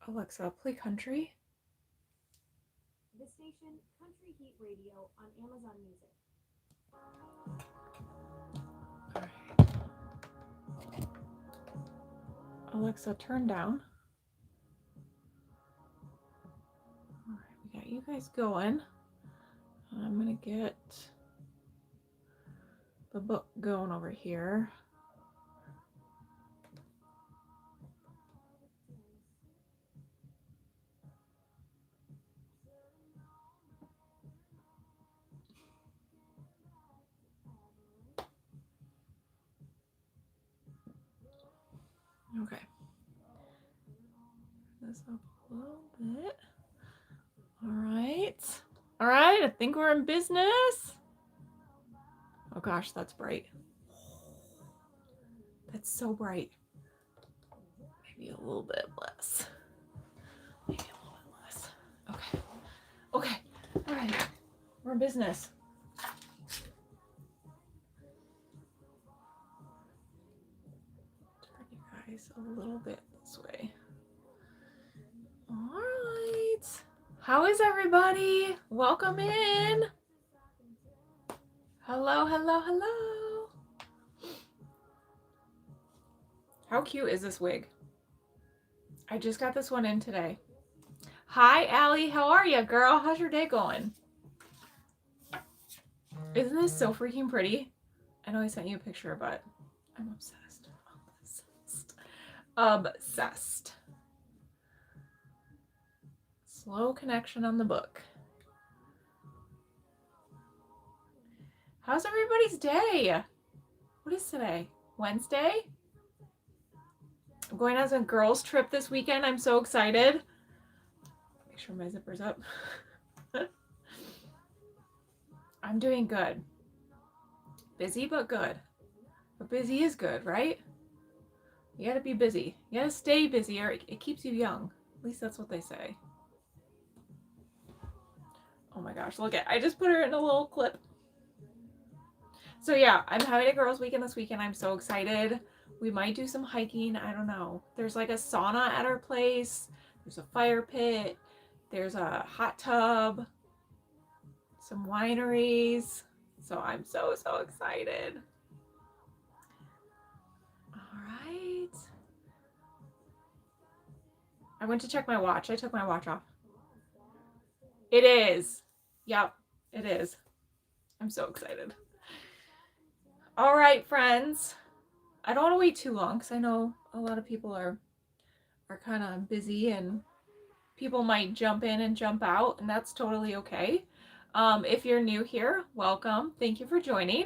Alexa, play country. The station Country Heat Radio on Amazon Music. Alexa, turn down. All right, we got you guys going. I'm gonna get the book going over here. Okay. This up a little bit. All right. All right, I think we're in business. Oh gosh, that's bright. That's so bright. Maybe a little bit less. Maybe a little bit less. Okay. Okay. All right. We're in business. Turn you guys a little bit this way. All right. How is everybody? Welcome in. Hello, hello, hello. How cute is this wig? I just got this one in today. Hi, Allie. How are you, girl? How's your day going? Isn't this so freaking pretty? I know I sent you a picture, but I'm obsessed. Obsessed. Obsessed. Slow connection on the book. How's everybody's day? What is today? Wednesday? I'm going on a girls' trip this weekend. I'm so excited. Make sure my zipper's up. I'm doing good. Busy, but good. But busy is good, right? You gotta be busy. You gotta stay busy or it keeps you young. At least that's what they say. Oh my gosh, look at, I just put her in a little clip. So yeah, I'm having a girls' weekend this weekend. I'm so excited. We might do some hiking. I don't know. There's like a sauna at our place. There's a fire pit. There's a hot tub. Some wineries. So I'm so excited. All right. I went to check my watch. I took my watch off. It is. Yep, it is. I'm so excited. All right, friends. I don't want to wait too long because I know a lot of people are kind of busy and people might jump in and jump out, and that's totally okay. If you're new here, welcome. Thank you for joining.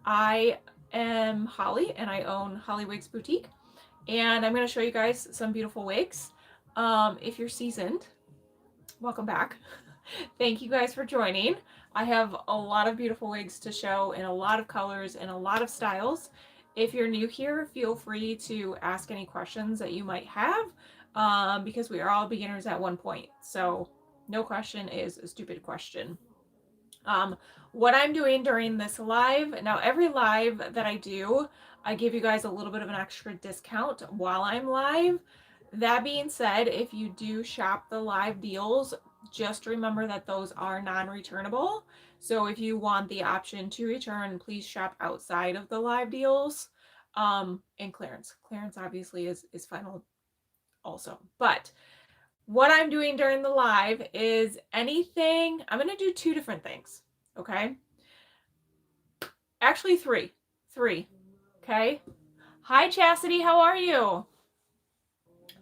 I am Holly and I own Holly Wigs Boutique, and I'm going to show you guys some beautiful wigs. If you're seasoned, welcome back. Thank you guys for joining. I have a lot of beautiful wigs to show in a lot of colors and a lot of styles. If you're new here, feel free to ask any questions that you might have, because we are all beginners at one point. So no question is a stupid question. What I'm doing during this live, now every live that I do, I give you guys a little bit of an extra discount while I'm live. That being said, if you do shop the live deals, just remember that those are non-returnable. So if you want the option to return, please shop outside of the live deals. And clearance. Clearance obviously is final also. But what I'm doing during the live is anything, I'm going to do two different things. Okay. Actually, three. Okay. Hi, Chastity. How are you?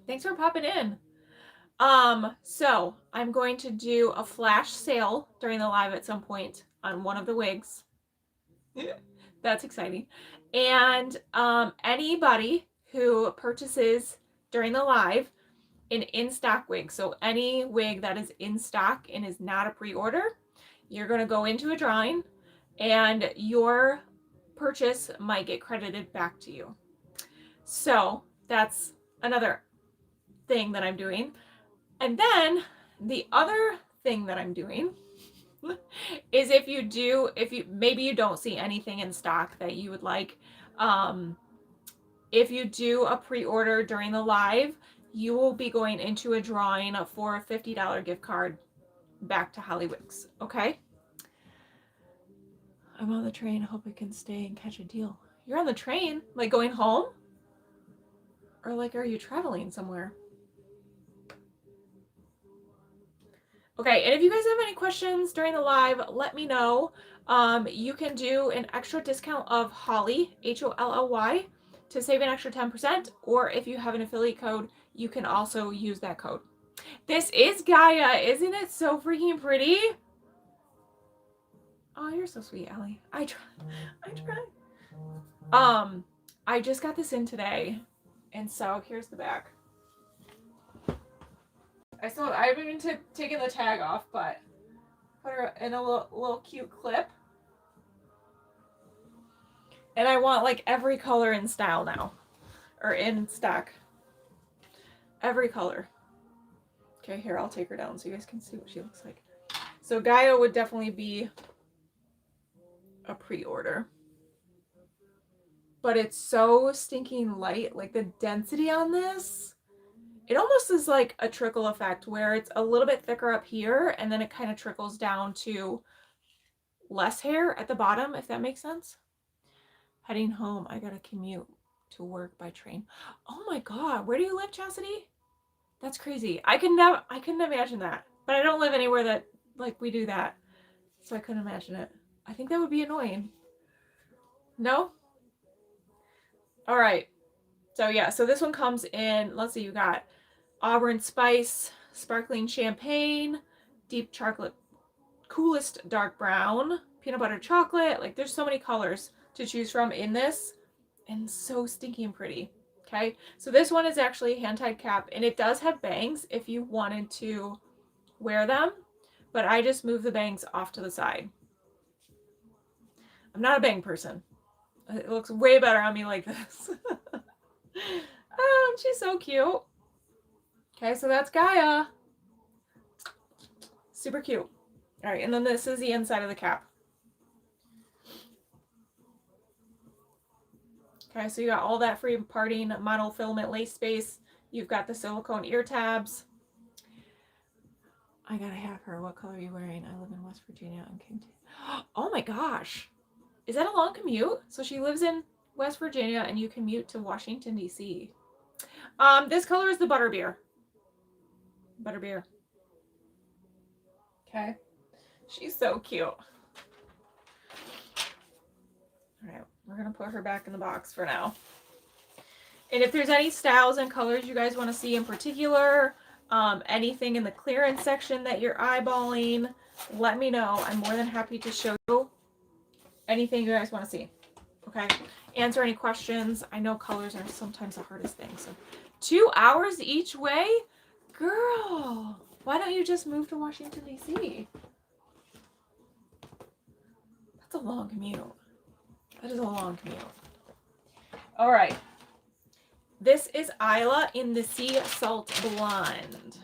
Thanks for popping in. So I'm going to do a flash sale during the live at some point on one of the wigs. That's exciting. And anybody who purchases during the live an in-stock wig, so any wig that is in stock and is not a pre-order, you're going to go into a drawing and your purchase might get credited back to you. So that's another thing that I'm doing. And then the other thing that I'm doing is if you maybe you don't see anything in stock that you would like, if you do a pre-order during the live, you will be going into a drawing for a $50 gift card back to Holly Wigs, okay? I'm on the train. Hope I can stay and catch a deal. You're on the train? Like going home? Or like, are you traveling somewhere? Okay, and if you guys have any questions during the live, let me know. You can do an extra discount of Holly, Holly, to save an extra 10%, or if you have an affiliate code, you can also use that code. This is Gaia. Isn't it so freaking pretty? Oh, you're so sweet, Ellie. I try. I just got this in today, and so here's the back. I haven't even taken the tag off, but put her in a little cute clip. And I want like every color in style now, or in stock. Every color. Okay, here, I'll take her down so you guys can see what she looks like. So Gaia would definitely be a pre-order. But it's so stinking light. Like the density on this, it almost is like a trickle effect where it's a little bit thicker up here and then it kind of trickles down to less hair at the bottom, if that makes sense. Heading home, I gotta commute to work by train. Oh my god, where do you live, Chastity? That's crazy. I couldn't imagine that. But I don't live anywhere that like we do that. So I couldn't imagine it. I think that would be annoying. No? All right. So yeah, so this one comes in, let's see, you got Auburn Spice, Sparkling Champagne, Deep Chocolate, Coolest Dark Brown, Peanut Butter Chocolate. Like there's so many colors to choose from in this, and so stinking pretty. Okay, so this one is actually a hand-tied cap, and it does have bangs if you wanted to wear them, but I just move the bangs off to the side. I'm not a bang person. It looks way better on me like this. Oh, she's so cute. Okay, so that's Gaia. Super cute. All right, and then this is the inside of the cap. Okay, so you got all that free parting monofilament lace space. You've got the silicone ear tabs. I gotta have her. What color are you wearing? I live in West Virginia and came to... Oh my gosh. Is that a long commute? So she lives in West Virginia and you commute to Washington, D.C. This color is the butterbeer. Butterbeer. Okay. She's so cute. All right, we're going to put her back in the box for now. And if there's any styles and colors you guys want to see in particular, anything in the clearance section that you're eyeballing, let me know. I'm more than happy to show you anything you guys want to see. Okay? Answer any questions. I know colors are sometimes the hardest thing. So 2 hours each way? Girl, why don't you just move to Washington, D.C.? That's a long commute. That is a long commute. All right. This is Isla in the Sea Salt Blonde.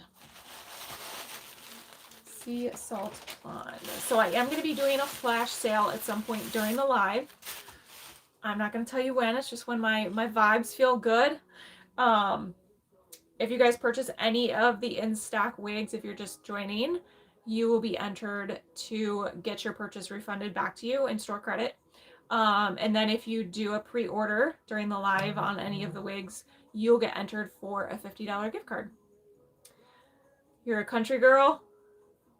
Sea Salt Blonde. So I am going to be doing a flash sale at some point during the live. I'm not going to tell you when. It's just when my vibes feel good. If you guys purchase any of the in-stock wigs, if you're just joining, you will be entered to get your purchase refunded back to you in store credit. And then if you do a pre-order during the live on any of the wigs, you'll get entered for a $50 gift card. You're a country girl?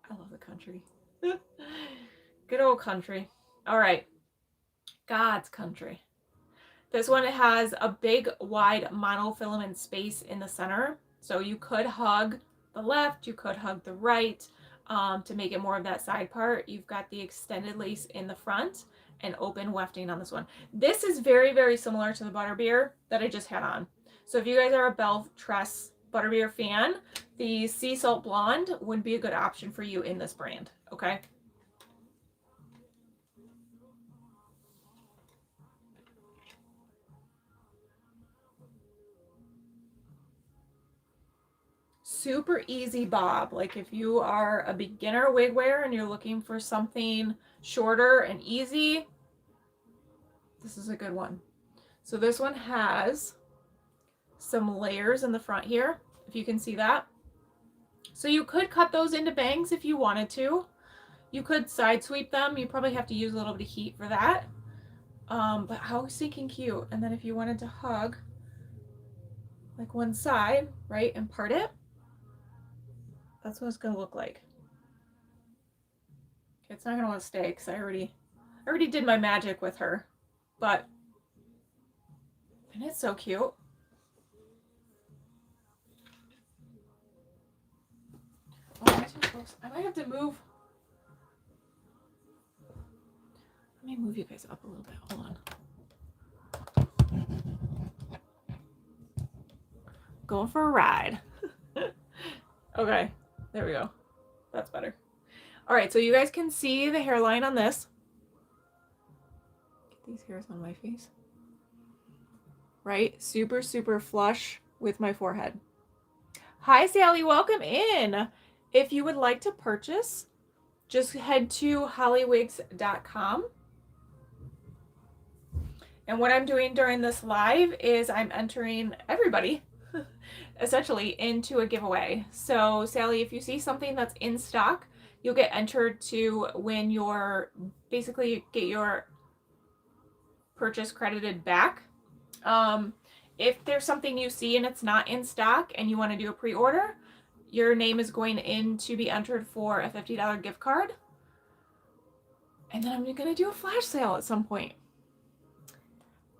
I love the country. Good old country. All right. God's country. This one has a big, wide monofilament space in the center. So you could hug the left, you could hug the right to make it more of that side part. You've got the extended lace in the front and open wefting on this one. This is very, very similar to the butterbeer that I just had on. So if you guys are a Belfast butterbeer fan, the Sea Salt Blonde would be a good option for you in this brand, okay? Super easy bob. Like if you are a beginner wig wearer and you're looking for something shorter and easy, this is a good one. So this one has some layers in the front here. if you can see that. So you could cut those into bangs if you wanted to. You could side sweep them. You probably have to use a little bit of heat for that. But how stinking cute. And then if you wanted to hug like one side, right, and part it, that's what it's gonna look like. It's not gonna want to stay because I already did my magic with her. But and it's so cute. Oh, am I too close? I might have to move. Let me move you guys up a little bit. Hold on. Going for a ride. Okay, there we go. That's better. All right, so you guys can see the hairline on this. Get these hairs on my face. Right? Super, super flush with my forehead. Hi, Sally. Welcome in. If you would like to purchase, just head to hollywigs.com. And what I'm doing during this live is I'm entering everybody essentially into a giveaway. So Sally, if you see something that's in stock, you'll get entered to win your, basically get your purchase credited back. If there's something you see and it's not in stock and you want to do a pre-order, your name is going in to be entered for a $50 gift card. And then I'm going to do a flash sale at some point.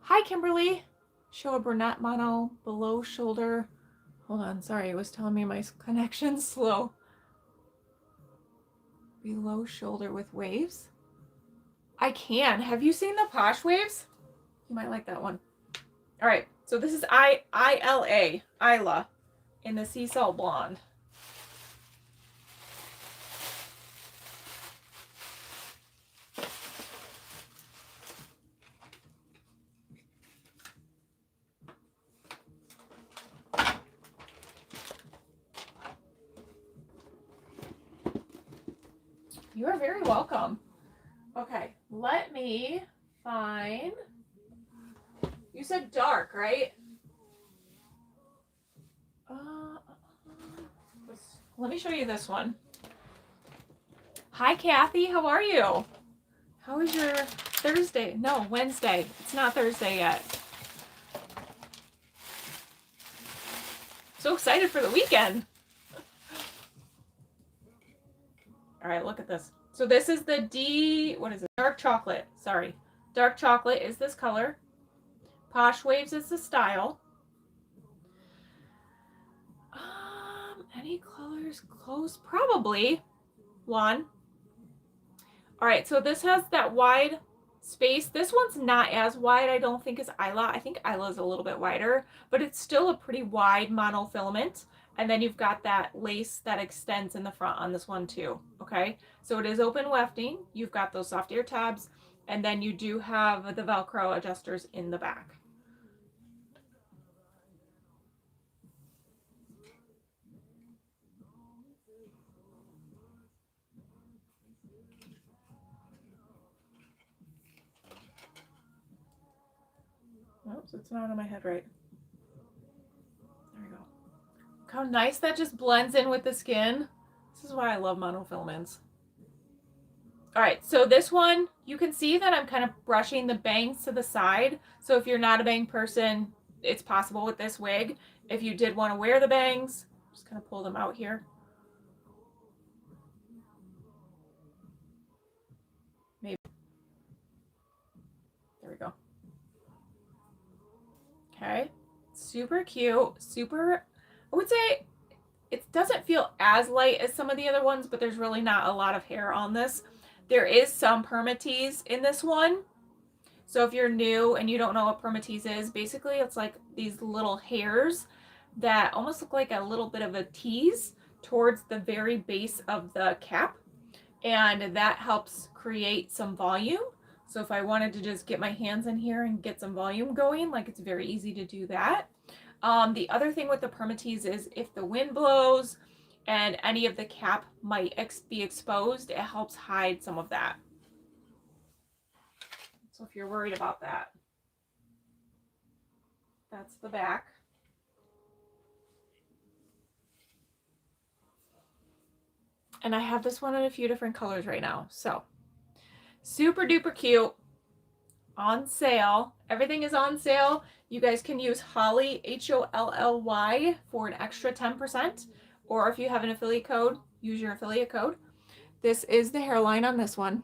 Hi, Kimberly. Show a brunette mono below shoulder. Hold on, sorry, it was telling me my connection's slow. Below shoulder with waves. I can. Have you seen the Posh Waves? You might like that one. All right, so this is Isla, in the Sea Salt Blonde. You are very welcome. Okay, let me find. You said dark, right? Let me show you this one. Hi, Kathy. How are you? How was your Thursday? No, Wednesday. It's not Thursday yet. So excited for the weekend. All right, look at this. So this is the what is it? Dark chocolate. Sorry. Dark chocolate is this color. Posh Waves is the style. Any colors close? Probably one. All right, so this has that wide space. This one's not as wide, I don't think, as Isla. I think Isla is a little bit wider, but it's still a pretty wide monofilament. And then you've got that lace that extends in the front on this one too, okay? So it is open wefting. You've got those soft ear tabs, and then you do have the Velcro adjusters in the back. Oops, it's not on my head right. There we go. Look how nice that just blends in with the skin. This is why I love monofilaments. All right, so this one, you can see that I'm kind of brushing the bangs to the side. So if you're not a bang person, it's possible with this wig. If you did want to wear the bangs, just kind of pull them out here. Maybe. There we go. Okay, super cute, super, I would say it doesn't feel as light as some of the other ones, but there's really not a lot of hair on this. There is some permatease in this one. So if you're new and you don't know what permatease is, basically it's like these little hairs that almost look like a little bit of a tease towards the very base of the cap. And that helps create some volume. So if I wanted to just get my hands in here and get some volume going, like, it's very easy to do that. The other thing with the permatease is if the wind blows and any of the cap might be exposed, it helps hide some of that. So if you're worried about that, that's the back. And I have this one in a few different colors right now. So super duper cute. On sale. Everything is on sale. You guys can use Holly, HOLLY, for an extra 10%. Or if you have an affiliate code, use your affiliate code. This is the hairline on this one.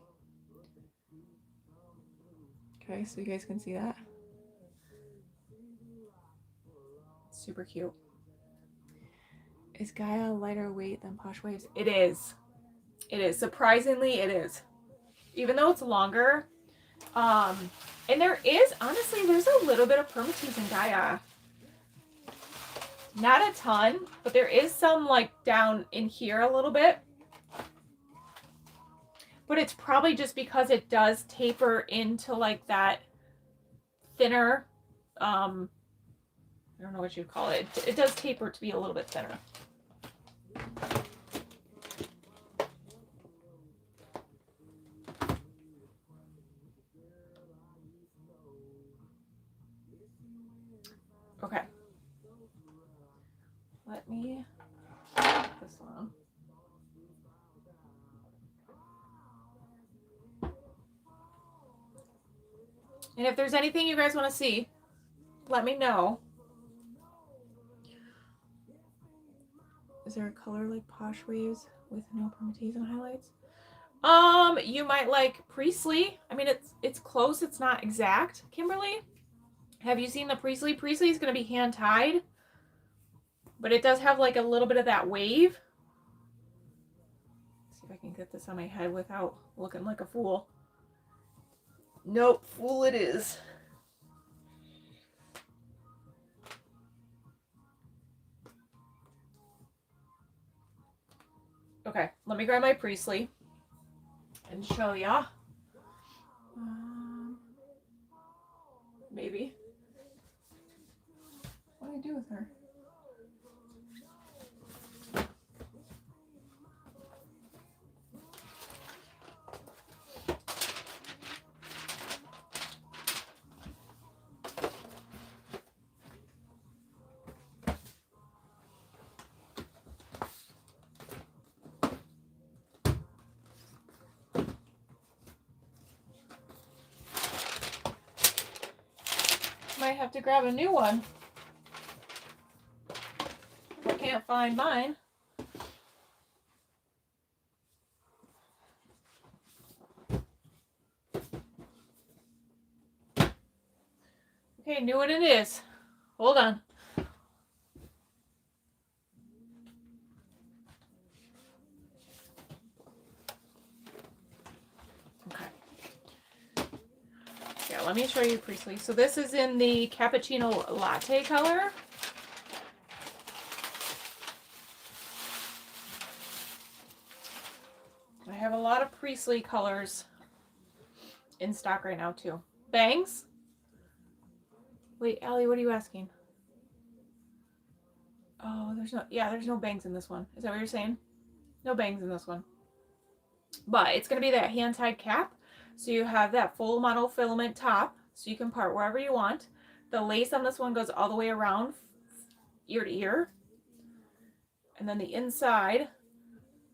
Okay, so you guys can see that. Super cute. Is Gaia lighter weight than Posh Waves? It is. It is. Surprisingly, it is. Even though it's longer. And there is, honestly, there's a little bit of permatease in Gaia. Not a ton, but there is some like down in here a little bit. But it's probably just because it does taper into like that thinner, I don't know what you'd call it. It does taper to be a little bit thinner. Okay. Let me put this on. And if there's anything you guys want to see, let me know. Is there a color like Posh Waves with no permatease and highlights? You might like Priestley. I mean, it's close. It's not exact. Kimberly, have you seen the Priestley? Priestley is going to be hand tied, but it does have like a little bit of that wave. Let's see if I can get this on my head without looking like a fool. Nope, fool it is. Okay, let me grab my Priestley and show ya. Maybe. What do I do with her? Might have to grab a new one. I can't find mine. Okay, new one it is. Hold on. Okay. Yeah, let me show you Priestley. So this is in the cappuccino latte color. I have a lot of Priestley colors in stock right now too. Bangs? Wait, Allie, what are you asking? Oh, there's no bangs in this one. Is that what you're saying? No bangs in this one. But it's going to be that hand-tied cap. So you have that full monofilament top, so you can part wherever you want. The lace on this one goes all the way around ear to ear. And then the inside,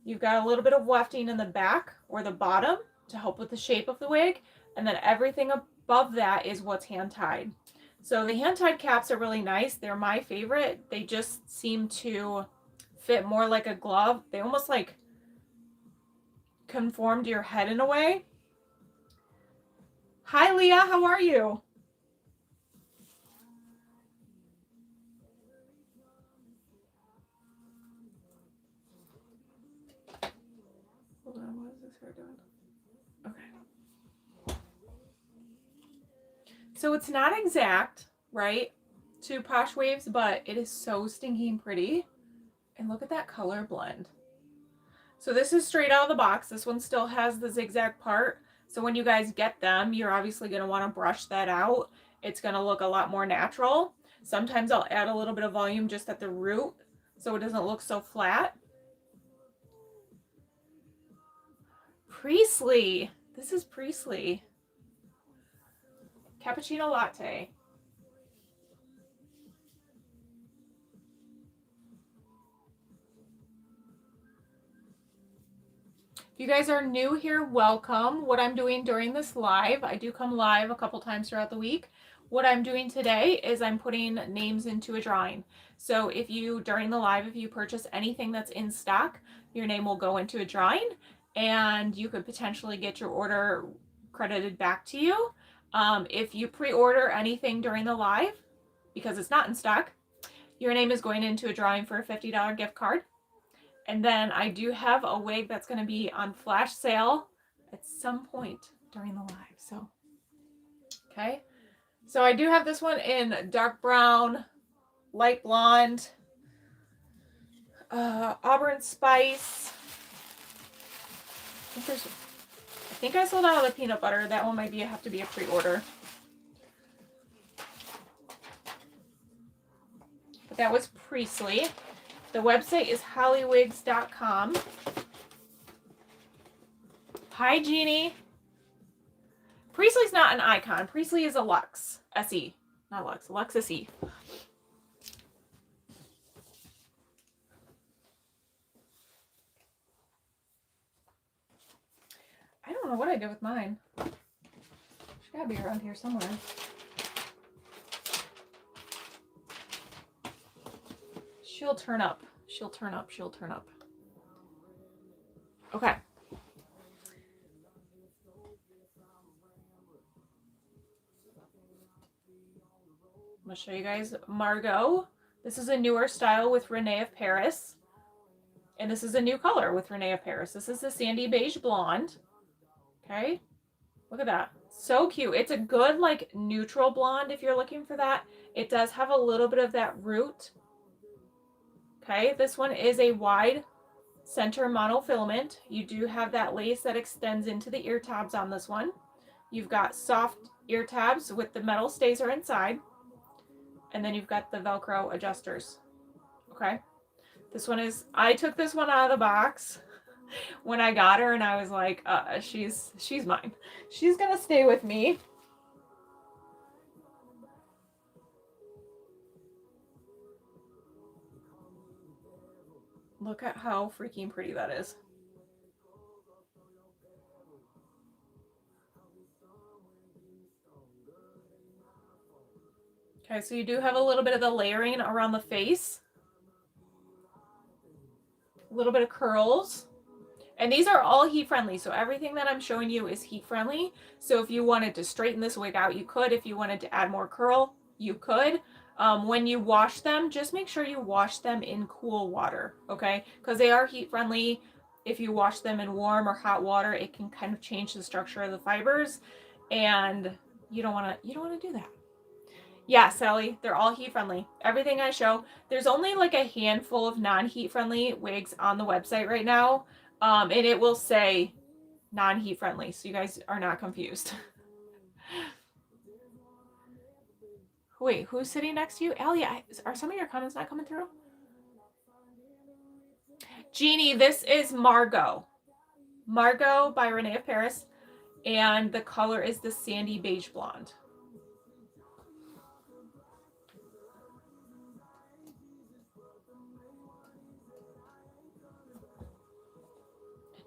you've got a little bit of wefting in the back or the bottom to help with the shape of the wig. And then everything above that is what's hand-tied. So the hand-tied caps are really nice. They're my favorite. They just seem to fit more like a glove. They almost like conform to your head in a way. Hi, Leah. How are you? Hold on. What is this hair doing? Okay. So it's not exact, right, to Posh Waves, but it is so stinking pretty. And look at that color blend. So this is straight out of the box. This one still has the zigzag part. So when you guys get them, you're obviously going to want to brush that out. It's going to look a lot more natural. Sometimes I'll add a little bit of volume just at the root so it doesn't look so flat. Priestley. This is Priestley. Cappuccino latte. If you guys are new here, welcome. What I'm doing during this live, I do come live a couple times throughout the week. What I'm doing today is I'm putting names into a drawing. So if you, during the live, if you purchase anything that's in stock, your name will go into a drawing and you could potentially get your order credited back to you. If you pre-order anything during the live, because it's not in stock, your name is going into a drawing for a $50 gift card. And then I do have a wig that's going to be on flash sale at some point during the live. So, okay. So I do have this one in dark brown, light blonde, auburn spice. I think I sold out of the peanut butter. That one might have to be a pre-order. But that was Priestley. The website is hollywigs.com. Hi, Jeannie. Priestley's not an icon. Priestley is a Lux. SE. Not Lux. Lux SE. I don't know what I did with mine. She's gotta be around here somewhere. She'll turn up. She'll turn up. She'll turn up. Okay. I'm going to show you guys Margo. This is a newer style with Renee of Paris. And this is a new color with Renee of Paris. This is the sandy beige blonde. Okay. Look at that. So cute. It's a good like neutral blonde if you're looking for that. It does have a little bit of that root. Okay, this one is a wide center monofilament. You do have that lace that extends into the ear tabs on this one. You've got soft ear tabs with the metal stays inside. And then you've got the Velcro adjusters. Okay, this one is, I took this one out of the box when I got her and I was like, she's mine. She's gonna stay with me. Look at how freaking pretty that is. Okay, so you do have a little bit of the layering around the face. A little bit of curls. And these are all heat friendly. So everything that I'm showing you is heat friendly. So if you wanted to straighten this wig out, you could. If you wanted to add more curl, you could. When you wash them, just make sure you wash them in cool water, okay? Because they are heat friendly. If you wash them in warm or hot water, it can kind of change the structure of the fibers, and you don't want to do that. Yeah, Sally, they're all heat friendly. Everything I show, there's only like a handful of non-heat friendly wigs on the website right now, and it will say non-heat friendly, so you guys are not confused. Wait, who's sitting next to you? Elle, are some of your comments not coming through? Jeannie, this is Margo. Margo by Renee of Paris. And the color is the sandy beige blonde.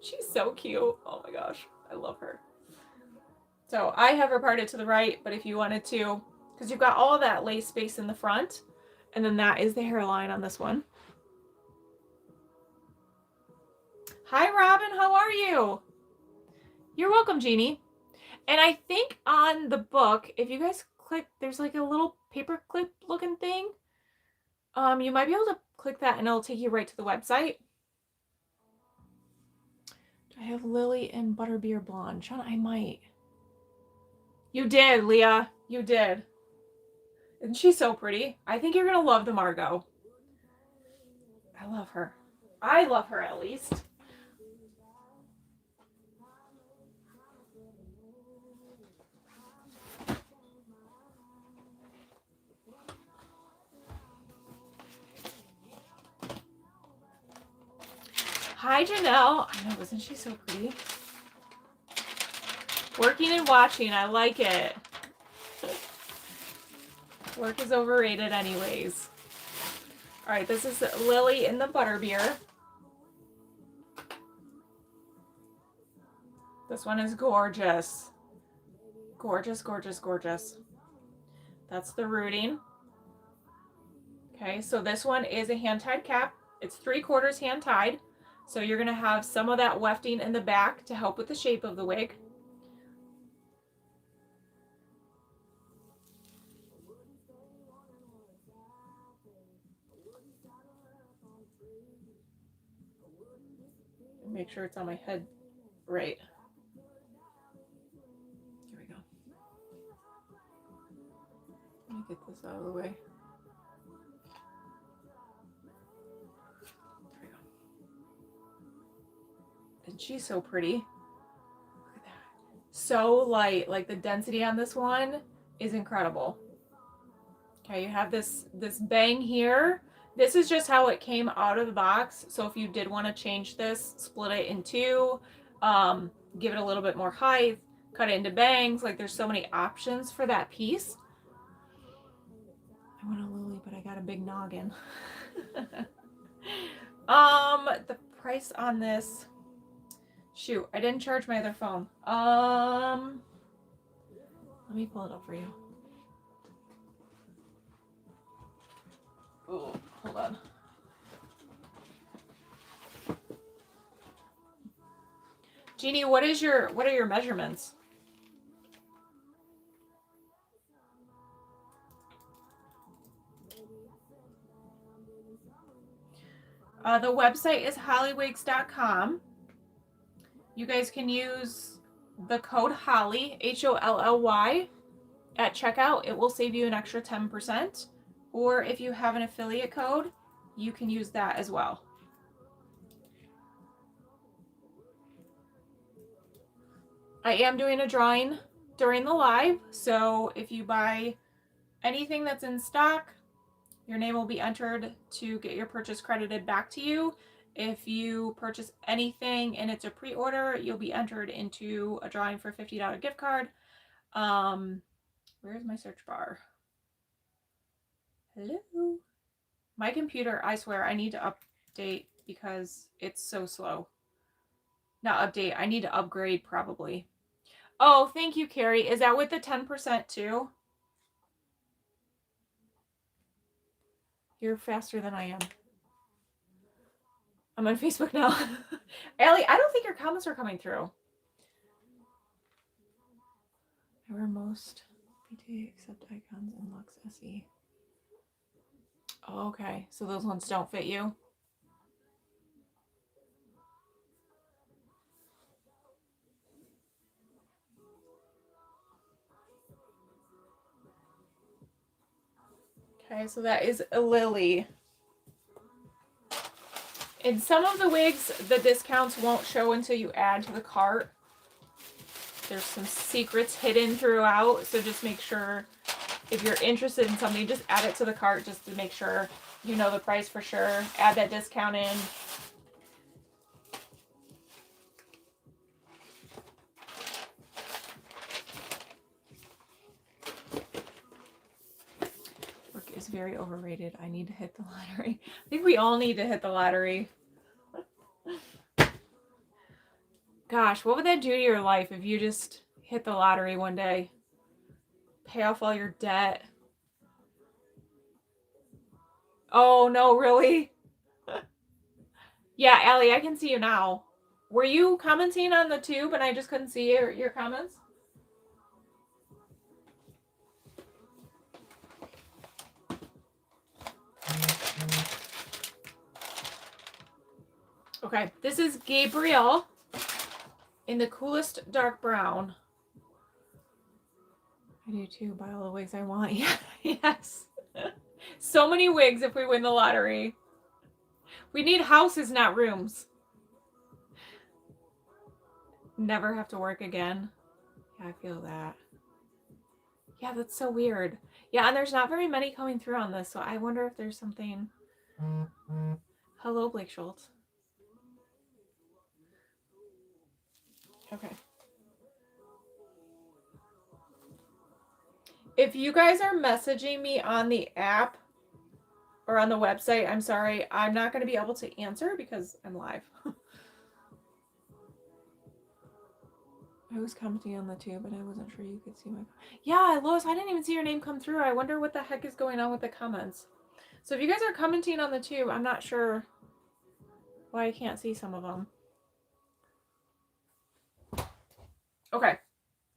She's so cute. Oh my gosh. I love her. So I have her parted to the right, but if you wanted to, because you've got all of that lace space in the front, and then that is the hairline on this one. Hi, Robin. How are you? You're welcome, Jeannie. And I think on the book, if you guys click, there's like a little paper clip looking thing. You might be able to click that and it'll take you right to the website. I have Lily and Butterbeer Blonde. Shauna, I might. You did, Leah. You did. Isn't she so pretty? I think you're going to love the Margo. I love her. I love her at least. Hi, Janelle. I know, isn't she so pretty? Working and watching. I like it. Work is overrated anyways. All right, this is Lily in the Butterbeer. This one is gorgeous. Gorgeous, gorgeous, gorgeous. That's the rooting. Okay, so this one is a hand-tied cap. It's 3/4 hand-tied. So you're gonna have some of that wefting in the back to help with the shape of the wig. Make sure it's on my head right. Here we go. Let me get this out of the way. There we go. And she's so pretty. Look at that. So light. Like the density on this one is incredible. Okay, you have this bang here. This is just how it came out of the box. So if you did want to change this, split it in two, give it a little bit more height, cut it into bangs. Like there's so many options for that piece. I want a lily, but I got a big noggin. The price on this, shoot, I didn't charge my other phone. Let me pull it up for you. Oh, hold on. Jeannie, what are your measurements? The website is hollywigs.com. You guys can use the code Holly, HOLLY, at checkout. It will save you an extra 10%. Or if you have an affiliate code, you can use that as well. I am doing a drawing during the live, so if you buy anything that's in stock, your name will be entered to get your purchase credited back to you. If you purchase anything and it's a pre-order, you'll be entered into a drawing for a $50 gift card. Where's my search bar? Hello? My computer, I swear, I need to update because it's so slow. Not update, I need to upgrade probably. Oh, thank you, Carrie. Is that with the 10% too? You're faster than I am. I'm on Facebook now. Allie, I don't think your comments are coming through. I wear most BT except icons and Lux SE. Oh, okay, so those ones don't fit you? Okay, so that is a lily. In some of the wigs, the discounts won't show until you add to the cart. There's some secrets hidden throughout, so just make sure if you're interested in something, just add it to the cart just to make sure you know the price for sure. Add that discount in. Work is very overrated. I need to hit the lottery. I think we all need to hit the lottery. Gosh, what would that do to your life if you just hit the lottery one day? Pay off all your debt. Oh, no, really? Yeah, Allie, I can see you now. Were you commenting on the tube and I just couldn't see your comments? Okay, this is Gabriel in the coolest dark brown. I do too, buy all the wigs I want. Yeah, yes. So many wigs if we win the lottery. We need houses, not rooms. Never have to work again. Yeah, I feel that. Yeah, that's so weird. Yeah, and there's not very many coming through on this, so I wonder if there's something. Hello, Blake Schultz. Okay. If you guys are messaging me on the app or on the website, I'm sorry, I'm not going to be able to answer because I'm live. I was commenting on the tube, but I wasn't sure you could see my... Yeah, Lois, I didn't even see your name come through. I wonder what the heck is going on with the comments. So if you guys are commenting on the tube, I'm not sure why I can't see some of them. Okay.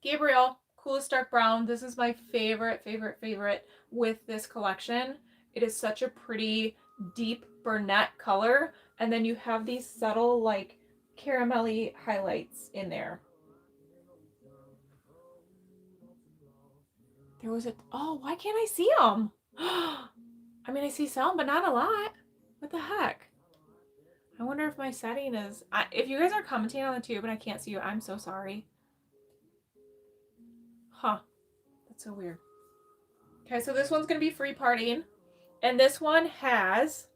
Gabriel, Coolest Dark Brown. This is my favorite with this collection. It is such a pretty, deep brunette color. And then you have these subtle, like, caramelly highlights in there. There was a... Oh, why can't I see them? I mean, I see some, but not a lot. What the heck? I wonder if my setting is... if you guys are commenting on the tube and I can't see you, I'm so sorry. Huh. That's so weird. Okay, so this one's going to be free partying. And this one has,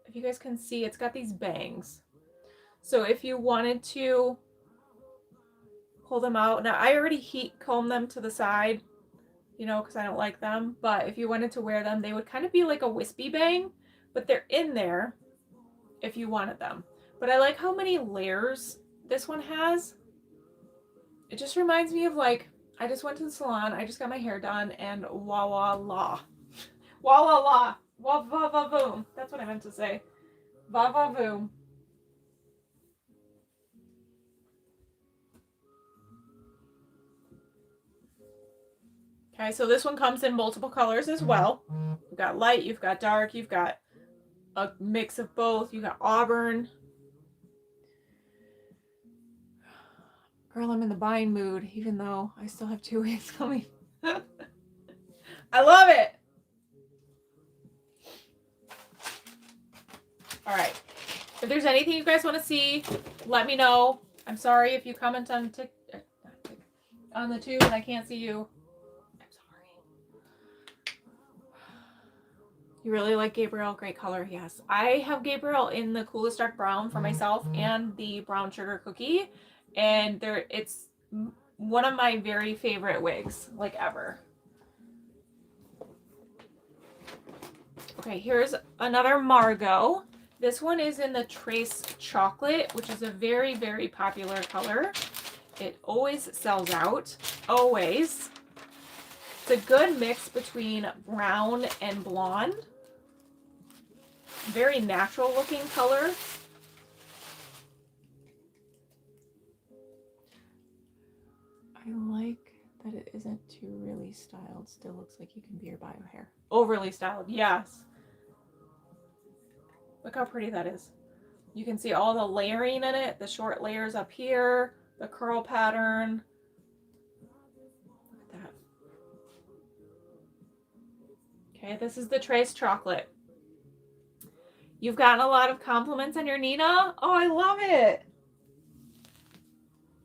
if you guys can see, it's got these bangs. So if you wanted to pull them out... Now, I already heat comb them to the side, you know, because I don't like them. But if you wanted to wear them, they would kind of be like a wispy bang. But they're in there if you wanted them. But I like how many layers this one has. It just reminds me of, like, I just went to the salon, I just got my hair done, and wah wah la. Wah wah la. Wah va va voom. That's what I meant to say. Va va voom. Okay, so this one comes in multiple colors as well. You've got light, you've got dark, you've got a mix of both. You got auburn. Girl, I'm in the buying mood, even though I still have 2 weeks coming. I love it. All right. If there's anything you guys want to see, let me know. I'm sorry if you comment on the tube and I can't see you. I'm sorry. You really like Gabriel? Great color, yes. I have Gabriel in the Coolest Dark Brown for myself and the Brown Sugar Cookie. And it's one of my very favorite wigs, like, ever. Okay, here's another Margo. This one is in the Trace Chocolate, which is a very, very popular color. It always sells out. Always. It's a good mix between brown and blonde. Very natural looking color. I like that it isn't too really styled. Still looks like you can be your bio hair. Overly styled, yes. Look how pretty that is. You can see all the layering in it, the short layers up here, the curl pattern. Look at that. Okay, this is the Trace Chocolate. You've gotten a lot of compliments on your Nina. Oh, I love it.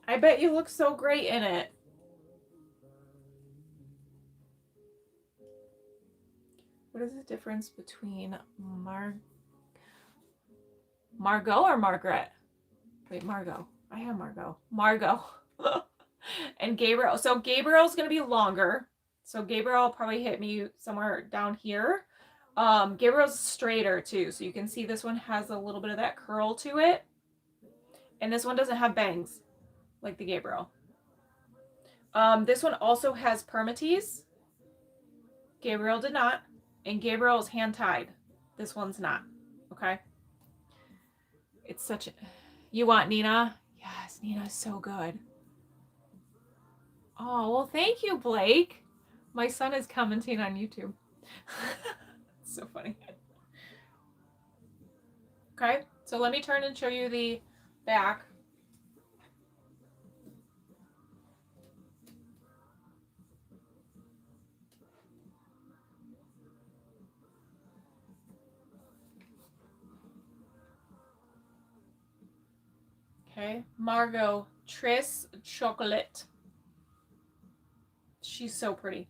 I bet you look so great in it. What is the difference between Margo or Margaret? Wait, Margo. I have Margo. Margo. And Gabriel. So Gabriel's going to be longer. So Gabriel will probably hit me somewhere down here. Gabriel's straighter too. So you can see this one has a little bit of that curl to it. And this one doesn't have bangs like the Gabriel. This one also has permatease. Gabriel did not. And Gabriel is hand tied. This one's not. Okay. It's such a... You want Nina? Yes, Nina's so good. Oh, well, thank you, Blake. My son is commenting on YouTube. So funny. Okay, so let me turn and show you the back. Okay, Margo Trace Chocolate. She's so pretty.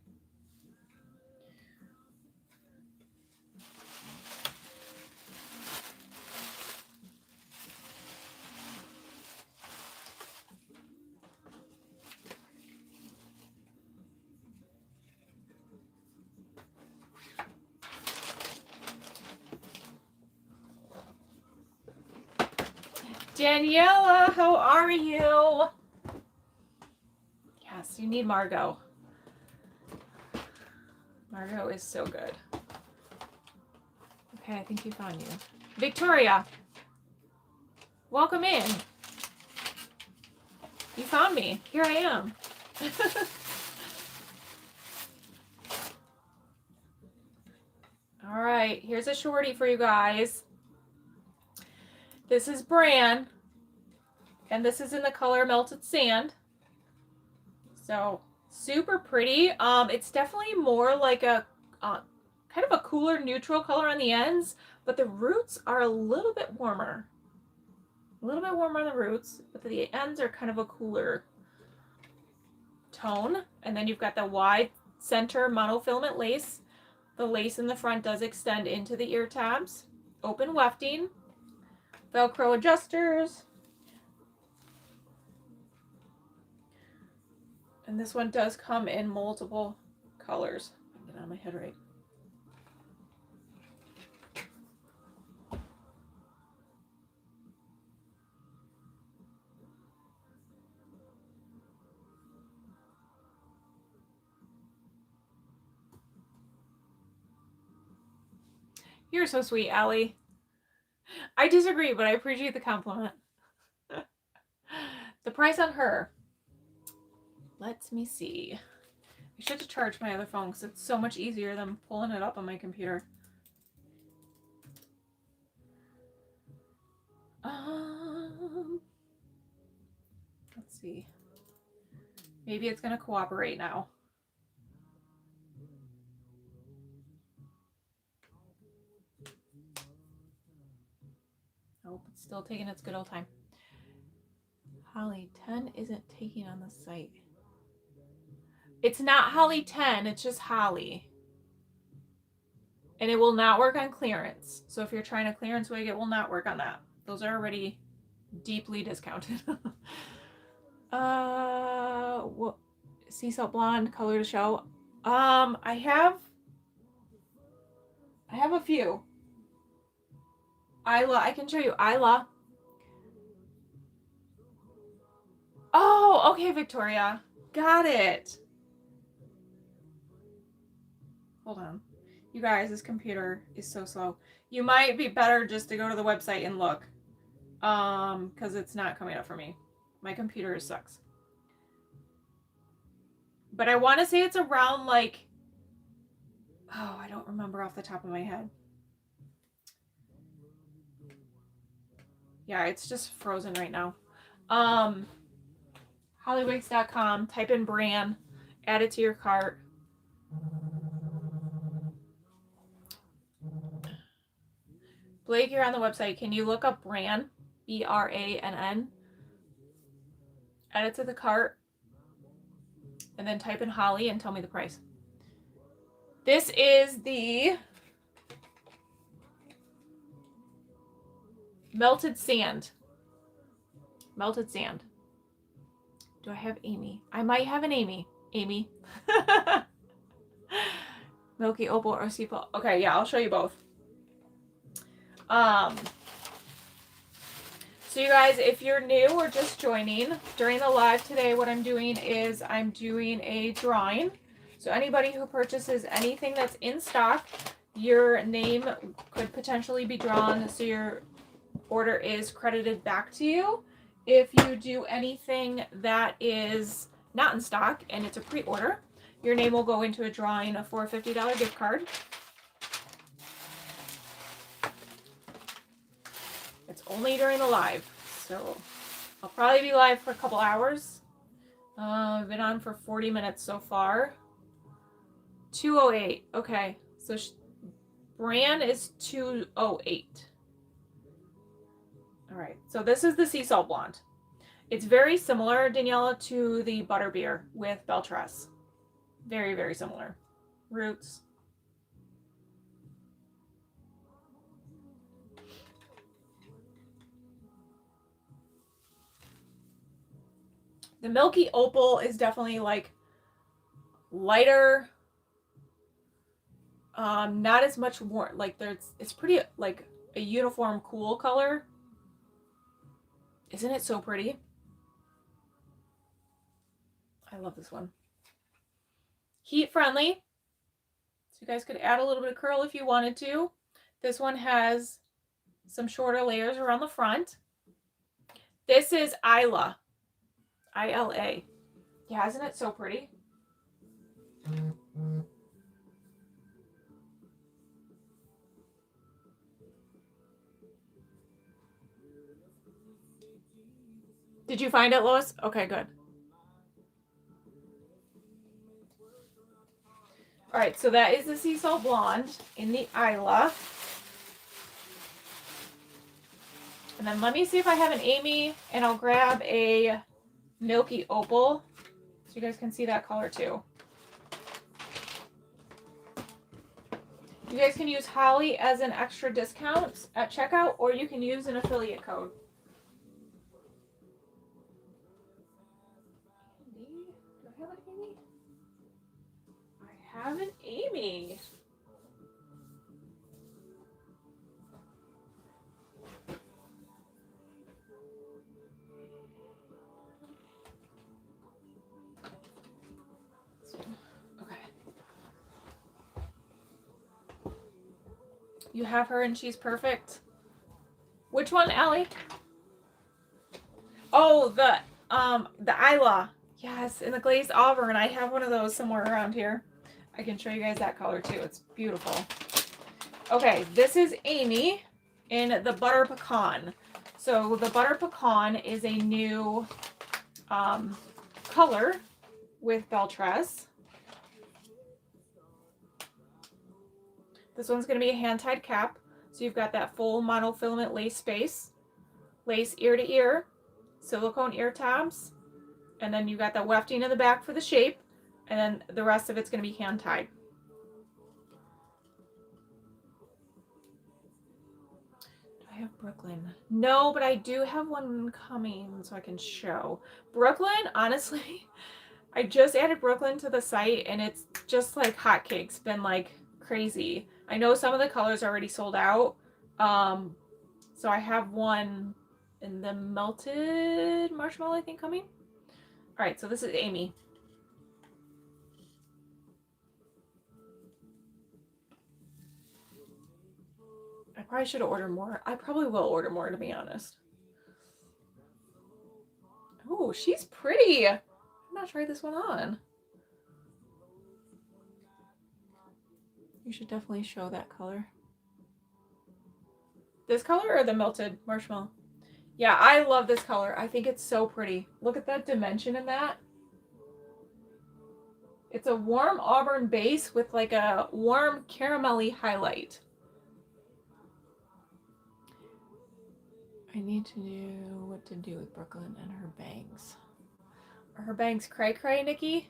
Daniela, how are you? Yes, you need Margo. Margo is so good. Okay, I think you found you. Victoria, welcome in. You found me. Here I am. All right, here's a shorty for you guys. This is Bran, and this is in the color Melted Sand. So super pretty. It's definitely more like a kind of a cooler neutral color on the ends, but the roots are a little bit warmer. A little bit warmer on the roots, but the ends are kind of a cooler tone. And then you've got the wide center monofilament lace. The lace in the front does extend into the ear tabs. Open wefting. Velcro adjusters. And this one does come in multiple colors. Get on my head right. You're so sweet, Allie. I disagree, but I appreciate the compliment. The price on her. Let me see. I should have charged my other phone because it's so much easier than pulling it up on my computer. Let's see. Maybe it's going to cooperate now. Nope, it's still taking its good old time. Holly 10 isn't taking on the site. It's not Holly 10, it's just Holly. And it will not work on clearance. So if you're trying a clearance wig, it will not work on that. Those are already deeply discounted. What sea salt blonde color to show? I have a few. Isla, I can show you Isla. Oh, okay, Victoria. Got it. Hold on. You guys, this computer is so slow. You might be better just to go to the website and look. Because it's not coming up for me. My computer sucks. But I want to say it's around like... Oh, I don't remember off the top of my head. Yeah, it's just frozen right now. Hollywigs.com. Type in Bran. Add it to your cart. Blake, you're on the website. Can you look up Bran? Brann. Add it to the cart. And then type in Holly and tell me the price. This is the Melted Sand. Melted Sand. Do I have Amy? I might have an Amy. Amy. Milky Opal or Sepal. Okay, yeah, I'll show you both. So you guys, if you're new or just joining, during the live today, what I'm doing is I'm doing a drawing. So anybody who purchases anything that's in stock, your name could potentially be drawn, so your order is credited back to you. If you do anything that is not in stock and it's a pre-order, your name will go into a drawing for a $50 gift card. It's only during the live, so I'll probably be live for a couple hours. I've been on for 40 minutes so far. 208. Okay, so Bran is 208. All right, so this is the Sea Salt Blonde. It's very similar, Daniela, to the Butterbeer with Beltress. Very, very similar. Roots. The Milky Opal is definitely like lighter. Not as much warm. Like it's pretty like a uniform cool color. Isn't it so pretty? I love this one. Heat friendly. So you guys could add a little bit of curl if you wanted to. This one has some shorter layers around the front. This is Isla. I-L-A. Yeah, isn't it so pretty? Did you find it, Lois? Okay, good. All right, so that is the Sea Salt Blonde in the Isla. And then let me see if I have an Amy, and I'll grab a Milky Opal so you guys can see that color too. You guys can use Holly as an extra discount at checkout, or you can use an affiliate code. Do I have an Amy? I have an Amy. Okay. You have her and she's perfect. Which one, Allie? Oh, the Isla. Yes, in the glazed auburn. I have one of those somewhere around here. I can show you guys that color too. It's beautiful. Okay, this is Amy in the butter pecan. So the butter pecan is a new color with Beltress. This one's going to be a hand-tied cap. So you've got that full monofilament lace space, lace ear to ear, silicone ear tabs, and then you got the wefting in the back for the shape, and then the rest of it's going to be hand-tied. Do I have Brooklyn? No, but I do have one coming so I can show. Brooklyn, honestly, I just added Brooklyn to the site and it's just like hotcakes, been like crazy. I know some of the colors are already sold out. So I have one in the melted marshmallow, I think, coming. All right, so this is Amy. I probably should have ordered more. I probably will order more, to be honest. Oh, she's pretty. I'm not tried this one on. You should definitely show that color. This color or the melted marshmallow? Yeah, I love this color. I think it's so pretty. Look at that dimension in that. It's a warm auburn base with like a warm caramelly highlight. I need to know what to do with Brooklyn and her bangs. Are her bangs cray cray, Nikki?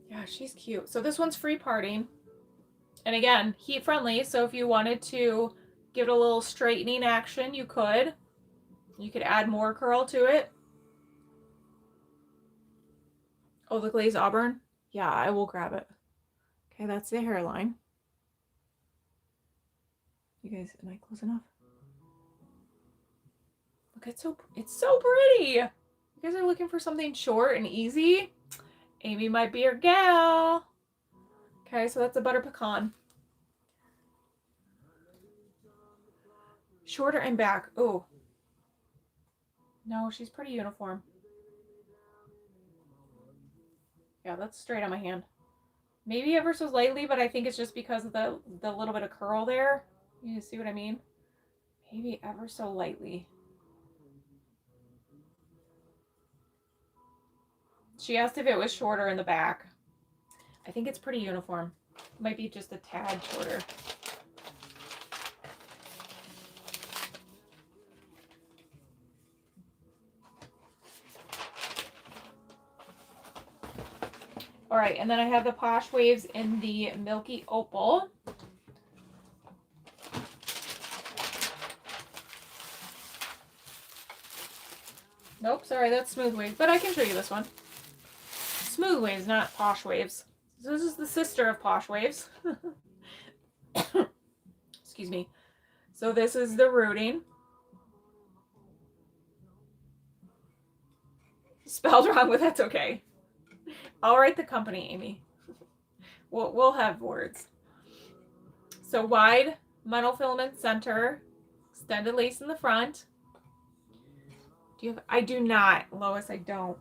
Yeah, she's cute. So this one's free parting. And again, heat friendly. So if you wanted to give it a little straightening action, you could. You could add more curl to it. Oh, the glazed auburn? Yeah, I will grab it. Okay, that's the hairline. You guys, am I close enough? Look, it's so pretty. You guys are looking for something short and easy? Amy might be your gal. Okay, so that's a butter pecan. Shorter and back. Oh. No, she's pretty uniform. Yeah, that's straight on my hand. Maybe ever so slightly, but I think it's just because of the little bit of curl there. You see what I mean? Maybe ever so lightly. She asked if it was shorter in the back. I think it's pretty uniform. Might be just a tad shorter. All right, and then I have the Posh Waves in the Milky Opal. Nope, sorry, that's Smooth Waves, but I can show you this one. Smooth Waves, not Posh Waves. So this is the sister of Posh Waves. Excuse me. So this is the rooting. Spelled wrong, but that's okay. I'll write the company, Amy. We'll have words. So wide monofilament center, extended lace in the front. Do you have? I do not, Lois. I don't.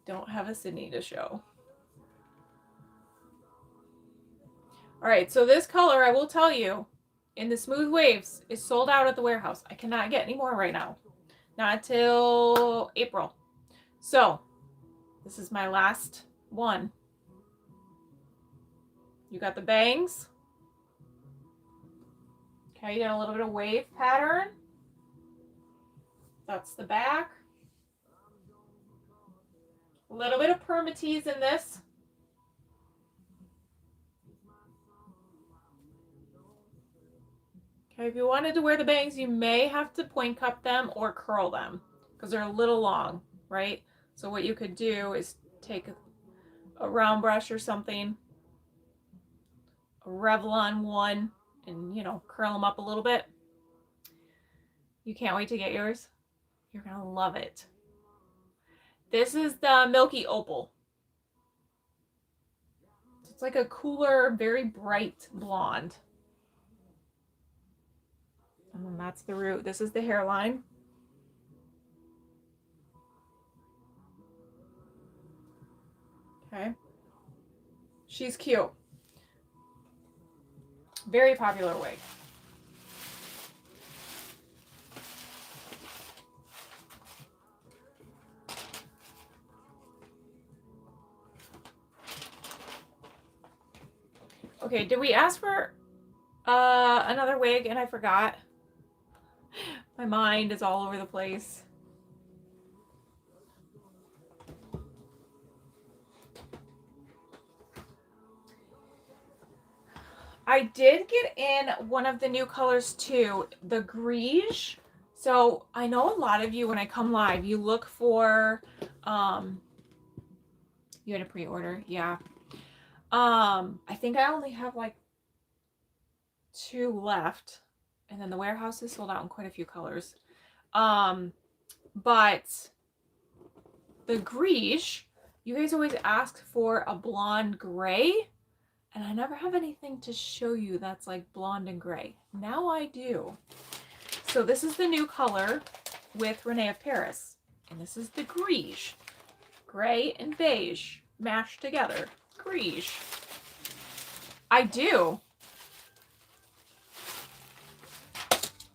Don't have a Sydney to show. All right, so this color, I will tell you, in the Smooth Waves, is sold out at the warehouse. I cannot get any more right now. Not until April. So, this is my last one. You got the bangs. Okay, you got a little bit of wave pattern. That's the back. A little bit of permatease in this. Okay, if you wanted to wear the bangs, you may have to point cup them or curl them because they're a little long, right? So what you could do is take a round brush or something, a Revlon one, and, you know, curl them up a little bit. You can't wait to get yours. You're going to love it. This is the Milky Opal. It's like a cooler, very bright blonde. And then that's the root. This is the hairline. Okay. She's cute. Very popular wig. Okay, did we ask for another wig and I forgot? My mind is all over the place. I did get in one of the new colors too, the Grige. So I know a lot of you, when I come live, you look for, you had a pre-order, yeah. I think I only have like 2 left, and then the warehouse is sold out in quite a few colors. But the Grige, you guys always ask for a blonde gray, and I never have anything to show you that's like blonde and gray. Now I do. So this is the new color with Renee of Paris, and this is the Grige. Gray and beige mashed together. Grige. I do.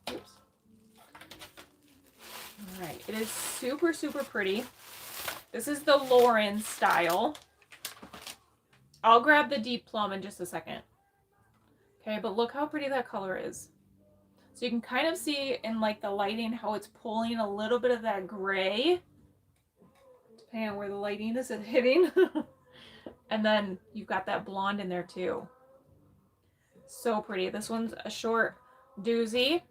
Oops. All right, it is super, super pretty. This is the Lauren style. I'll grab the deep plum in just a second. Okay, but look how pretty that color is. So you can kind of see in like the lighting how it's pulling a little bit of that gray, depending on where the lighting is hitting. And then you've got that blonde in there too. So pretty. This one's a short doozy,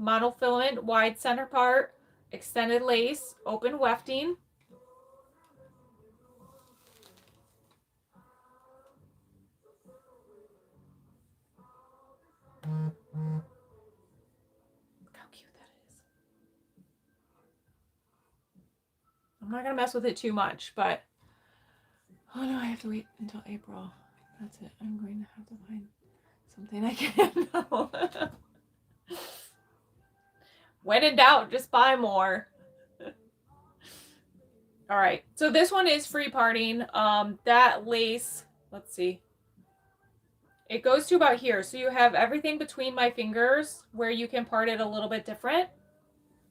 monofilament, wide center part, extended lace, open wefting. Look how cute that is. I'm not going to mess with it too much, but oh no, I have to wait until April. That's it. I'm going to have to find something I can handle. When in doubt, just buy more. All right. So this one is free parting. That lace, let's see. It goes to about here. So you have everything between my fingers where you can part it a little bit different.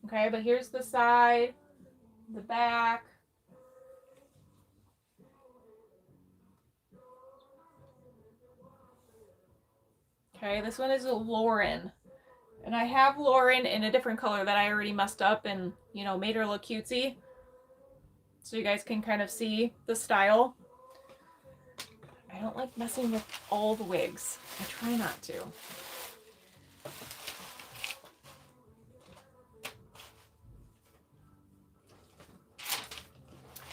Okay, but here's the side, the back. Okay, this one is a Lauren. And I have Lauren in a different color that I already messed up and, you know, made her look cutesy. So you guys can kind of see the style. I don't like messing with all the wigs. I try not to.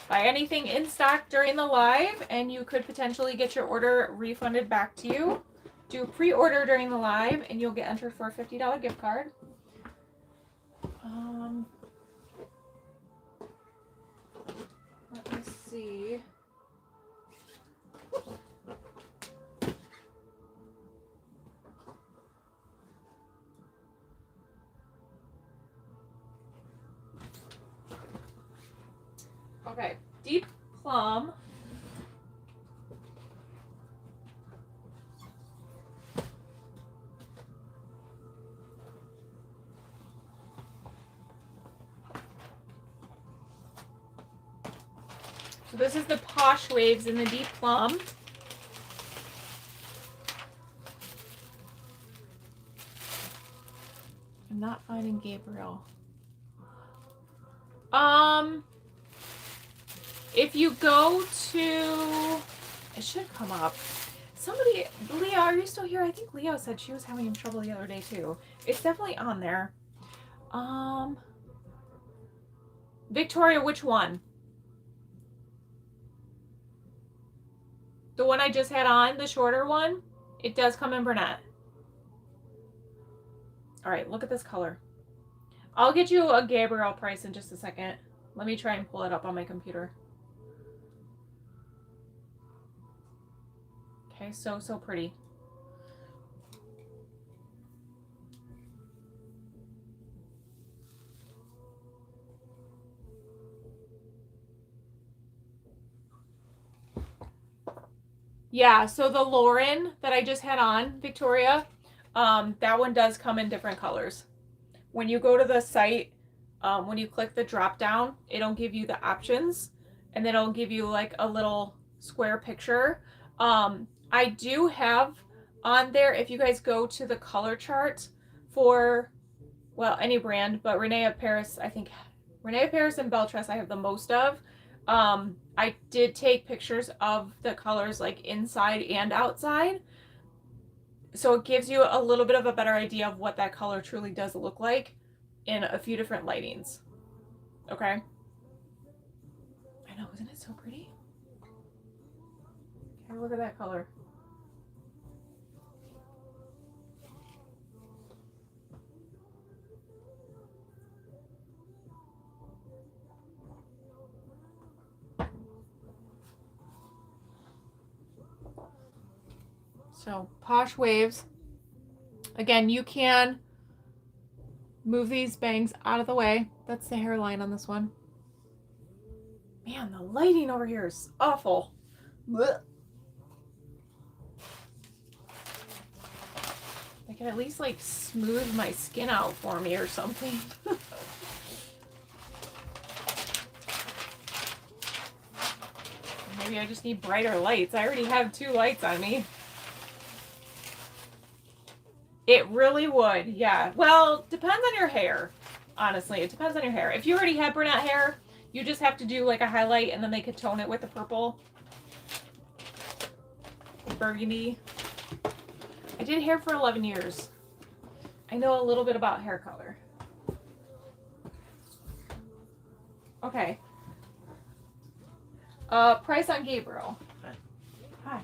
Buy anything in stock during the live and you could potentially get your order refunded back to you. Do pre-order during the live and you'll get entered for a $50 gift card. see. Okay, deep plum. So this is the Posh Waves in the deep plum. I'm not finding Gabriel. If you go to, it should come up. Somebody, Leah, are you still here? I think Leah said she was having trouble the other day too. It's definitely on there. Victoria, which one? The one I just had on, the shorter one? It does come in brunette. All right, look at this color. I'll get you a Gabriel price in just a second. Let me try and pull it up on my computer. Okay, so pretty. Yeah, so the Lauren that I just had on, Victoria, that one does come in different colors. When you go to the site, when you click the drop down, it'll give you the options, and then it'll give you like a little square picture. I do have on there, if you guys go to the color chart for, well, any brand, but Renee Paris, I think Renee Paris and Beltress I have the most of. I did take pictures of the colors like inside and outside. So it gives you a little bit of a better idea of what that color truly does look like in a few different lightings. Okay? I know, isn't it so pretty? Okay, look at that color. So, Posh Waves. Again, you can move these bangs out of the way. That's the hairline on this one. Man, the lighting over here is awful. Blech. They can at least like smooth my skin out for me or something. Maybe I just need brighter lights. I already have 2 lights on me. It really would, yeah. Well, depends on your hair. Honestly, it depends on your hair. If you already have brunette hair, you just have to do like a highlight and then they could tone it with the purple. Burgundy. I did hair for 11 years. I know a little bit about hair color. Okay. Price on Gabriel. Hi. Hi.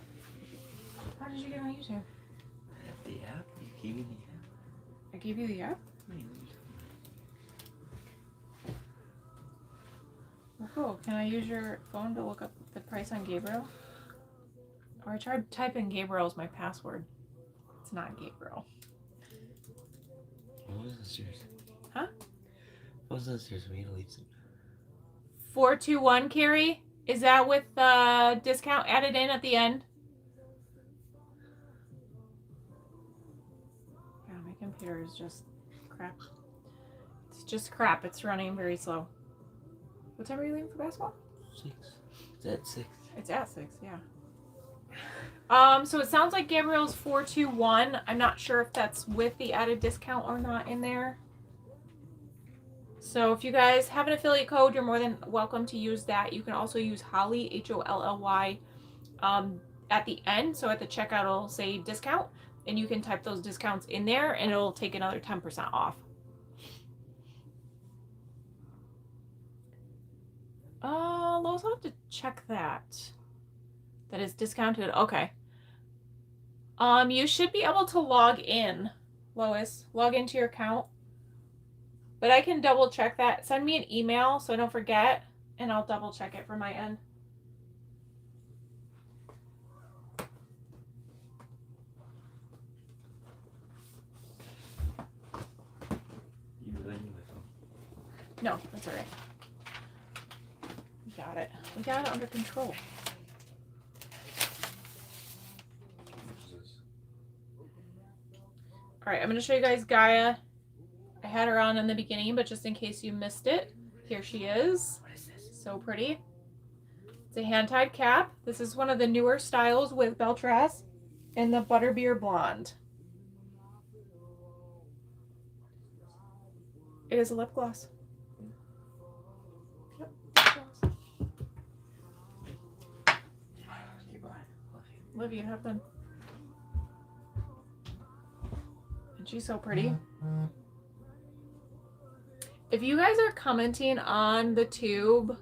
How did you get on YouTube? I have the app. You gave me the app. I gave you the app? Well, cool. Can I use your phone to look up the price on Gabriel? Or I tried typing Gabriel as my password. It's not Gabriel. What was this yours? Huh? What was this yours? We need to leave soon. 421, Carrie? Is that with the discount added in at the end? Yeah, my computer is just crap. It's just crap. It's running very slow. What time are you leaving for basketball? 6. It's at 6. It's at 6, yeah. So it sounds like Gabriel's 421. I'm not sure if that's with the added discount or not in there. So if you guys have an affiliate code, you're more than welcome to use that. You can also use Holly, Holly, at the end. So at the checkout, it'll say discount, and you can type those discounts in there, and it'll take another 10% off. Lois, I'll have to check that. That is discounted. Okay. You should be able to log in, Lois. Log into your account. But I can double check that. Send me an email so I don't forget, and I'll double check it from my end. No, that's all right. We got it. We got it under control. All right, I'm going to show you guys Gaia. I had her on in the beginning, but just in case you missed it, here she is. What is this? So pretty. It's a hand-tied cap. This is one of the newer styles with Belfast in the Butterbeer Blonde. It is a lip gloss. Yep, lip gloss. Keep on. Liv, you have them. And she's so pretty. If you guys are commenting on the tube,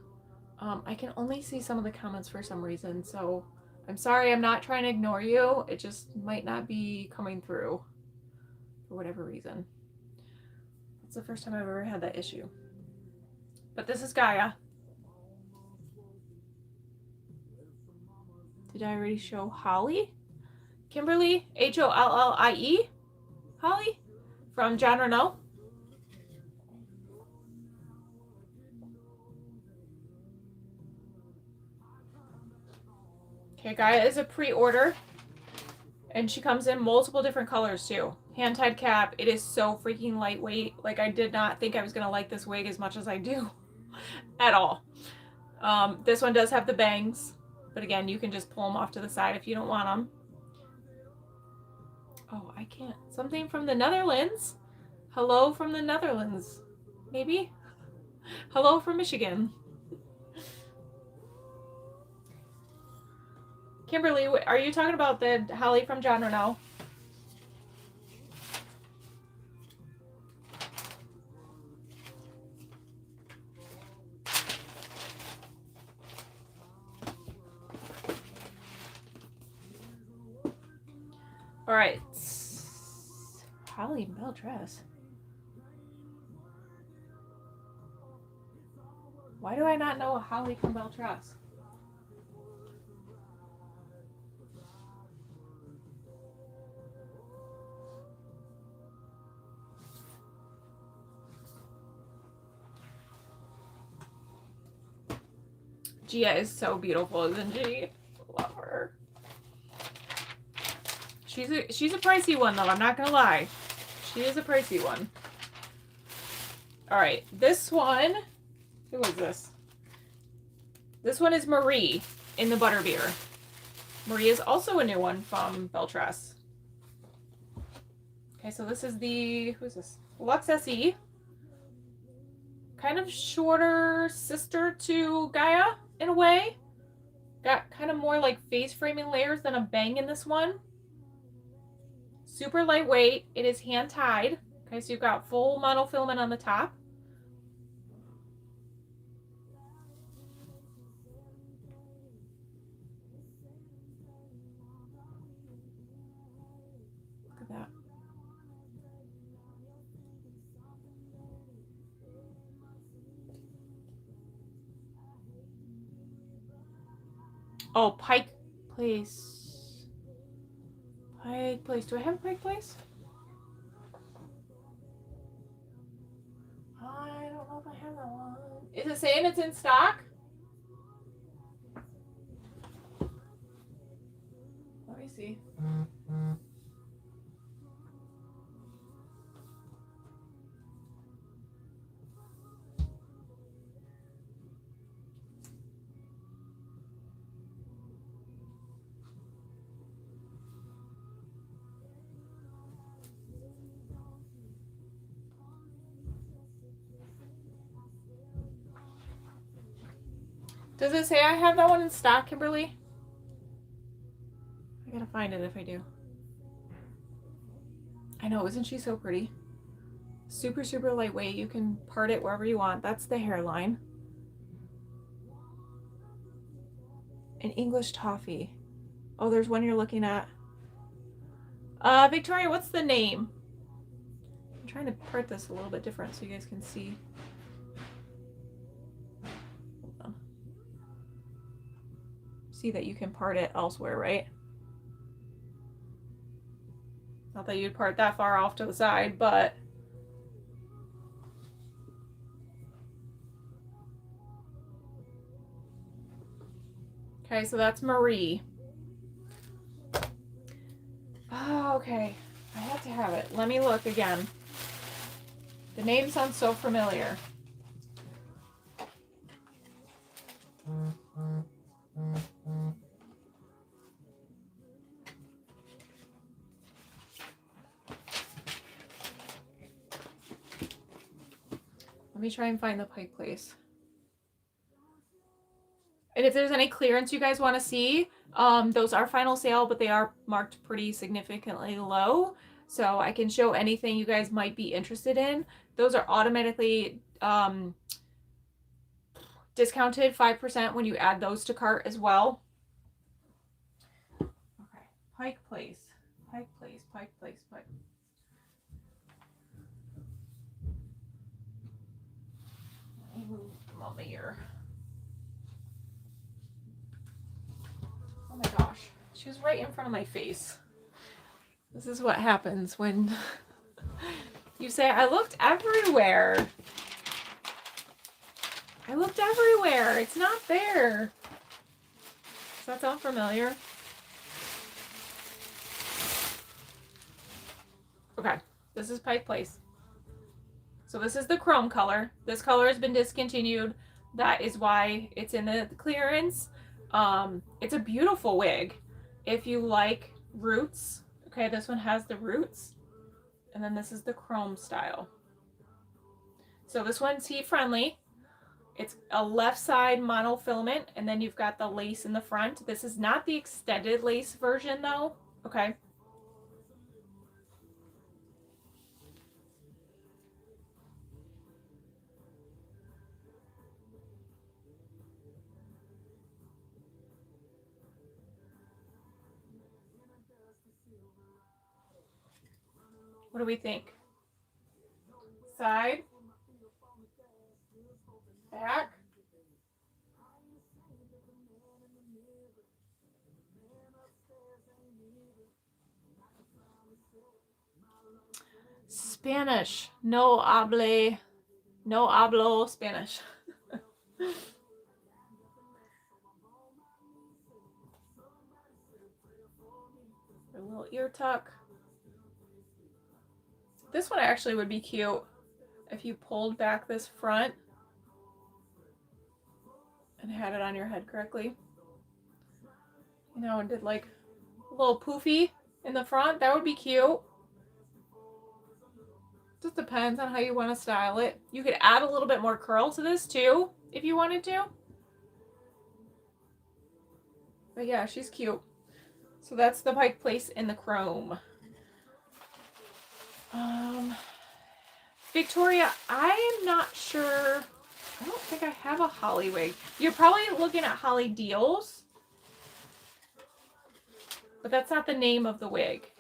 I can only see some of the comments for some reason, so I'm sorry, I'm not trying to ignore you. It just might not be coming through for whatever reason. It's the first time I've ever had that issue. But this is Gaia. Did I already show Holly? Kimberly, Hollie, Holly, from John Renault. Okay, Gaia is a pre-order, and she comes in multiple different colors too. Hand-tied cap. It is so freaking lightweight. Like, I did not think I was gonna like this wig as much as I do at all. This one does have the bangs, but again, you can just pull them off to the side if you don't want them. Oh, I can't. Something from the Netherlands. Hello from the Netherlands. Maybe? Hello from Michigan. Kimberly, are you talking about the Holly from John Renault? All right. Holly Bell dress. Why do I not know a Holly from Belfast? Gia is so beautiful, isn't she? Love her. She's a pricey one though, I'm not gonna lie. She is a pricey one. Alright, this one, who is this? This one is Marie in the Butterbeer. Marie is also a new one from Belfast. Okay, so this is the, who is this? Luxe SE. Kind of shorter sister to Gaia in a way. Got kind of more like face framing layers than a bang in this one. Super lightweight. It is hand tied. Okay, so you've got full monofilament on the top. Look at that. Oh, Pike Place. Pike Place. Do I have a Pike Place? I don't know if I have that one. Is it saying it's in stock? Let me see. Does it say I have that one in stock, Kimberly? I gotta find it if I do. I know, isn't she so pretty? Super, super lightweight. You can part it wherever you want. That's the hairline. An English toffee. Oh, there's one you're looking at. Victoria, what's the name? I'm trying to part this a little bit different so you guys can see. See that you can part it elsewhere, right? Not that you'd part that far off to the side, but Okay, so that's Marie. Oh, okay. I have to have it. Let me look again. The name sounds so familiar. Let me try and find the Pike Place. And if there's any clearance you guys want to see, those are final sale, but they are marked pretty significantly low. So I can show anything you guys might be interested in. Those are automatically discounted 5% when you add those to cart as well. Okay, Pike Place. Pike Place, Pike Place, Pike. Let me move Mama here. Oh my gosh, she was right in front of my face. This is what happens when you say, I looked everywhere. I looked everywhere. It's not there. Does that sound familiar? Okay, this is Pike Place. So this is the chrome color. This color has been discontinued. That is why it's in the clearance. It's a beautiful wig. If you like roots, okay, this one has the roots. And then this is the chrome style. So this one's heat friendly. It's a left side monofilament, and then you've got the lace in the front. This is not the extended lace version though, okay? What do we think? Side? Back? Spanish. No hablo Spanish. A little ear tuck. This one actually would be cute if you pulled back this front and had it on your head correctly. You know, and did like a little poofy in the front. That would be cute. Just depends on how you want to style it. You could add a little bit more curl to this too, if you wanted to. But yeah, she's cute. So that's the Pike Place in the chrome. Victoria, I am not sure. I don't think I have a Holly wig. You're probably looking at Holly Deals. But that's not the name of the wig.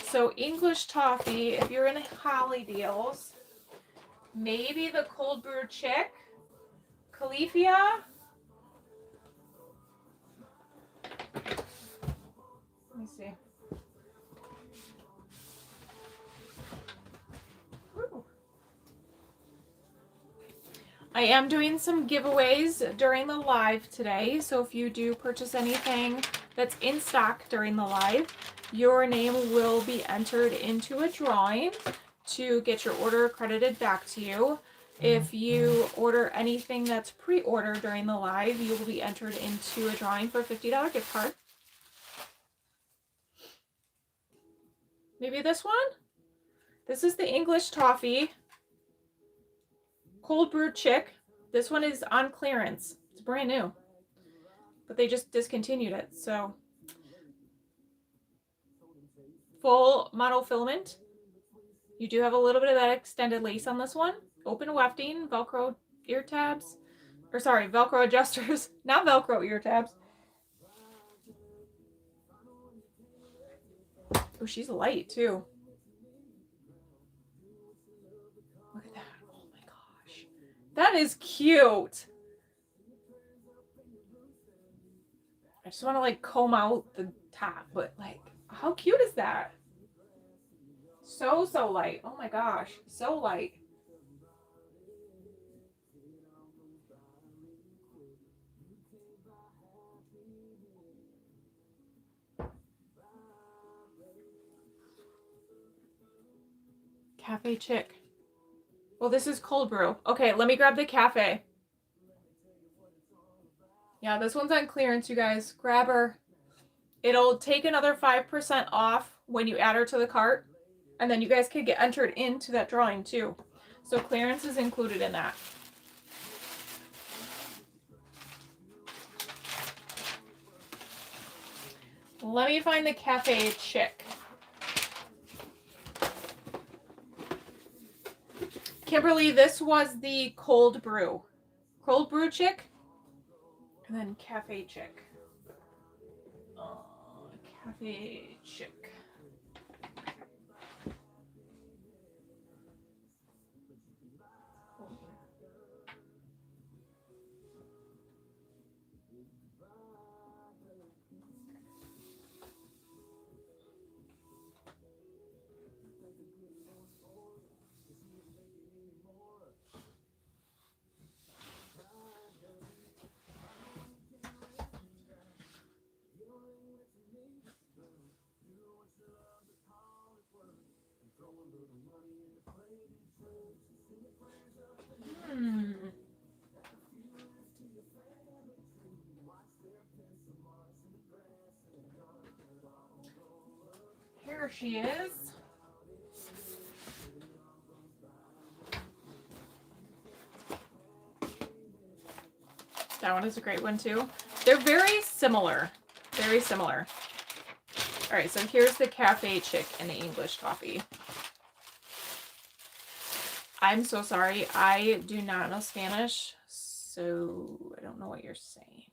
So English Toffee, if you're in Holly Deals, maybe the Cold Brew Chick, Califia. Let me see. Ooh. I am doing some giveaways during the live today, so if you do purchase anything that's in stock during the live, your name will be entered into a drawing to get your order credited back to you. If you order anything that's pre-ordered during the live, you will be entered into a drawing for a $50 gift card. Maybe this one? This is the English Toffee Cold Brew Chick. This one is on clearance. It's brand new. But they just discontinued it, so. Full monofilament. You do have a little bit of that extended lace on this one. Open wefting, Velcro ear tabs. Or sorry, Velcro adjusters. Not Velcro ear tabs. Oh, she's light too. Look at that. Oh my gosh. That is cute. I just want to like comb out the top, but like, how cute is that? So light. Oh my gosh. So light. Cafe chick. Well, this is cold brew. Okay, let me grab the cafe. Yeah, this one's on clearance, you guys. Grab her. It'll take another 5% off when you add her to the cart. And then you guys can get entered into that drawing too. So clearance is included in that. Let me find the cafe chick. Kimberly, this was the cold brew. Cold brew chick. And then cafe chick. Cafe chick. Here she is. That one is a great one too. They're very similar. Very similar. All right, so here's the cafe chick and the English coffee. I'm so sorry. I do not know Spanish, so I don't know what you're saying.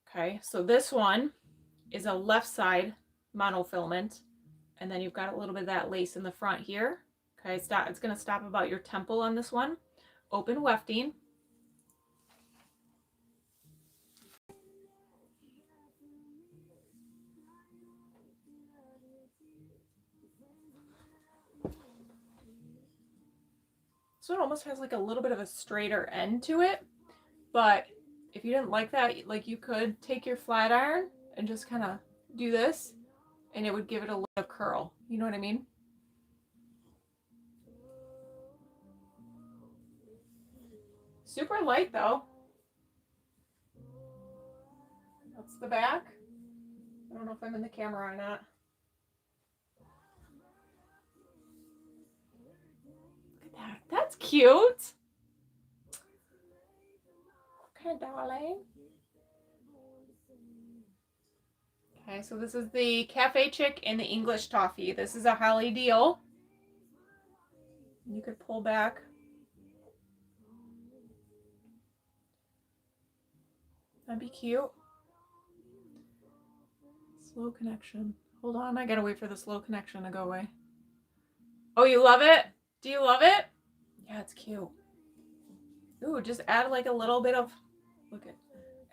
Okay, so this one is a left side monofilament, and then you've got a little bit of that lace in the front here. Okay, it's going to stop about your temple on this one. Open wefting. So it almost has like a little bit of a straighter end to it, but if you didn't like that, like you could take your flat iron and just kind of do this and it would give it a little curl. You know what I mean? Super light though. That's the back. I don't know if I'm in the camera or not. Look at that. That's cute. Okay, darling. Okay, so this is the cafe chick and the English toffee. This is a Holly deal. You could pull back. That'd be cute. Slow connection. Hold on, I gotta wait for the slow connection to go away. Oh, you love it? Do you love it? Yeah, it's cute. Ooh, just add like a little bit of,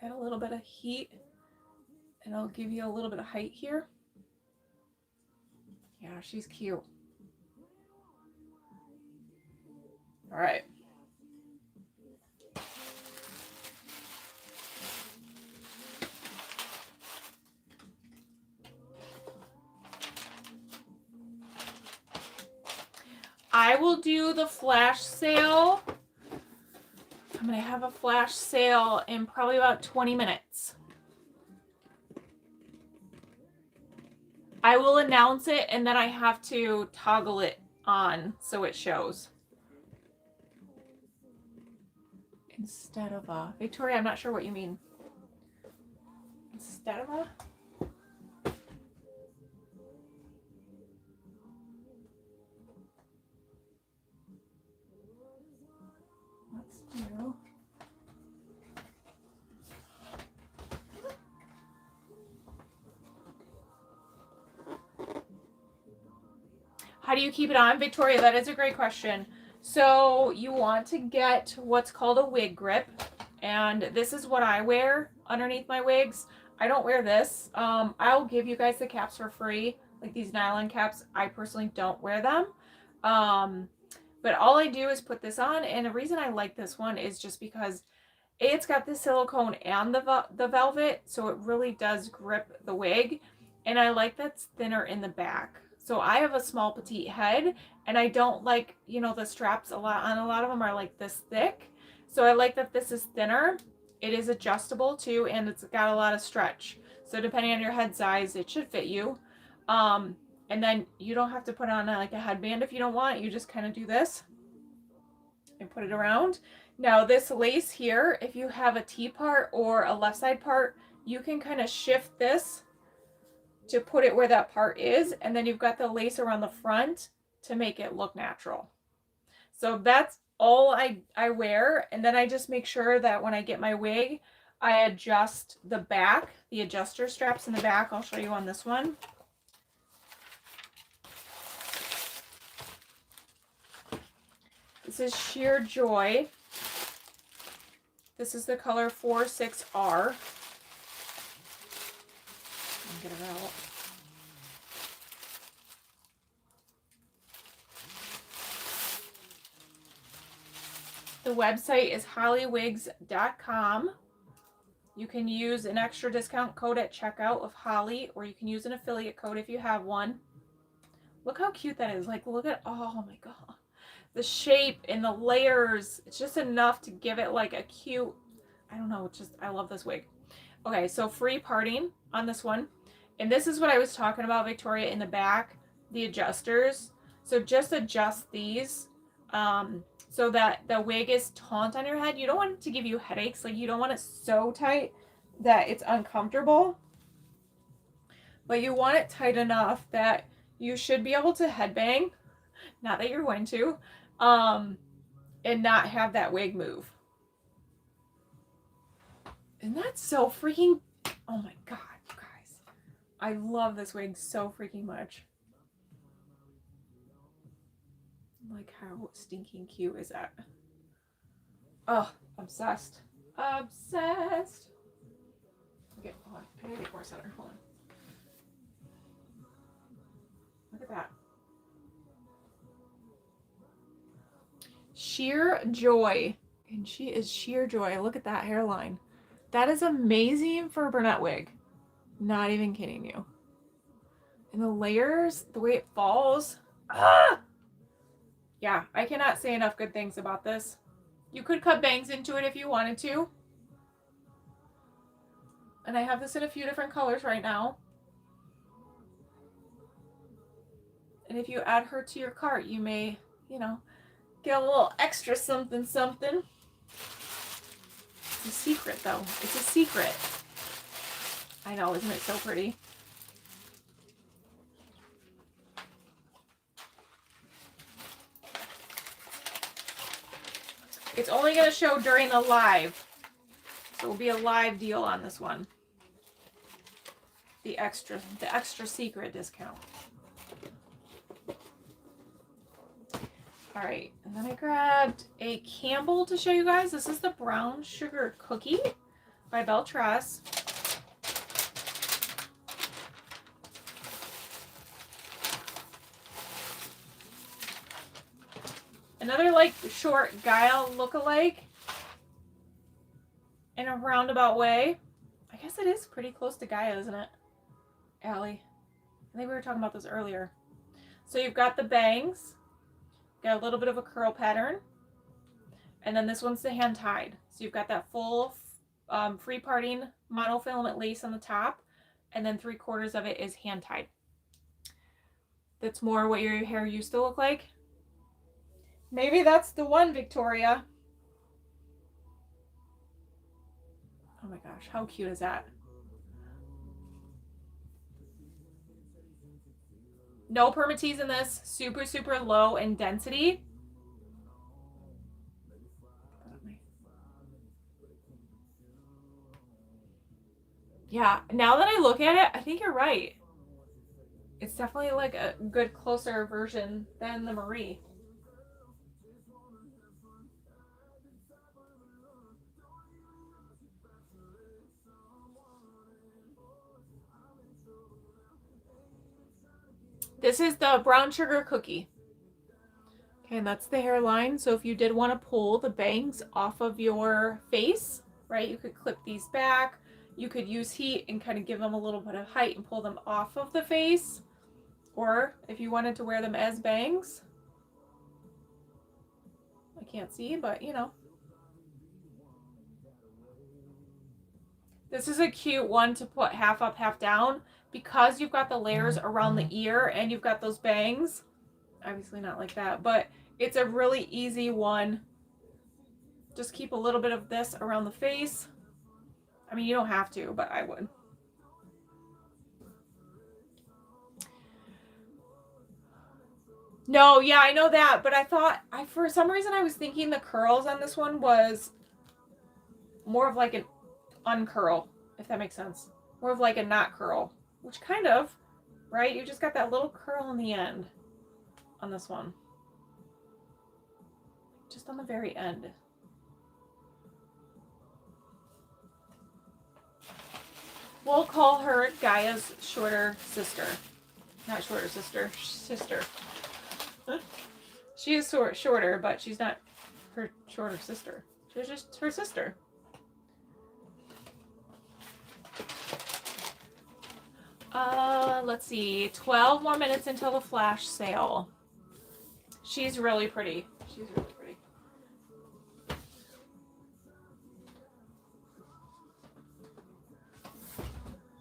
add a little bit of heat and I'll give you a little bit of height here. Yeah, she's cute. All right. I will do the flash sale. I'm going to have a flash sale in probably about 20 minutes. I will announce it and then I have to toggle it on so it shows. Instead of a... Victoria, I'm not sure what you mean. Instead of a... Let's do... How do you keep it on? Victoria, that is a great question. So you want to get what's called a wig grip. And this is what I wear underneath my wigs. I don't wear this. I'll give you guys the caps for free. Like these nylon caps. I personally don't wear them. But all I do is put this on. And the reason I like this one is just because it's got the silicone and the velvet. So it really does grip the wig. And I like that's thinner in the back. So I have a small petite head, and I don't like, you know, the straps a lot of them are like this thick. So I like that this is thinner. It is adjustable too, and it's got a lot of stretch. So depending on your head size, it should fit you. And then you don't have to put on like a headband if you don't want. You just kind of do this and put it around. Now this lace here, if you have a T part or a left side part, you can kind of shift this to put it where that part is, and then you've got the lace around the front to make it look natural. So that's all I wear, and then I just make sure that when I get my wig, I adjust the back, the adjuster straps in the back. I'll show you on this one. This is Sheer Joy. This is the color 46R. Get it out. The website is hollywigs.com. You can use an extra discount code at checkout of Holly, or you can use an affiliate code if you have one. Look how cute that is. Like, look at, oh my god. The shape and the layers. It's just enough to give it like a cute, I don't know, just, I love this wig. Okay, so free parting on this one. And this is what I was talking about, Victoria, in the back, the adjusters. So just adjust these so that the wig is taut on your head. You don't want it to give you headaches. Like, you don't want it so tight that it's uncomfortable. But you want it tight enough that you should be able to headbang. Not that you're going to. And not have that wig move. And that's so freaking, oh my god, you guys. I love this wig so freaking much. Like, how stinking cute is that? Oh, obsessed. Obsessed. Okay, hold on. I gotta get more center. Hold on. Look at that. Sheer Joy. And she is Sheer Joy. Look at that hairline. That is amazing for a brunette wig. Not even kidding you. And the layers, the way it falls. Ah! Yeah, I cannot say enough good things about this. You could cut bangs into it if you wanted to. And I have this in a few different colors right now. And if you add her to your cart, you may, you know, get a little extra something something. It's a secret though. It's a secret. I know, isn't it so pretty? It's only going to show during the live. So it will be a live deal on this one. The extra secret discount. All right, and then I grabbed a Campbell to show you guys. This is the Brown Sugar Cookie by Belfast. Another like short Guile look-alike in a roundabout way. I guess it is pretty close to Gaia, isn't it? Elle. I think we were talking about this earlier. So you've got the bangs. Got a little bit of a curl pattern. And then this one's the hand tied. So you've got that full free parting monofilament lace on the top. And then 3/4 of it is hand tied. That's more what your hair used to look like. Maybe that's the one, Victoria. Oh my gosh, how cute is that? No permatease in this. Super, super low in density. Yeah, now that I look at it, I think you're right. It's definitely like a good, closer version than the Marie. This is the Brown Sugar Cookie. Okay, and that's the hairline. So if you did want to pull the bangs off of your face, right, you could clip these back. You could use heat and kind of give them a little bit of height and pull them off of the face. or if you wanted to wear them as bangs. I can't see, but you know. This is a cute one to put half up, half down, because you've got the layers around the ear and you've got those bangs. Obviously not like that, but it's a really easy one. Just keep a little bit of this around the face. I mean, you don't have to, but I would. No, yeah, I know that, but I thought, for some reason I was thinking the curls on this one was more of like an uncurl, if that makes sense. More of like a not curl, which kind of, right? You just got that little curl in the end on this one. Just on the very end. We'll call her Gaia's shorter sister. Not shorter sister, sister. She is shorter, but she's not her shorter sister. She's just her sister. Let's see. 12 more minutes until the flash sale. She's really pretty. She's really pretty.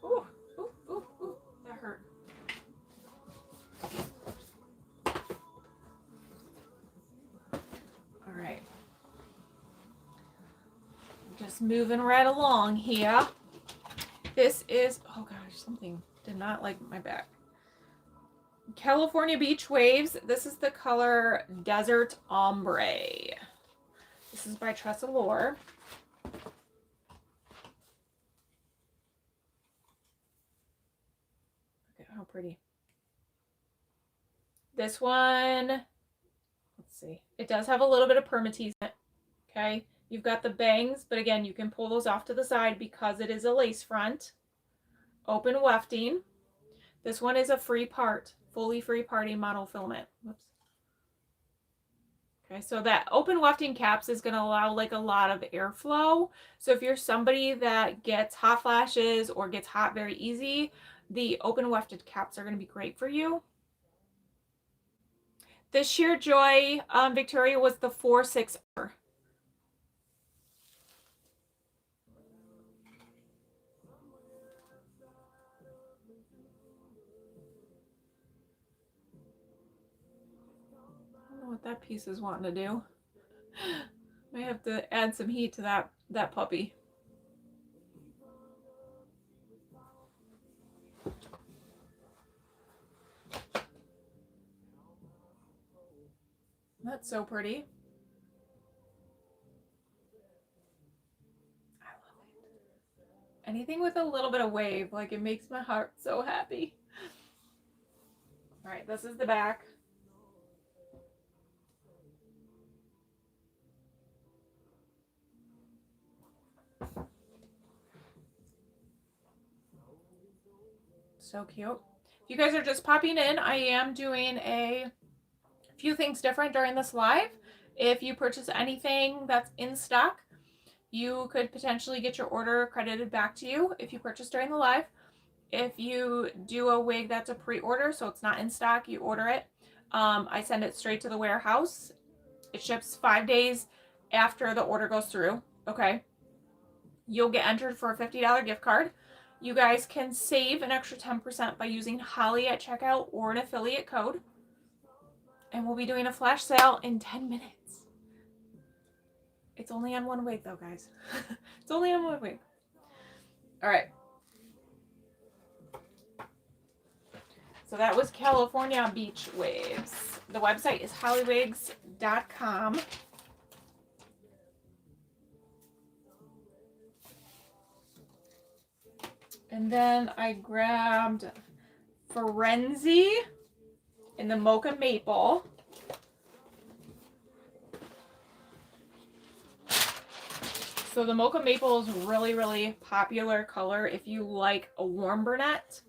Ooh, ooh, ooh, ooh. That hurt. All right. Just moving right along here. This is, oh gosh, something did not like my back. California Beach Waves. This is the color Desert Ombre. This is by Tressalore. Look at how pretty. This one, let's see. It does have a little bit of permatease in it. Okay. You've got the bangs, but again, you can pull those off to the side because it is a lace front. Open wefting. This one is a free part, fully free party monofilament. Whoops. Okay, so that open wefting caps is going to allow like a lot of airflow. So if you're somebody that gets hot flashes or gets hot very easy, the open wefted caps are going to be great for you. The Sheer Joy Victoria was the 4-6. What that piece is wanting to do. May have to add some heat to that puppy. That's so pretty. I love it. Anything with a little bit of wave, like it makes my heart so happy. All right, this is the back. So cute. If you guys are just popping in, I am doing a few things different during this live. If you purchase anything that's in stock, you could potentially get your order credited back to you if you purchase during the live. If you do a wig that's a pre-order, so it's not in stock, you order it. I send it straight to the warehouse. It ships 5 days after the order goes through. Okay. You'll get entered for a $50 gift card. You guys can save an extra 10% by using Holly at checkout or an affiliate code. And we'll be doing a flash sale in 10 minutes. It's only on one wig though, guys. It's only on one wig. All right. So that was California Beach Waves. The website is hollywigs.com. And then I grabbed Frenzy in the Mocha Maple. So the Mocha Maple is really, really popular color if you like a warm brunette.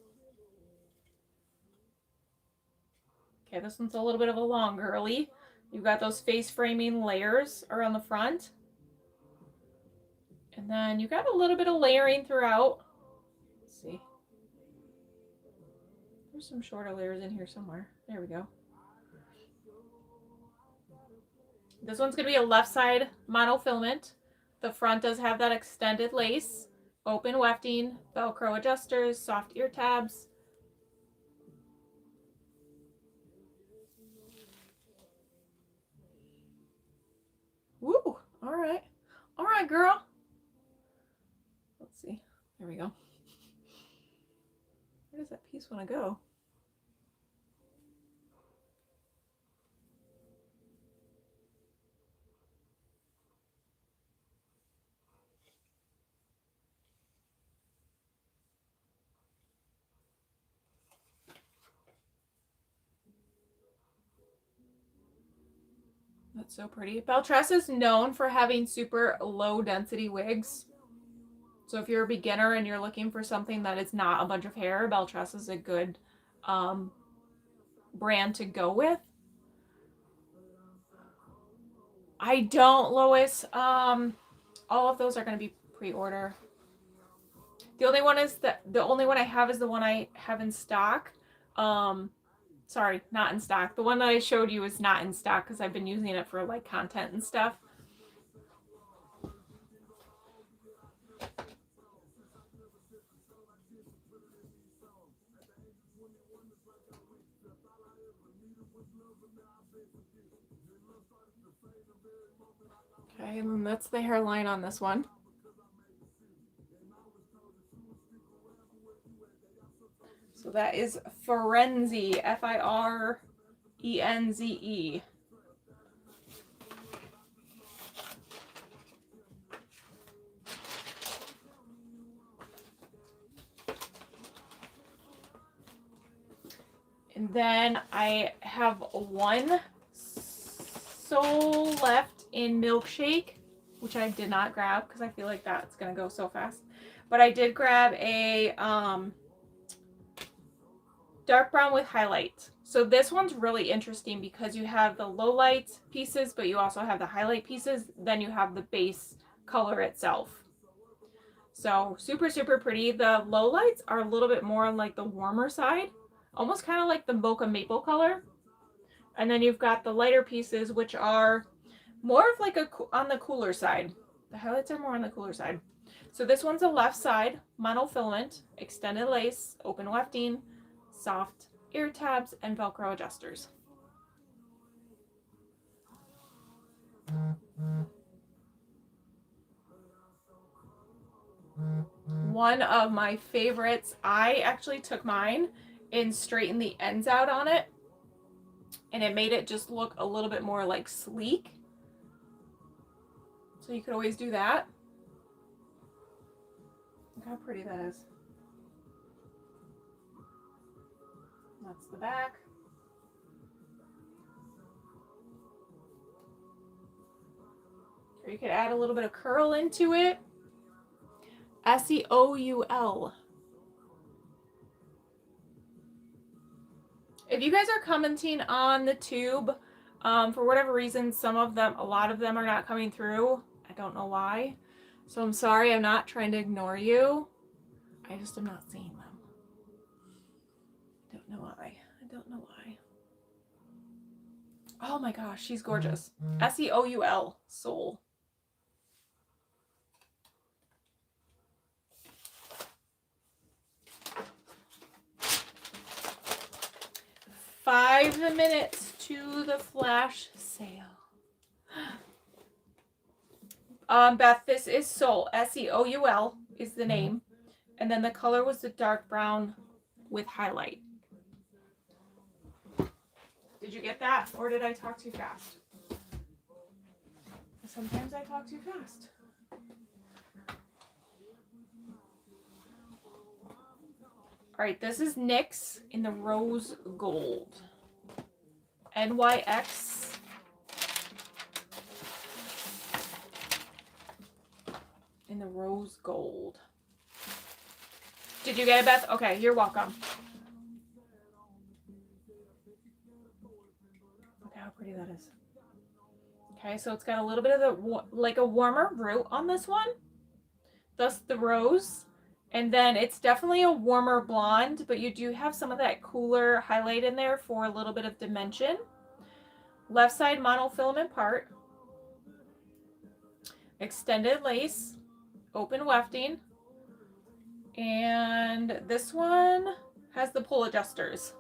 Okay, this one's a little bit of a long girly. You've got those face framing layers around the front. And then you got a little bit of layering throughout. Let's see. There's some shorter layers in here somewhere. There we go. This one's going to be a left side monofilament. The front does have that extended lace, open wefting, Velcro adjusters, soft ear tabs. Woo! All right. All right, girl. Let's see. There we go. Where does that piece want to go? That's so pretty. Beltress is known for having super low density wigs. So if you're a beginner and you're looking for something that is not a bunch of hair, Beltress is a good brand to go with. I don't, Lois. All of those are going to be pre-order. The only one I have is the one I have in stock. Sorry, not in stock. The one that I showed you is not in stock because I've been using it for like content and stuff. Okay, and then that's the hairline on this one. So that is Firenze, F-I-R-E-N-Z-E. And then I have one sole left in Milkshake, which I did not grab because I feel like that's going to go so fast. But I did grab a dark brown with highlight. So this one's really interesting because you have the low light pieces, but you also have the highlight pieces. Then you have the base color itself. So super, super pretty. The low lights are a little bit more on like the warmer side, almost kind of like the mocha maple color. And then you've got the lighter pieces, which are more of like on the cooler side. The highlights are more on the cooler side. So this one's a left side monofilament, extended lace, open wefting, soft ear tabs, and Velcro adjusters. One of my favorites. I actually took mine and straightened the ends out on it, and it made it just look a little bit more like sleek. So you could always do that. Look how pretty that is. That's the back. Or you could add a little bit of curl into it. S-E-O-U-L. If you guys are commenting on the tube, for whatever reason, a lot of them are not coming through. I don't know why. So I'm sorry, I'm not trying to ignore you. I just am not seeing them. I don't know why. Oh my gosh, she's gorgeous. S-E-O-U-L, Soul. Five minutes to the flash sale. Beth, this is Soul. S-E-O-U-L is the name. And then the color was the dark brown with highlight. Did you get that? Or did I talk too fast? Sometimes I talk too fast. All right, this is NYX in the rose gold. NYX. In the rose gold. Did you get it, Beth? Okay, you're welcome. Look how pretty that is. Okay, so it's got a little bit of like a warmer root on this one. Thus the rose. And then it's definitely a warmer blonde, but you do have some of that cooler highlight in there for a little bit of dimension. Left side monofilament part. Extended lace. Open wefting. And this one has the pull adjusters.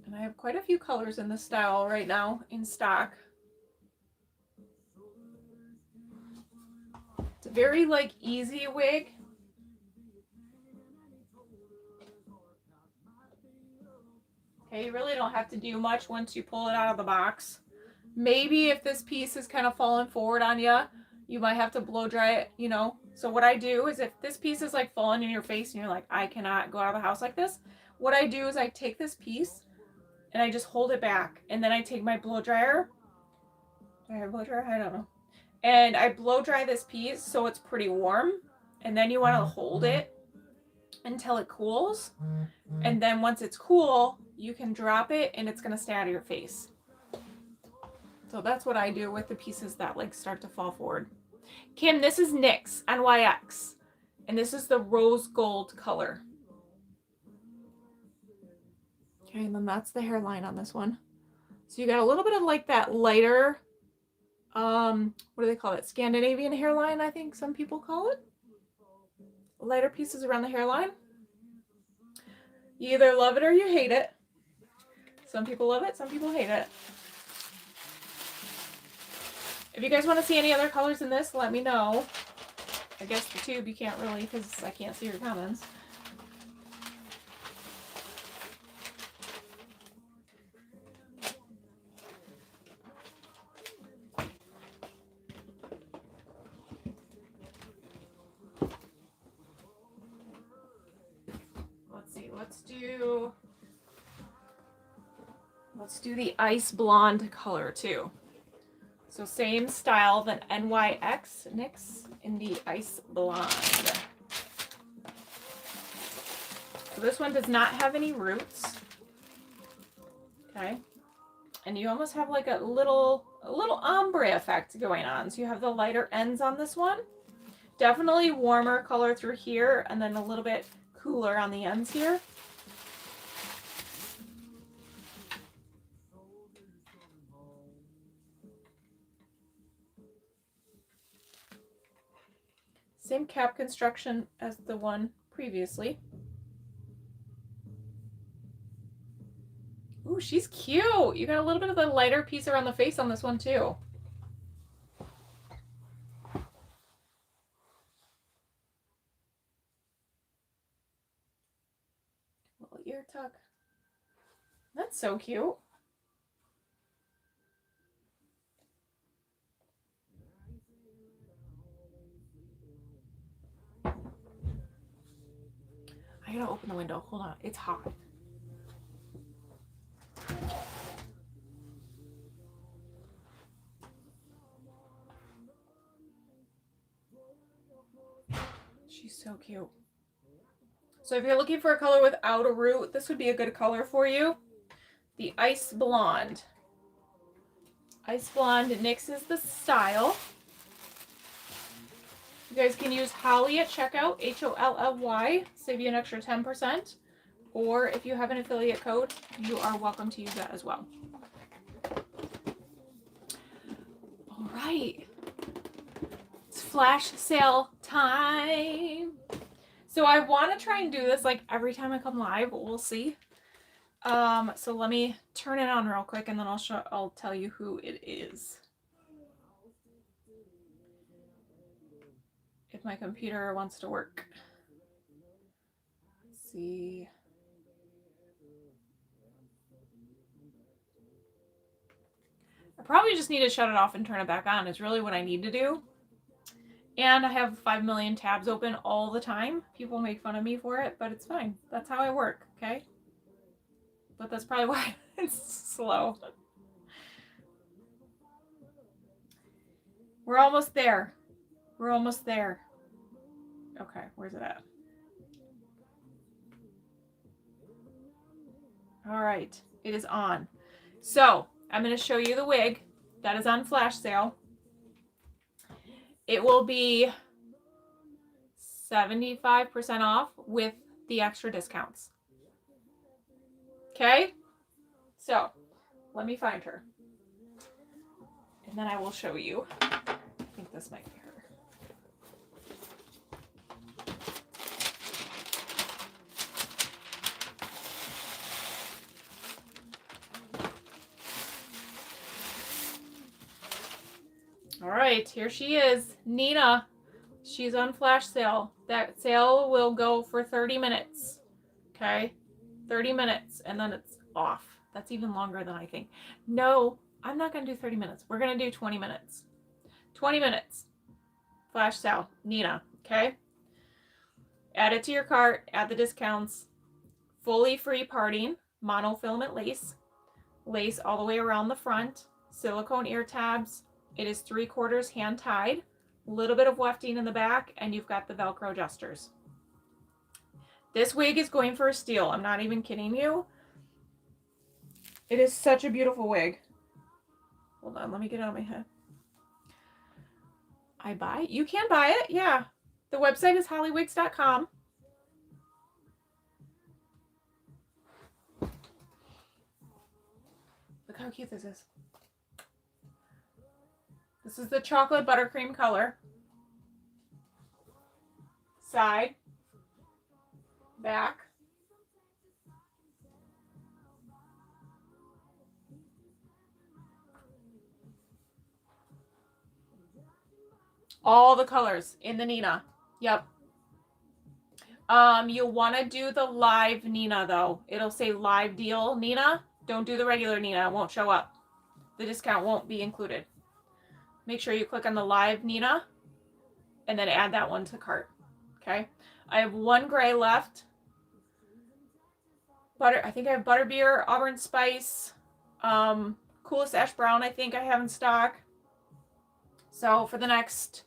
And I have quite a few colors in this style right now in stock. It's a very like easy wig. Okay, you really don't have to do much once you pull it out of the box. Maybe if this piece is kind of falling forward on you, you might have to blow dry it, you know. So what I do is if this piece is like falling in your face and you're like, I cannot go out of the house like this, what I do is I take this piece and I just hold it back. And then I take my blow dryer. Do I have a blow dryer? I don't know. And I blow dry this piece so it's pretty warm. And then you want to hold it until it cools. And then once it's cool, you can drop it and it's going to stay out of your face. So that's what I do with the pieces that like start to fall forward. Kim, this is NYX, NYX. And this is the rose gold color. Okay, and then that's the hairline on this one. So you got a little bit of like that lighter, what do they call it? Scandinavian hairline, I think some people call it. Lighter pieces around the hairline. You either love it or you hate it. Some people love it, some people hate it. If you guys want to see any other colors in this, let me know. I guess the tube you can't really because I can't see your comments. Let's see, let's do the ice blonde color too. So same style than NYX in the ice blonde. So this one does not have any roots. Okay. And you almost have like a little ombre effect going on. So you have the lighter ends on this one. Definitely warmer color through here and then a little bit cooler on the ends here. Same cap construction as the one previously. Ooh, she's cute. You got a little bit of the lighter piece around the face on this one too. Little ear tuck. That's so cute. I gotta open the window. Hold on. It's hot. She's so cute. So if you're looking for a color without a root, this would be a good color for you. The Ice Blonde. Ice Blonde NYX is the style. You guys can use Holly at checkout, HOLLY, save you an extra 10%. Or if you have an affiliate code, you are welcome to use that as well. All right. It's flash sale time. So I want to try and do this like every time I come live, but we'll see. So let me turn it on real quick and then I'll tell you who it is. If my computer wants to work. Let's see. I probably just need to shut it off and turn it back on is really what I need to do. And I have 5 million tabs open all the time. People make fun of me for it, but it's fine. That's how I work, okay? But that's probably why it's slow. We're almost there. We're almost there. Okay, where's it at? All right, it is on. So I'm going to show you the wig that is on flash sale. It will be 75% off with the extra discounts. Okay? So let me find her. And then I will show you. I think this might be her. All right, here she is, Nina. She's on flash sale. That sale will go for 30 minutes. Okay? 30 minutes and then it's off. That's even longer than I think. No, I'm not going to do 30 minutes. We're going to do 20 minutes. 20 minutes. Flash sale, Nina. Okay? Add it to your cart. Add the discounts. Fully free parting. Monofilament lace. Lace all the way around the front. Silicone ear tabs. It is 3/4 hand tied. A little bit of wefting in the back. And you've got the Velcro adjusters. This wig is going for a steal. I'm not even kidding you. It is such a beautiful wig. Hold on, let me get it on my head. I buy it? You can buy it, yeah. The website is hollywigs.com. Look how cute this is. This is the chocolate buttercream color. Side. Back. All the colors in the Nina. Yep. You'll want to do the live Nina though. It'll say live deal Nina. Don't do the regular Nina. It won't show up. The discount won't be included. Make sure you click on the live Nina and then add that one to cart. Okay. I have one gray left. I think I have Butterbeer, Auburn Spice, Coolest Ash Brown I think I have in stock. So for the next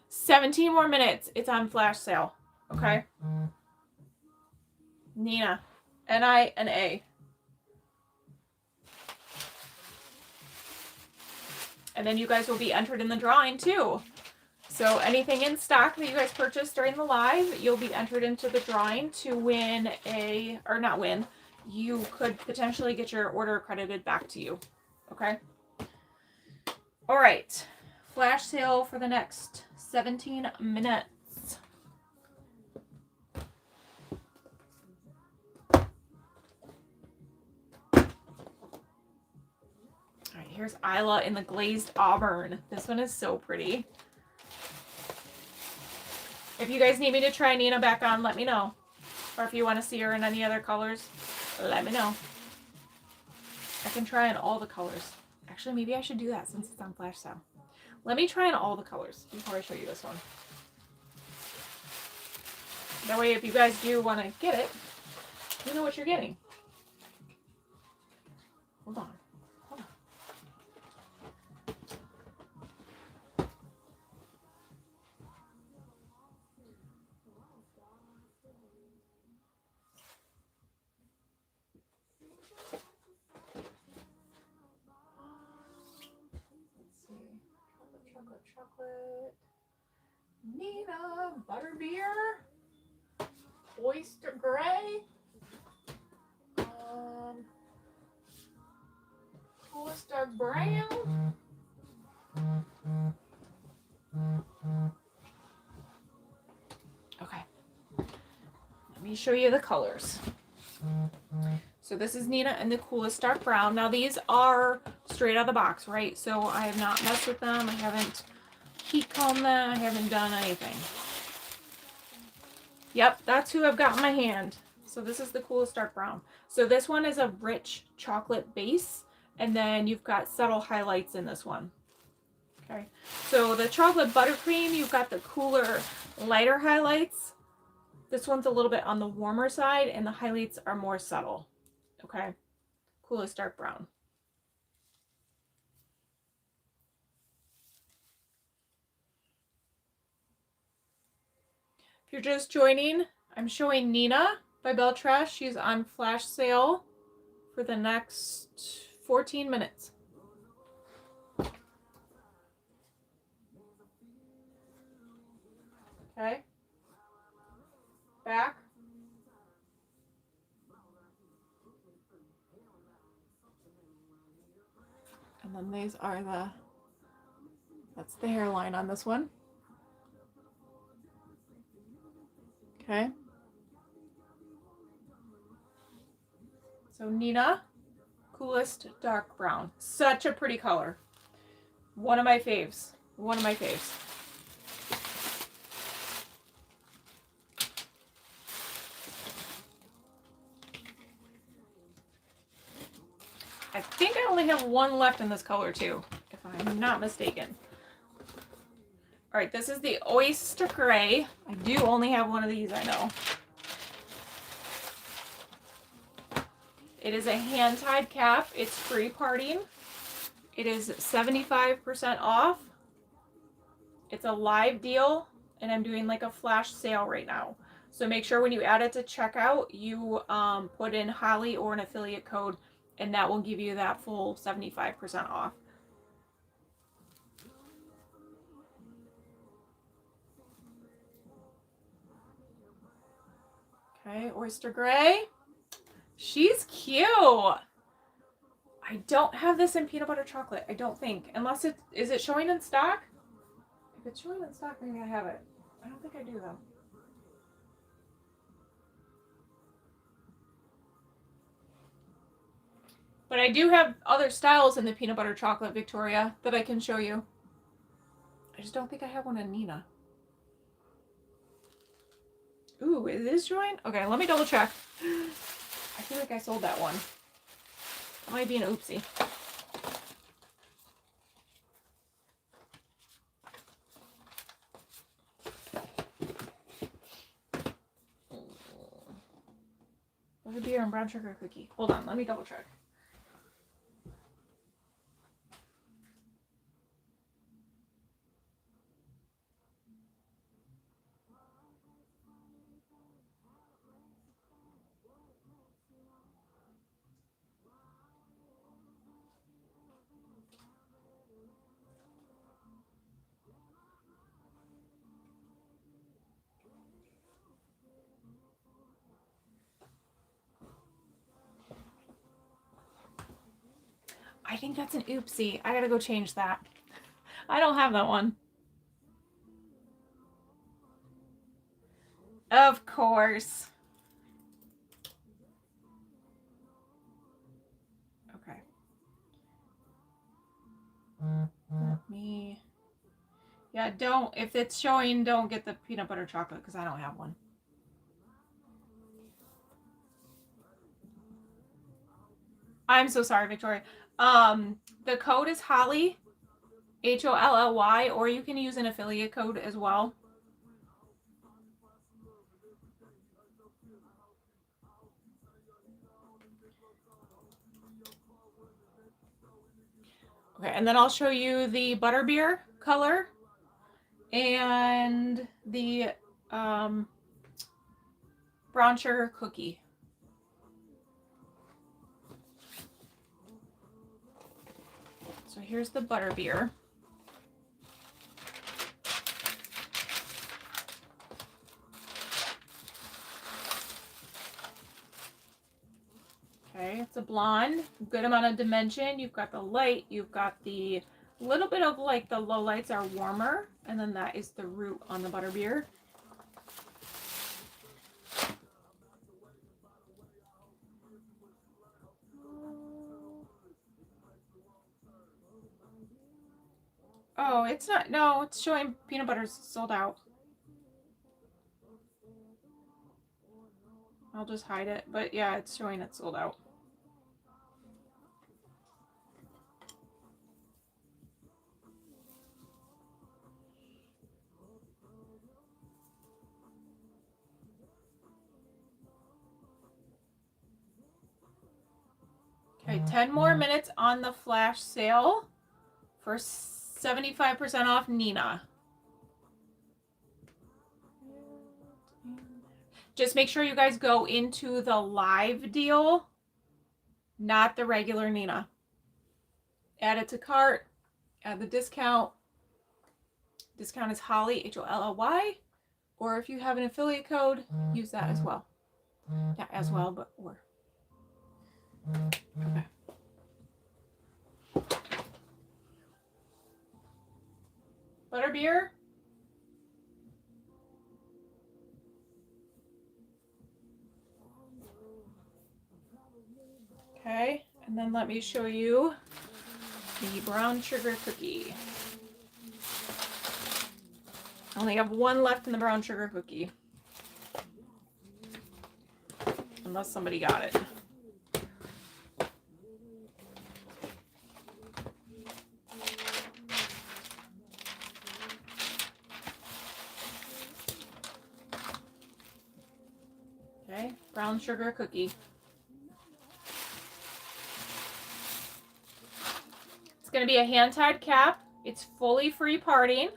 17 more minutes, it's on flash sale. Okay? Nina. N-I-N-A. And then you guys will be entered in the drawing too. So anything in stock that you guys purchased during the live, you'll be entered into the drawing to win or not win, you could potentially get your order credited back to you. Okay? All right. Flash sale for the next 17 minutes. All right, here's Isla in the glazed auburn. This one is so pretty. If you guys need me to try Nina back on, let me know. Or if you want to see her in any other colors, let me know. I can try on all the colors. Actually, maybe I should do that since it's on flash sale. Let me try on all the colors before I show you this one. That way, if you guys do want to get it, you know what you're getting. Hold on. Hold on. Chocolate. Nina, Butterbeer, Oyster Gray, Coolest Dark Brown. Okay, let me show you the colors. So this is Nina and the Coolest Dark Brown. Now these are straight out of the box, right? So I have not messed with them. I haven't heat combed them. I haven't done anything. Yep, that's who I've got in my hand. So this is the Coolest Dark Brown. So this one is a rich chocolate base, and then you've got subtle highlights in this one. Okay, so the chocolate buttercream, you've got the cooler, lighter highlights. This one's a little bit on the warmer side, and the highlights are more subtle. Okay, Coolest Dark Brown. If you're just joining, I'm showing Nina by Beltrash. She's on flash sale for the next 14 minutes. Okay. Back. And then these are that's the hairline on this one. Okay. So Nina, coolest dark brown. Such a pretty color. One of my faves. One of my faves. I think I only have one left in this color too, if I'm not mistaken. All right, this is the Oyster Gray. I do only have one of these, I know. It is a hand-tied cap. It's free parting. It is 75% off. It's a live deal, and I'm doing like a flash sale right now. So make sure when you add it to checkout, you put in Holly or an affiliate code, and that will give you that full 75% off. Okay, Oyster Gray. She's cute. I don't have this in peanut butter chocolate, I don't think. Unless is it showing in stock? If it's showing in stock, maybe I have it. I don't think I do though. But I do have other styles in the peanut butter chocolate, Victoria, that I can show you. I just don't think I have one in Nina. Ooh, is this showing? Okay, let me double check. I feel like I sold that one. That might be an oopsie. Beer and brown sugar cookie. Hold on, let me double check. I think that's an oopsie. I gotta go change that. I don't have that one. Of course. Okay. Let me... Yeah, don't... If it's showing, don't get the peanut butter chocolate because I don't have one. I'm so sorry, Victoria. The code is Holly, HOLLY, or you can use an affiliate code as well. Okay, and then I'll show you the butterbeer color and the brown sugar cookie. So here's the butterbeer. Okay, it's a blonde, good amount of dimension. You've got the light, you've got the little bit of like the low lights are warmer, and then that is the root on the butterbeer. Oh, it's not, no, it's showing peanut butter's sold out. I'll just hide it, but yeah, it's showing it's sold out. Okay, 10 more minutes on the flash sale for 75% off Nina. Just make sure you guys go into the live deal not the regular Nenina. Add it to cart, add the discount. Discount is Holly, Holly, or if you have an affiliate code, use that as well. Not as well, but or. Okay. Butterbeer. Okay, and then let me show you the brown sugar cookie. I only have one left in the brown sugar cookie. Unless somebody got it. Okay, brown sugar cookie. It's going to be a hand-tied cap. It's fully free parting.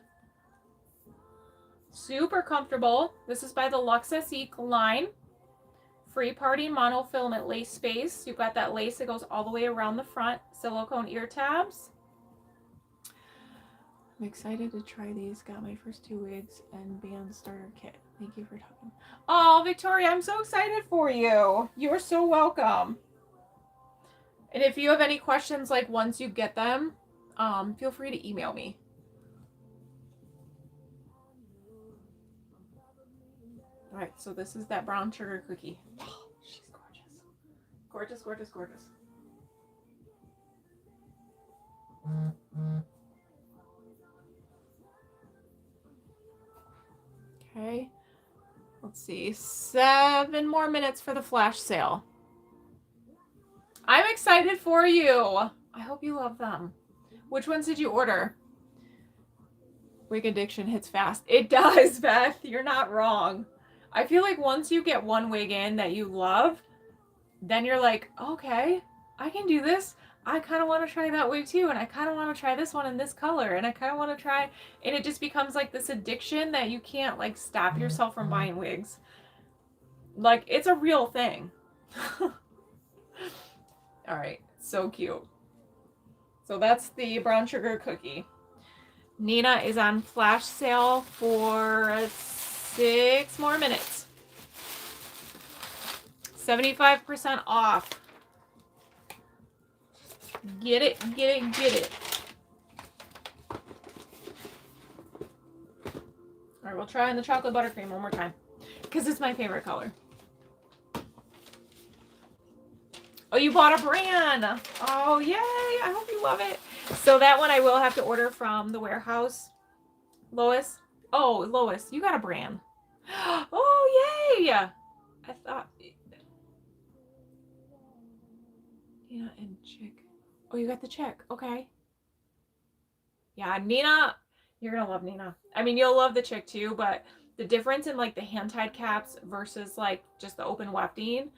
Super comfortable. This is by the Luxe Esque line. Free parting monofilament lace space. You've got that lace that goes all the way around the front. Silicone ear tabs. I'm excited to try these. Got my first 2 wigs and band starter kit. Thank you for talking. Oh, Victoria, I'm so excited for you. You're so welcome. And if you have any questions, like once you get them, feel free to email me. All right, so this is that brown sugar cookie. Oh, she's gorgeous. Gorgeous, gorgeous, gorgeous. Okay, let's see. 7 more minutes for the flash sale. I'm excited for you. I hope you love them. Which ones did you order? Wig addiction hits fast. It does, Beth. You're not wrong. I feel like once you get one wig in that you love, then you're like, okay, I can do this. I kind of want to try that wig too. And I kind of want to try this one in this color. And I kind of want to try, and it just becomes like this addiction that you can't like stop yourself from buying wigs. Like, it's a real thing. All right, so cute. So that's the brown sugar cookie. Nina is on flash sale for 6 more minutes. 75% off. Get it, get it, get it. All right, we'll try on the chocolate buttercream one more time because it's my favorite color. Oh, you bought a Bran. Oh, yay. I hope you love it. So that one I will have to order from the warehouse. Lois. Oh, Lois, you got a Bran. Oh, yay. I thought. Yeah, and chick. Oh, you got the chick. Okay. Yeah, Nina. You're going to love Nina. I mean, you'll love the chick too, but the difference in like the hand-tied caps versus like just the open wefting,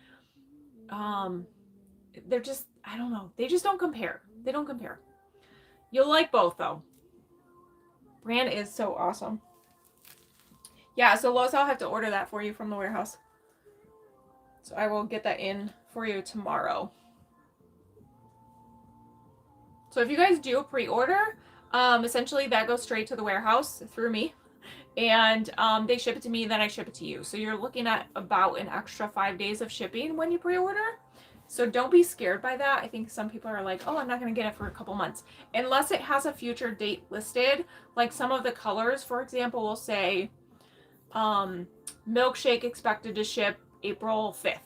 they're just, I don't know. They just don't compare. They don't compare. You'll like both though. Bran is so awesome. Yeah, so Lois, I'll have to order that for you from the warehouse. So I will get that in for you tomorrow. So if you guys do a pre-order, essentially that goes straight to the warehouse through me. And they ship it to me, then I ship it to you. So you're looking at about an extra 5 days of shipping when you pre-order. So don't be scared by that. I think some people are like, oh, I'm not going to get it for a couple months. Unless it has a future date listed. Like some of the colors, for example, will say milkshake expected to ship April 5th.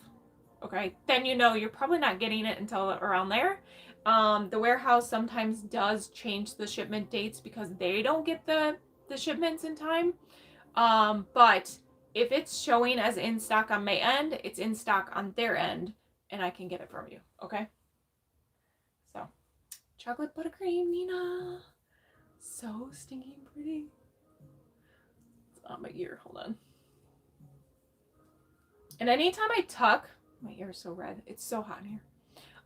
Okay, then you know you're probably not getting it until around there. The warehouse sometimes does change the shipment dates because they don't get the shipments in time. But if it's showing as in stock on my end, it's in stock on their end. And I can get it from you, okay? So, chocolate buttercream, Nina. So stinking pretty. It's on my ear, hold on. And anytime I tuck, my ear is so red. It's so hot in here.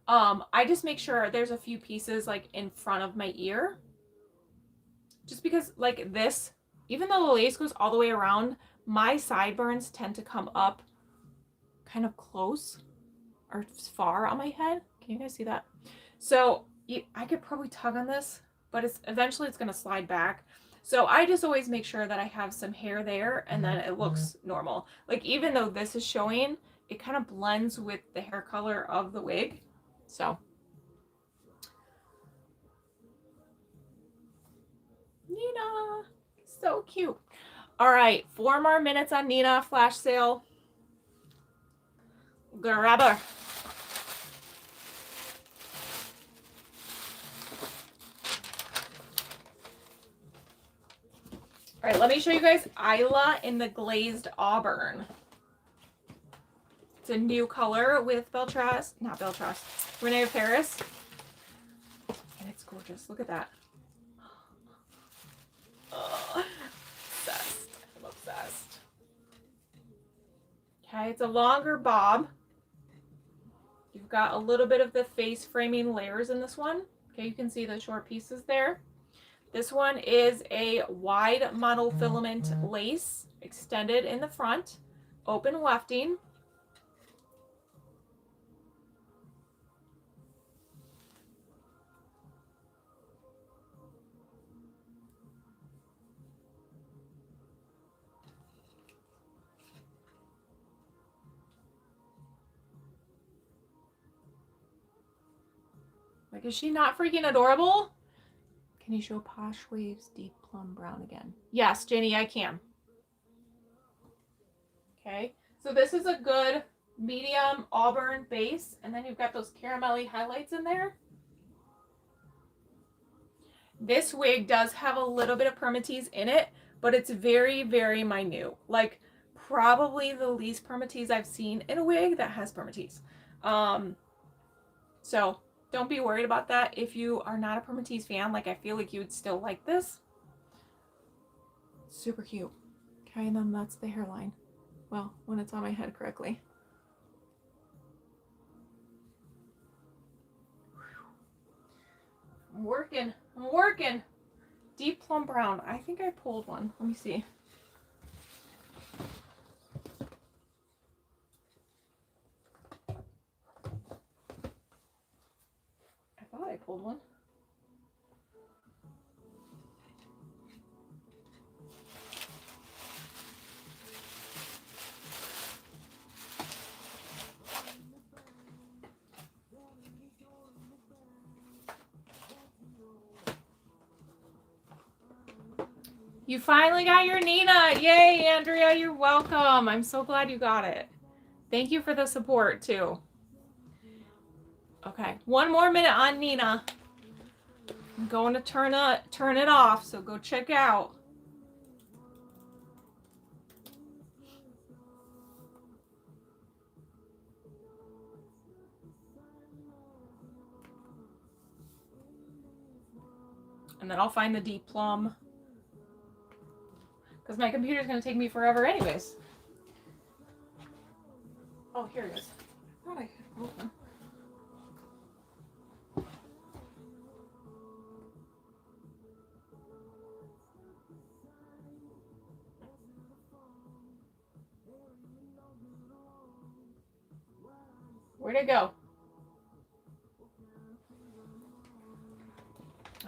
I just make sure there's a few pieces like in front of my ear. Just because like this, even though the lace goes all the way around, my sideburns tend to come up kind of close or far on my head. Can you guys see that? So I could probably tug on this, but eventually it's going to slide back. So I just always make sure that I have some hair there and then it looks normal. Like even though this is showing, it kind of blends with the hair color of the wig. So Nina, so cute. All right, 4 more minutes on Nina, flash sale. Grab her. All right, let me show you guys Isla in the glazed auburn. It's a new color with Beltras, not Beltras, Renee Paris. And it's gorgeous. Look at that. Oh, obsessed. I'm obsessed. Okay, it's a longer bob. You've got a little bit of the face framing layers in this one. Okay, you can see the short pieces there. This one is a wide monofilament lace extended in the front, open wefting. Like, is she not freaking adorable? Can you show Posh Waves Deep Plum Brown again? Yes, Jenny, I can. Okay, so this is a good medium auburn base, and then you've got those caramelly highlights in there. This wig does have a little bit of permatease in it, but it's very, very minute. Like, probably the least permatease I've seen in a wig that has permatease. So don't be worried about that. If you are not a permatease fan, like I feel like you would still like this. Super cute. Okay, and then that's the hairline. Well, when it's on my head correctly. I'm working. Deep plum brown. I think I pulled one. Let me see. I thought I pulled one. You finally got your Nina. Yay, Andrea, you're welcome. I'm so glad you got it. Thank you for the support too. Okay, 1 more minute on Nina. I'm going to turn it off, so go check out. And then I'll find the deep plum. Because my computer's going to take me forever anyways. Oh, here it is. I thought I had open. Where'd it go?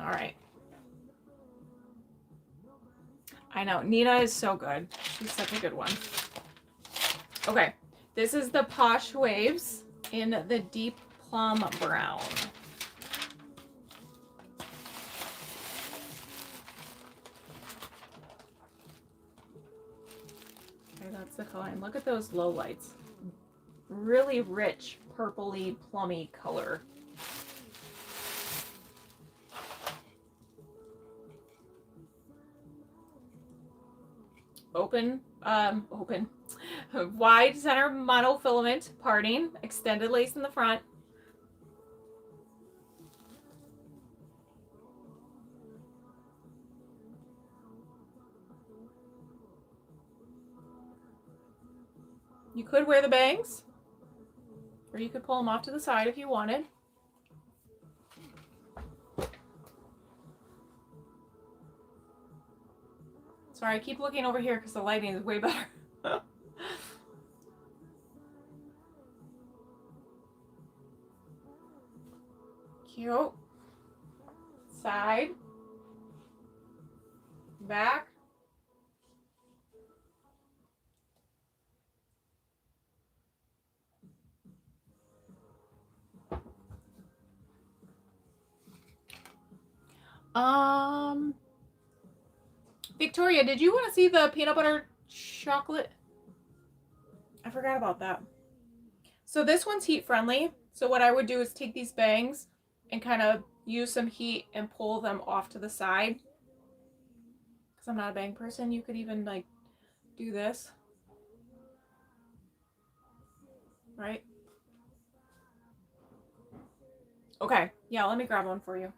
All right. I know. Nina is so good. She's such a good one. Okay. This is the Posh Waves in the deep plum brown. Okay, that's the color. And look at those low lights. Really rich, purpley, plummy color. Open. Wide center monofilament parting, extended lace in the front. You could wear the bangs, or you could pull them off to the side if you wanted. Sorry, I keep looking over here because the lighting is way better. Cute. Side. Back. Victoria, did you want to see the peanut butter chocolate? I forgot about that. So this one's heat friendly. So what I would do is take these bangs and kind of use some heat and pull them off to the side. Because I'm not a bang person. You could even like do this. Right? Okay. Yeah, let me grab one for you.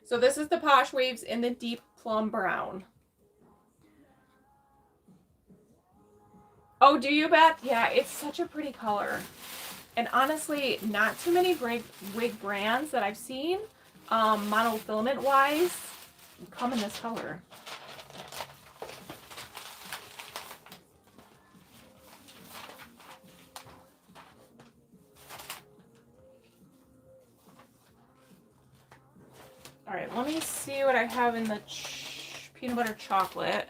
So this is the Posh Waves in the deep plum brown. Oh, do you, Beth? Yeah, it's such a pretty color. And honestly, not too many wig brands that I've seen, monofilament wise, come in this color. All right, let me see what I have in the peanut butter chocolate.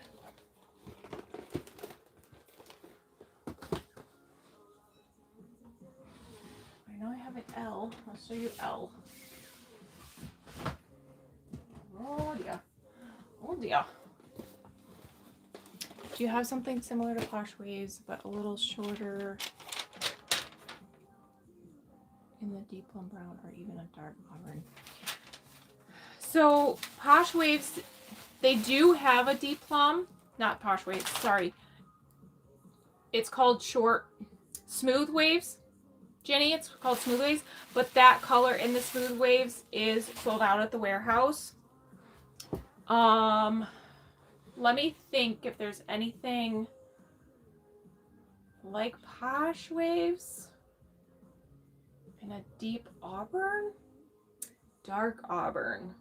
I know I have an Elle. I'll show you Elle. Oh dear. Oh dear. Do you have something similar to Posh Waves, but a little shorter in the deep plum brown or even a dark auburn? So Posh Waves, they do have a deep plum. Not Posh Waves, sorry. It's called Smooth Waves. Jenny, it's called Smooth Waves, but that color in the Smooth Waves is sold out at the warehouse. Let me think if there's anything like Posh Waves in a deep auburn, dark auburn.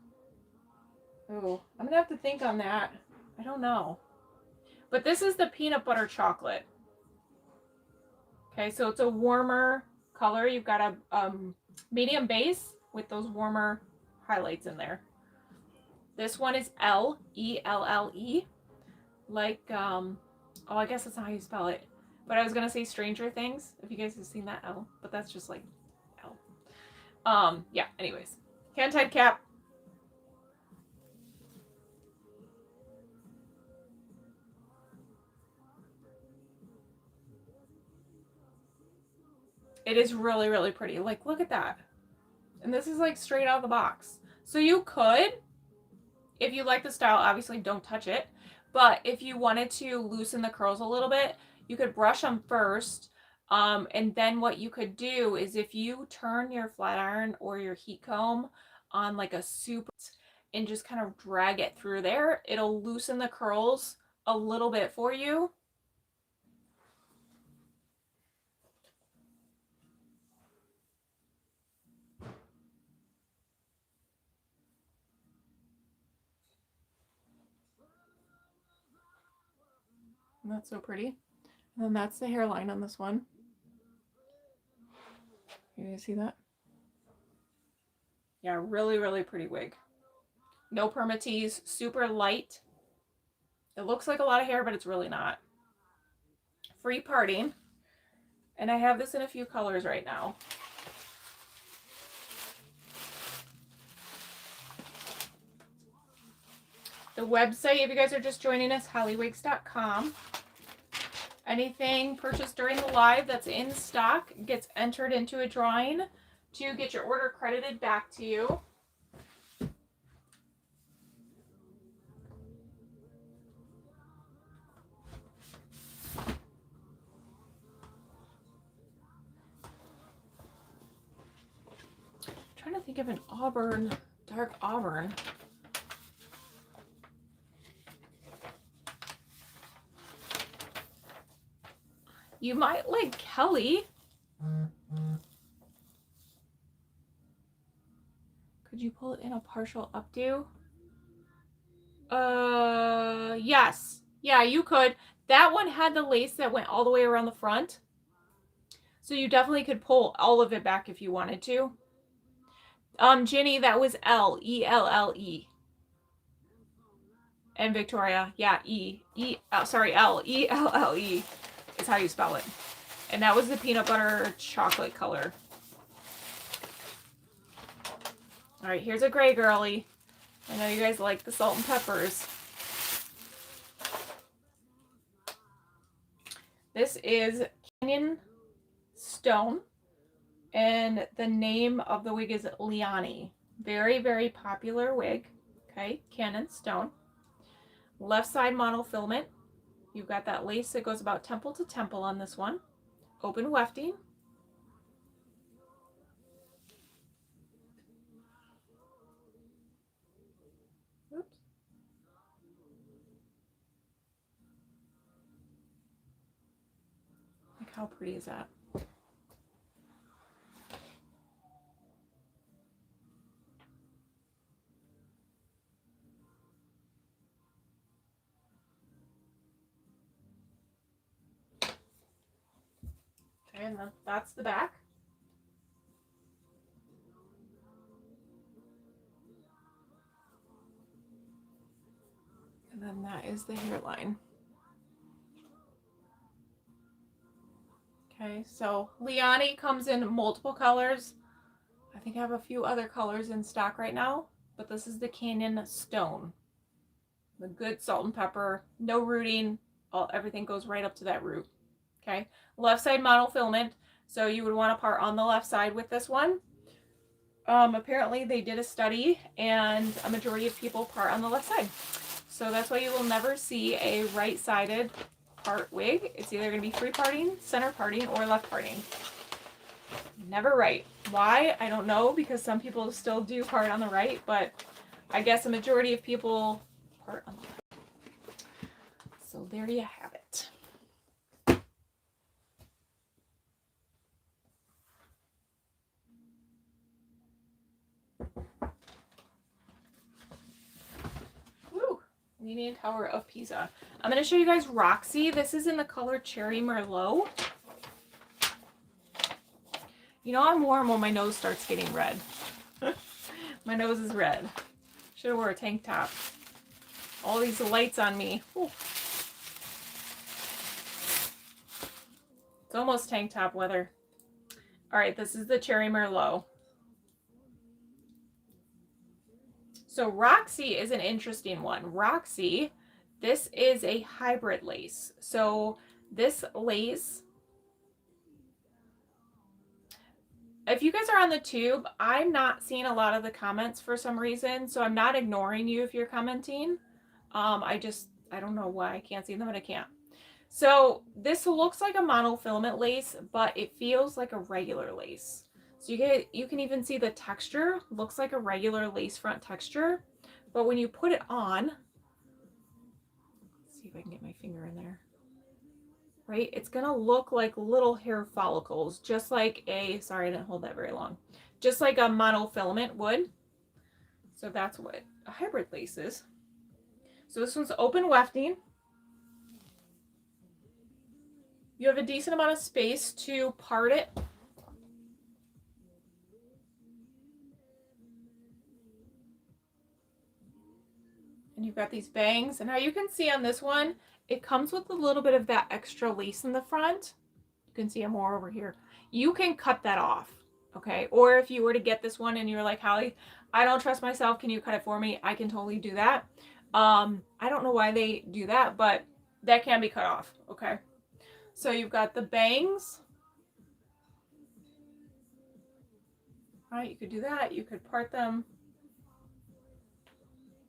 Oh, I'm gonna have to think on that. I don't know. But this is the peanut butter chocolate. Okay, so it's a warmer color. You've got a medium base with those warmer highlights in there. This one is Elle, E-L-L-E. Like, oh, I guess that's not how you spell it. But I was gonna say Stranger Things, if you guys have seen that Elle. But that's just like Elle. Yeah, anyways. Hand-tied cap. It is really, really pretty. Like, look at that. And this is like straight out of the box. So you could, if you like the style, obviously don't touch it. But if you wanted to loosen the curls a little bit, you could brush them first. And then what you could do is if you turn your flat iron or your heat comb on like a super and just kind of drag it through there, it'll loosen the curls a little bit for you. And that's so pretty. And then that's the hairline on this one. You guys see that? Yeah, really, really pretty wig. No permatease, super light. It looks like a lot of hair, but it's really not. Free parting. And I have this in a few colors right now. The website, if you guys are just joining us, hollywigs.com. Anything purchased during the live that's in stock gets entered into a drawing to get your order credited back to you. I'm trying to think of an auburn, dark auburn. You might like Kelly. Could you pull it in a partial updo? Yes. Yeah, you could. That one had the lace that went all the way around the front. So you definitely could pull all of it back if you wanted to. Ginny, that was Elle, E-L-L-E. And Victoria, yeah, sorry, L, E-L-L-E is how you spell it. And that was the peanut butter chocolate color. All right, here's a gray girly. I know you guys like the salt and peppers. This is Canyon Stone, and the name of the wig is Leani. Very, very popular wig. Okay, Canyon Stone. Left side monofilament. You've got that lace that goes about temple to temple on this one. Open wefting. Oops. Like, how pretty is that? Okay, and then that's the back. And then that is the hairline. Okay, so Leani comes in multiple colors. I think I have a few other colors in stock right now, but this is the Canyon Stone. The good salt and pepper, no rooting, everything goes right up to that root. Okay, left side monofilament, so you would want to part on the left side with this one. Apparently they did a study and a majority of people part on the left side. So that's why you will never see a right-sided part wig. It's either going to be free parting, center parting, or left parting. Never right. Why? I don't know, because some people still do part on the right, but I guess a majority of people part on the left. So there you have it. Woo! Leaning Tower of Pisa. I'm going to show you guys Roxy. This is in the color Cherry Merlot. You know I'm warm when my nose starts getting red. My nose is red. Should have wore a tank top. All these lights on me. Ooh. It's almost tank top weather. All right, this is the Cherry Merlot. So Roxy is an interesting one. Roxy, this is a hybrid lace. So this lace, if you guys are on the tube, I'm not seeing a lot of the comments for some reason. So I'm not ignoring you if you're commenting. I don't know why I can't see them, but I can't. So this looks like a monofilament lace, but it feels like a regular lace. So you can even see the texture looks like a regular lace front texture, but when you put it on, let's see if I can get my finger in there. Right, it's gonna look like little hair follicles, just like sorry, I didn't hold that very long, just like a monofilament would. So that's what a hybrid lace is. So this one's open wefting. You have a decent amount of space to part it. And you've got these bangs. And now you can see on this one, it comes with a little bit of that extra lace in the front. You can see it more over here. You can cut that off, okay? Or if you were to get this one and you're like, Holly, I don't trust myself, can you cut it for me? I can totally do that. I don't know why they do that, but that can be cut off, okay? So you've got the bangs. All right, you could do that. You could part them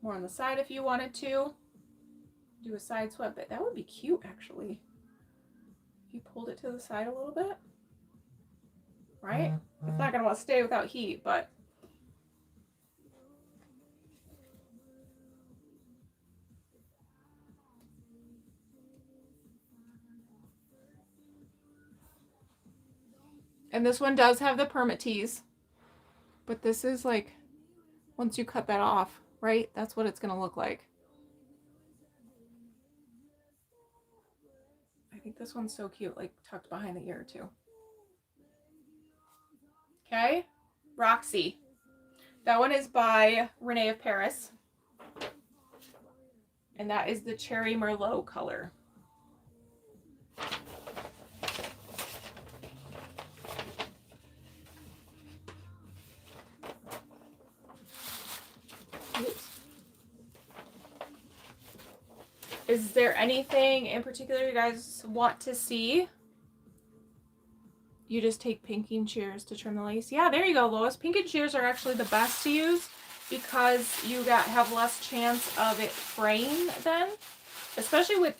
more on the side if you wanted to. Do a side sweep, but that would be cute actually. If you pulled it to the side a little bit, right? It's not gonna want to stay without heat, but and this one does have the permit tees, but this is like, once you cut that off, right? That's what it's gonna look like. I think this one's so cute, like tucked behind the ear too. Okay, Roxy. That one is by Renee of Paris. And that is the Cherry Merlot color. Oops. Is there anything in particular you guys want to see? You just take pinking shears to trim the lace. Yeah, there you go, Lois. Pinking shears are actually the best to use because you have less chance of it fraying then, especially with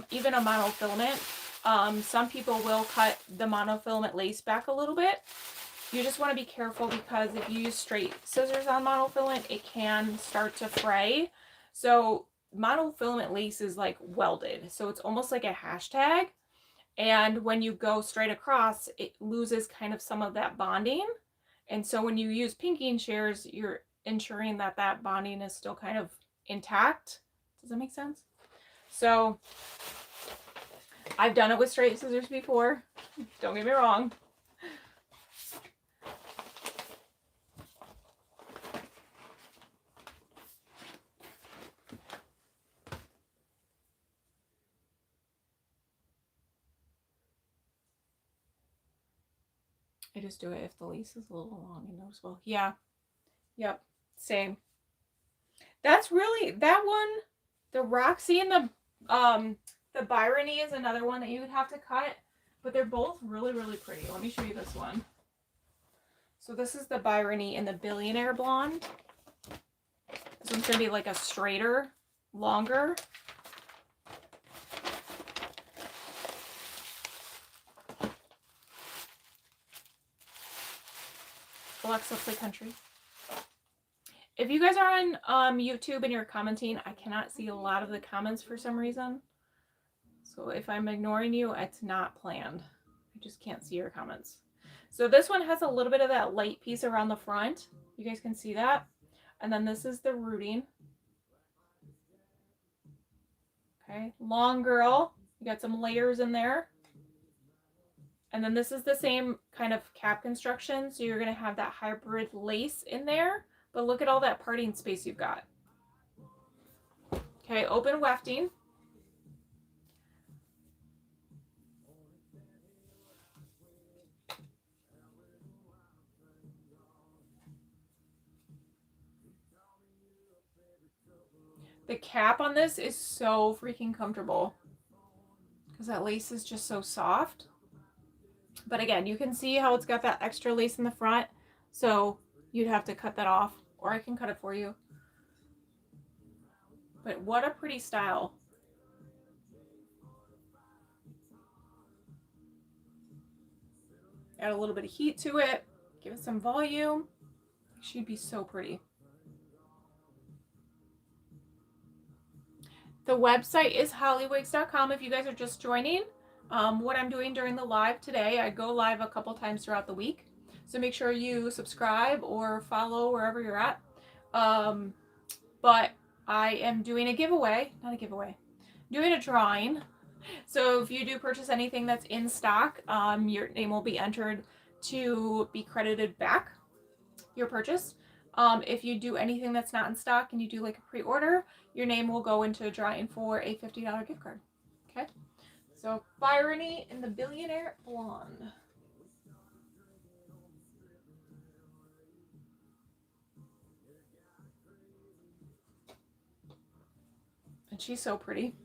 even a monofilament. Some people will cut the monofilament lace back a little bit. You just want to be careful because if you use straight scissors on monofilament, it can start to fray. So monofilament lace is like welded, so it's almost like a hashtag. And when you go straight across, it loses kind of some of that bonding. And so when you use pinking shears, you're ensuring that that bonding is still kind of intact. Does that make sense? So I've done it with straight scissors before. Don't get me wrong. I just do it if the lace is a little long and noticeable. Yeah. Yep. Same. That's really that one. The Roxy and the Byrony is another one that you would have to cut, but they're both really, really pretty. Let me show you this one. So this is the Byrony in the Billionaire Blonde. This one's gonna be like a straighter, longer. Alexa, play country. If you guys are on YouTube and you're commenting, I cannot see a lot of the comments for some reason. So if I'm ignoring you, it's not planned. I just can't see your comments. So this one has a little bit of that light piece around the front. You guys can see that. And then this is the rooting. Okay, long girl. You got some layers in there. And then this is the same kind of cap construction. So you're going to have that hybrid lace in there. But look at all that parting space you've got. Okay, open wefting. The cap on this is so freaking comfortable because that lace is just so soft. But again, you can see how it's got that extra lace in the front. So you'd have to cut that off, or I can cut it for you. But what a pretty style. Add a little bit of heat to it. Give it some volume. She'd be so pretty. The website is hollywigs.com if you guys are just joining. What I'm doing during the live today, I go live a couple times throughout the week. So make sure you subscribe or follow wherever you're at. But I am doing a giveaway, not a giveaway, doing a drawing. So if you do purchase anything that's in stock, your name will be entered to be credited back your purchase. If you do anything that's not in stock and you do like a pre-order, your name will go into a drawing for a $50 gift card. Okay. So Byrony in the Billionaire Blonde. And she's so pretty.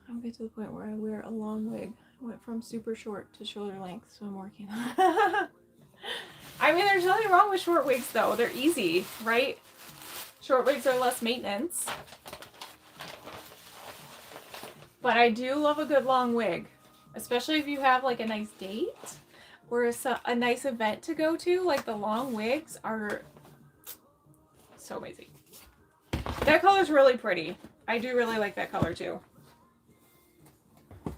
I'm getting to the point where I wear a long wig. I went from super short to shoulder length, so I'm working on it. I mean, there's nothing wrong with short wigs, though. They're easy, right? Short wigs are less maintenance. But I do love a good long wig, especially if you have like a nice date or a nice event to go to. Like the long wigs are so amazing. That color's really pretty. I do really like that color too. All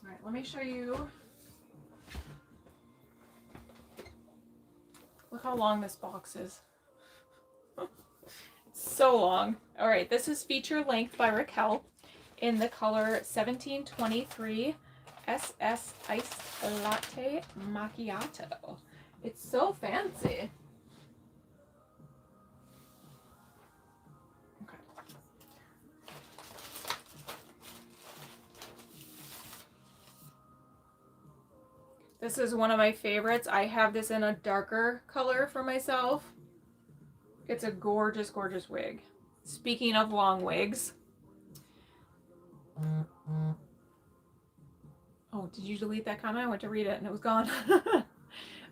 right, let me show you. Look how long this box is. It's so long. All right, this is Feature Length by Raquel. in the color 1723 SS Iced Latte Macchiato. It's so fancy. Okay. This is one of my favorites. I have this in a darker color for myself. It's a gorgeous, gorgeous wig. Speaking of long wigs. Oh, did you delete that comment? I went to read it and it was gone.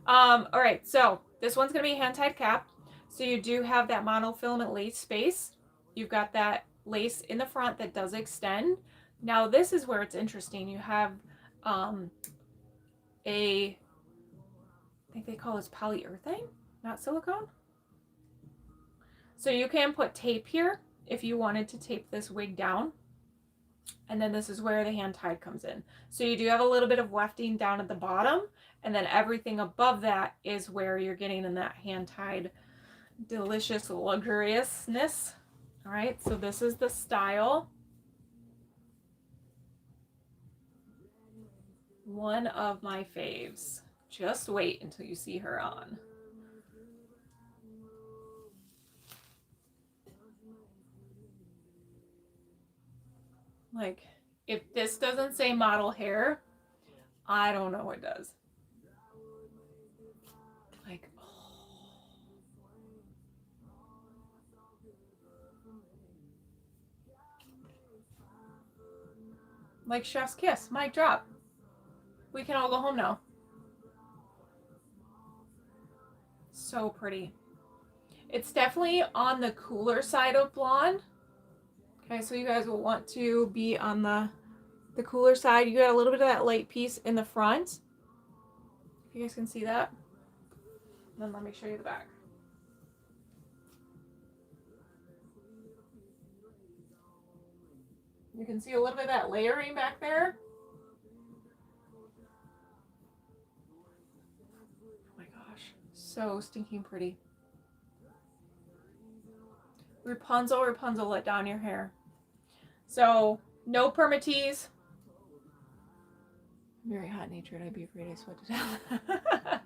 All right, so this one's gonna be hand-tied cap. So you do have that monofilament lace space. You've got that lace in the front that does extend. Now this is where it's interesting. You have I think they call this polyurethane, not silicone. So you can put tape here if you wanted to tape this wig down. And then this is where the hand tied comes in. So you do have a little bit of wefting down at the bottom, and then everything above that is where you're getting in that hand tied delicious luxuriousness. All right, so this is the style. One of my faves. Just wait until you see her on. Like, if this doesn't say model hair, I don't know what does. Like, oh. Like chef's kiss, mic drop. We can all go home now. So pretty. It's definitely on the cooler side of blonde. Okay, so you guys will want to be on the cooler side. You got a little bit of that light piece in the front. If you guys can see that. And then let me show you the back. You can see a little bit of that layering back there. Oh my gosh, so stinking pretty. Rapunzel, Rapunzel, let down your hair. So, no permatease. I'm very hot-natured. I'd be afraid I sweat to death.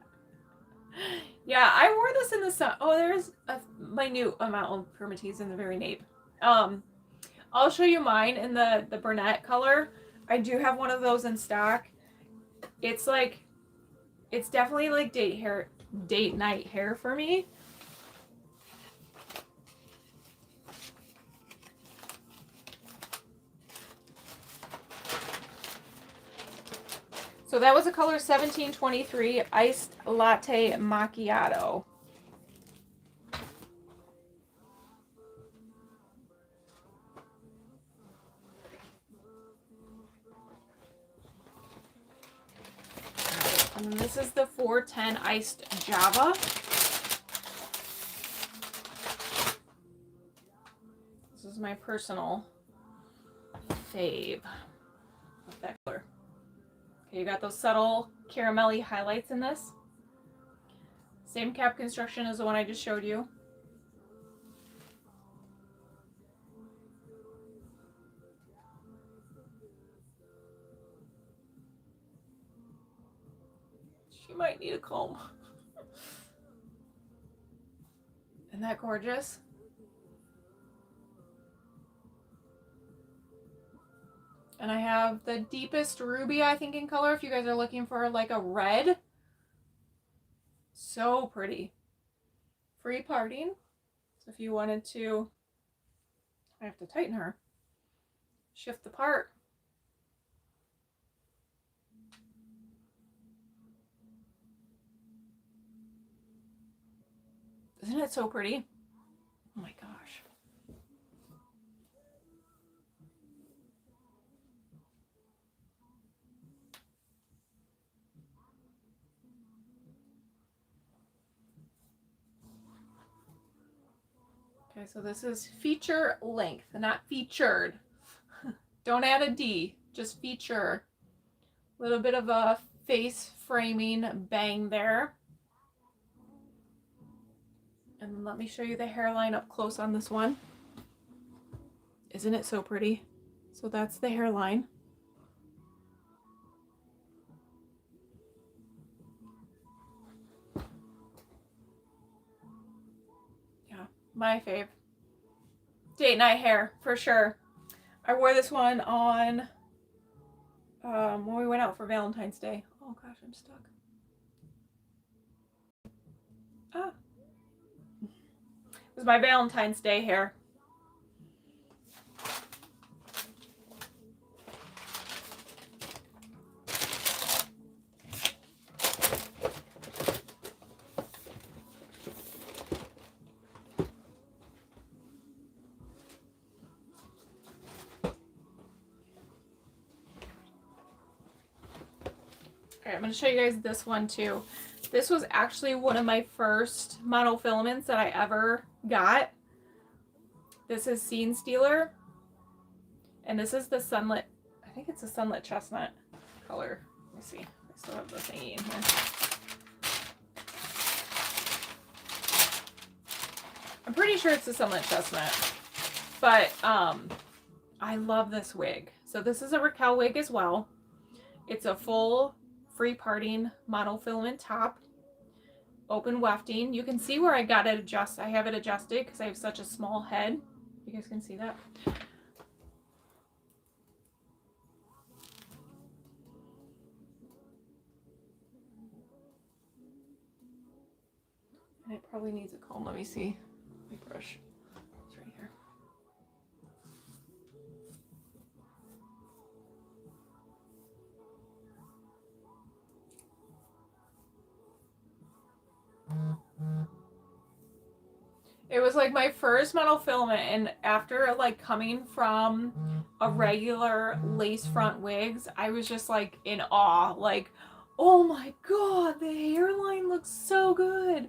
Yeah, I wore this in the sun. Oh, there's a minute amount of permatease in the very nape. I'll show you mine in the brunette color. I do have one of those in stock. It's like, it's definitely like date night hair for me. So that was a color 1723 Iced Latte Macchiato. And then this is the 410 Iced Java. This is my personal fave of that color. Okay, you got those subtle caramelly highlights in this. Same cap construction as the one I just showed you. She might need a comb. Isn't that gorgeous? And I have the deepest ruby, I think, in color, if you guys are looking for like a red. So pretty. Free parting. So if you wanted to, I have to tighten her. Shift the part. Isn't it so pretty? Oh my gosh. Okay, so this is feature length, not featured. Don't add a D, just feature. A little bit of a face framing bang there. And let me show you the hairline up close on this one. Isn't it so pretty? So that's the hairline. Yeah, my fave. Date night hair, for sure. I wore this one on when we went out for Valentine's Day. Oh gosh, I'm stuck. Ah. It was my Valentine's Day hair. Alright, I'm going to show you guys this one too. This was actually one of my first monofilaments that I ever got. This is Scene Stealer. And this is the sunlit, I think it's a sunlit chestnut color. Let me see. I still have the thingy in here. I'm pretty sure it's a sunlit chestnut. But I love this wig. So this is a Raquel wig as well. It's a full free parting monofilament top, open wefting. You can see where I got it adjusted. I have it adjusted because I have such a small head. You guys can see that. And it probably needs a comb. Let me see. My brush. It's right here. It was like my first monofilament, and after like coming from a regular lace front wigs, I was just like in awe. Like, oh my god, the hairline looks so good.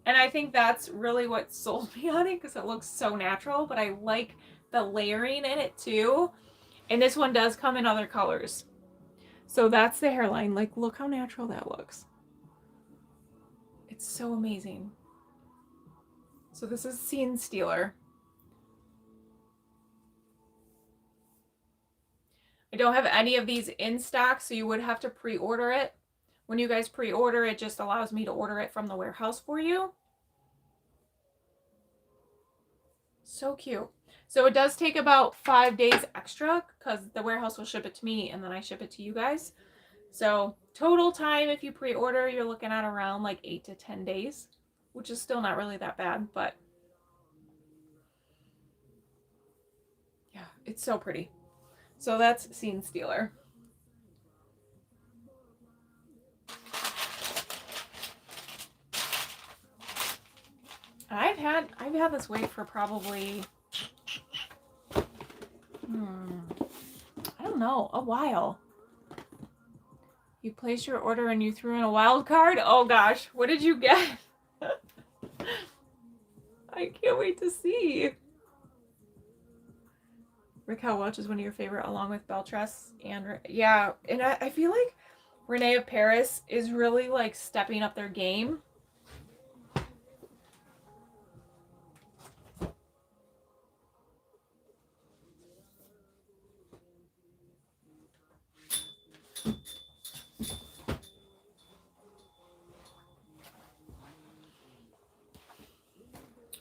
And I think that's really what sold me on it because it looks so natural, but I like the layering in it too. And this one does come in other colors. So that's the hairline. Like, look how natural that looks. It's so amazing. So this is Scene Stealer. I don't have any of these in stock, so you would have to pre-order it. When you guys pre-order, it just allows me to order it from the warehouse for you. So cute. So it does take about 5 days extra because the warehouse will ship it to me and then I ship it to you guys. So total time, if you pre-order, you're looking at around like 8 to 10 days, which is still not really that bad, but yeah, it's so pretty. So that's Scene Stealer. I've had this wig for probably I don't know, a while. You placed your order and you threw in a wild card? Oh gosh, what did you get? I can't wait to see. Raquel Welch is one of your favorite, along with Beltress. And yeah, and I feel like Renee of Paris is really like stepping up their game.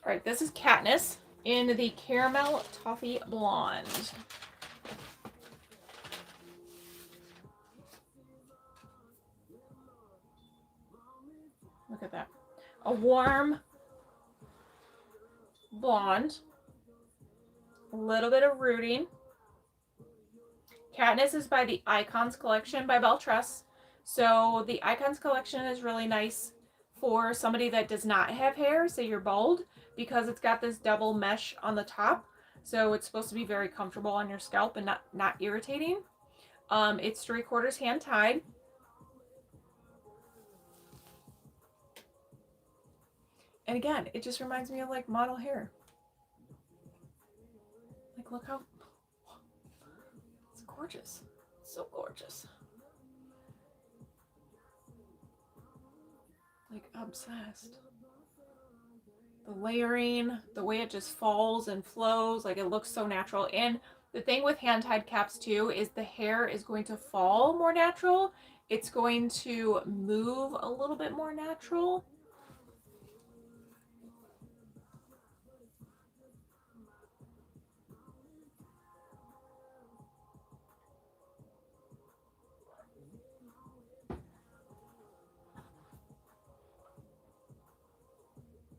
All right, this is Katniss in the Caramel Toffee Blonde. Look at that. A warm blonde. A little bit of rooting. Katniss is by the Icons Collection by Beltress. So the Icons Collection is really nice for somebody that does not have hair, say you're bald, because it's got this double mesh on the top. So it's supposed to be very comfortable on your scalp and not irritating. It's 3/4 hand tied. And again, it just reminds me of like model hair. Like, look how it's gorgeous. It's so gorgeous. Like, obsessed. The layering, the way it just falls and flows, like it looks so natural. And The thing with hand-tied caps too is the hair is going to fall more natural. It's going to move a little bit more natural.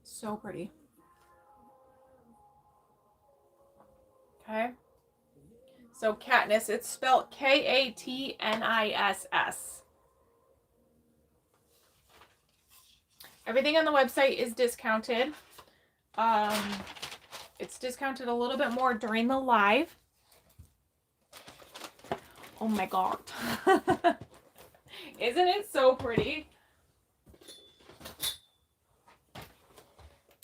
So pretty. Okay. So Katniss, it's spelled Katniss. Everything on the website is discounted. It's discounted a little bit more during the live. Oh my god. Isn't it so pretty?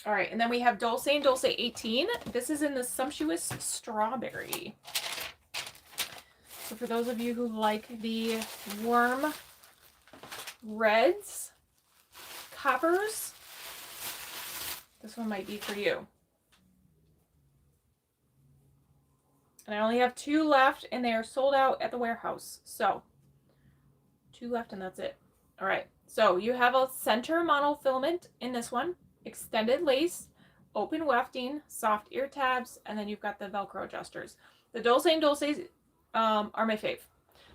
All right, and then we have Doulce and Doulce 18. This is in the Sumptuous Strawberry. So for those of you who like the warm reds, coppers, this one might be for you. And I only have 2 left, and they are sold out at the warehouse. So 2 left, and that's it. All right, so you have a center monofilament in this one, extended lace, open wefting, soft ear tabs, and then you've got the Velcro adjusters. The Doulce and Doulces are my fave.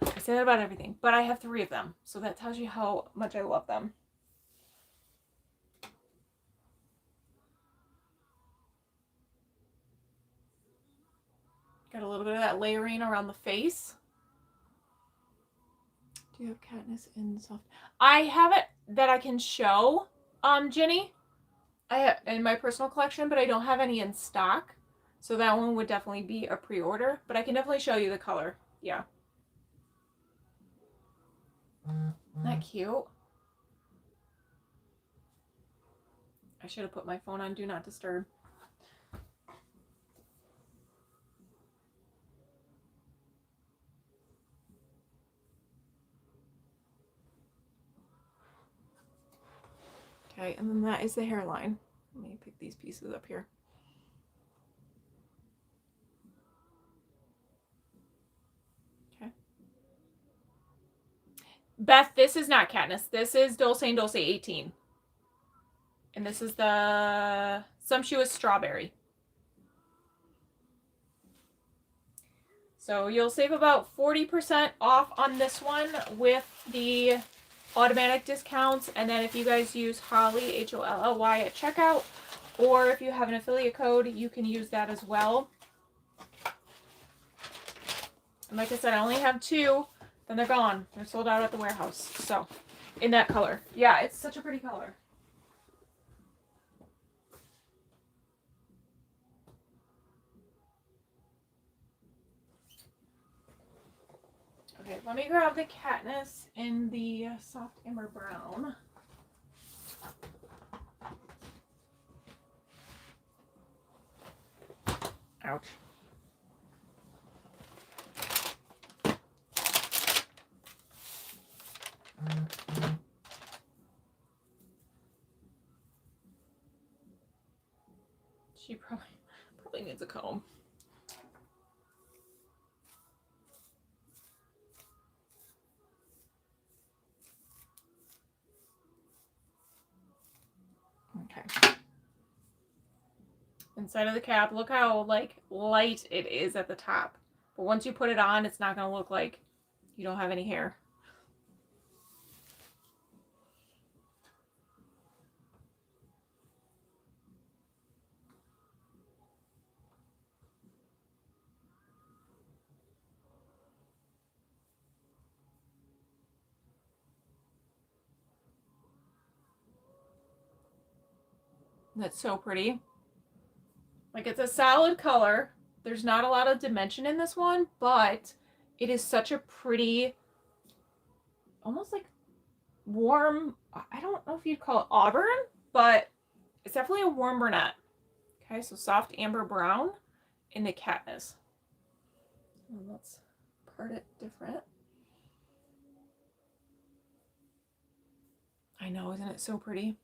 I say that about everything, but I have 3 of them, so that tells you how much I love them. Got a little bit of that layering around the face. Do you have Katniss in soft? I have it that I can show, Jenny. I have in my personal collection, but I don't have any in stock. So that one would definitely be a pre-order, but I can definitely show you the color. Yeah. Isn't that cute? I should have put my phone on Do Not Disturb. Okay, and then that is the hairline. Let me pick these pieces up here. Okay. Beth, this is not Katniss. This is Doulce and Doulce 18. And this is the Sumptuous Strawberry. So you'll save about 40% off on this one with the automatic discounts. And then if you guys use Holly, Holly at checkout, or if you have an affiliate code, you can use that as well. And like I said, I only have 2, then they're gone. They're sold out at the warehouse. So in that color. Yeah, it's such a pretty color. Okay, let me grab the Katniss in the soft amber brown. Ouch. She probably needs a comb. Okay. Inside of the cap, look how like light it is at the top. But once you put it on, it's not going to look like you don't have any hair. That's so pretty. Like, it's a solid color. There's not a lot of dimension in this one, but it is such a pretty, almost like warm, I don't know if you'd call it auburn, but it's definitely a warm brunette. Okay, so soft amber brown in the Katniss. And let's part it different. I know, isn't it so pretty?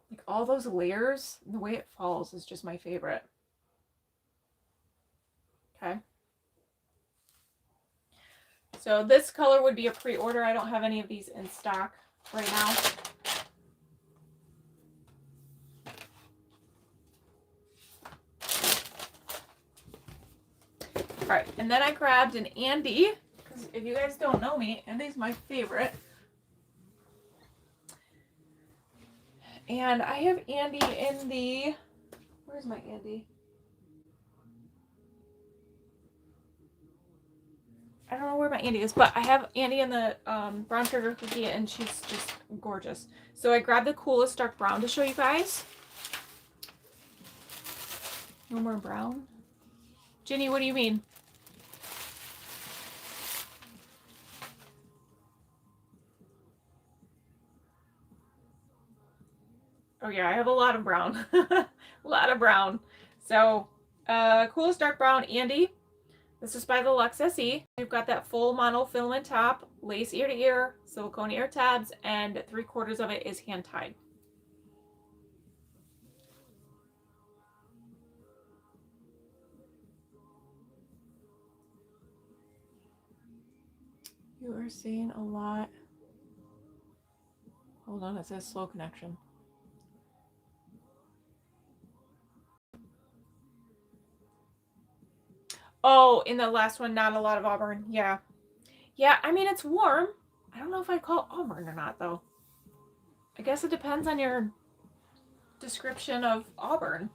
Like all those layers, the way it falls is just my favorite. Okay. So this color would be a pre-order. I don't have any of these in stock right now. All right, and then I grabbed an Andy, because if you guys don't know me, Andy's my favorite. And I have Andy in the, where's my Andy? I don't know where my Andy is, but I have Andy in the brown sugar cookie, and she's just gorgeous. So I grabbed the coolest dark brown to show you guys. No more brown? Ginny, what do you mean? Oh yeah, I have a lot of brown. A lot of brown. So, coolest dark brown, Andy. This is by the Luxe SE. We've got that full monofilament top, lace ear to ear, silicone ear tabs, and 3/4 of it is hand tied. You are seeing a lot. Hold on, it says slow connection. Oh, in the last one, not a lot of auburn. Yeah. Yeah, I mean, it's warm. I don't know if I'd call it auburn or not, though. I guess it depends on your description of auburn.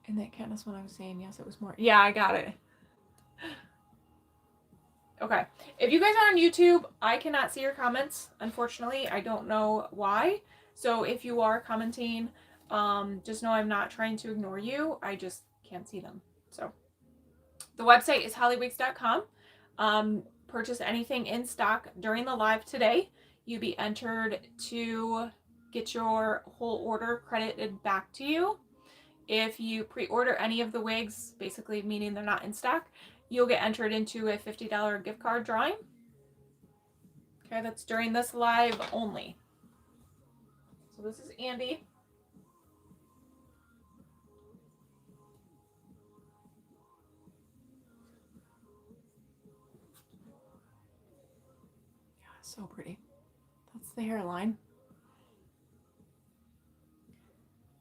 And that Katniss one I was saying, yes, it was more. Yeah, I got it. Okay. If you guys are on YouTube, I cannot see your comments, unfortunately. I don't know why. So if you are commenting, just know I'm not trying to ignore you. I just can't see them. So the website is hollywigs.com. Purchase anything in stock during the live today. You'll be entered to get your whole order credited back to you. If you pre-order any of the wigs, basically meaning they're not in stock, you'll get entered into a $50 gift card drawing. Okay, that's during this live only. So this is Andy. Yeah, so pretty. That's the hairline.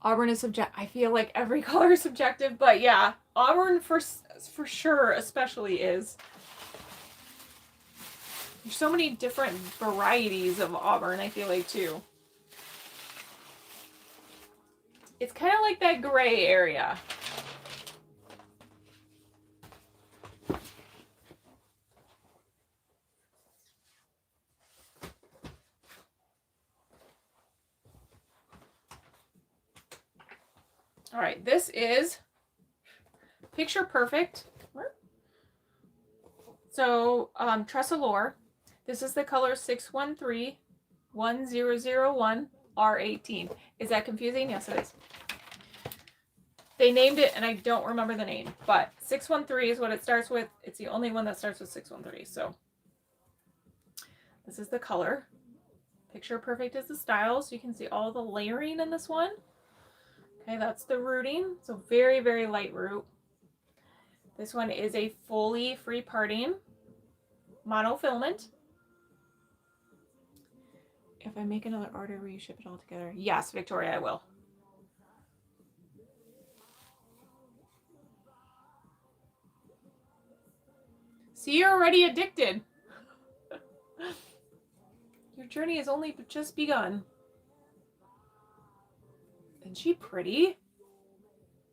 Auburn is subjective. I feel like every color is subjective, but yeah, auburn for sure especially is. There's so many different varieties of auburn, I feel like, too. It's kind of like that gray area. All right, this is Picture Perfect. So, Tressalore. This is the color 613-1001-R18. Is that confusing? Yes, it is. They named it, and I don't remember the name, but 613 is what it starts with. It's the only one that starts with 613. So, this is the color. Picture Perfect is the style, so you can see all the layering in this one. Okay, that's the rooting. So very, very light root. This one is a fully free parting monofilament. If I make another order, will you ship it all together? Yes, Victoria, I will. See, you're already addicted. Your journey has only just begun. Isn't she pretty?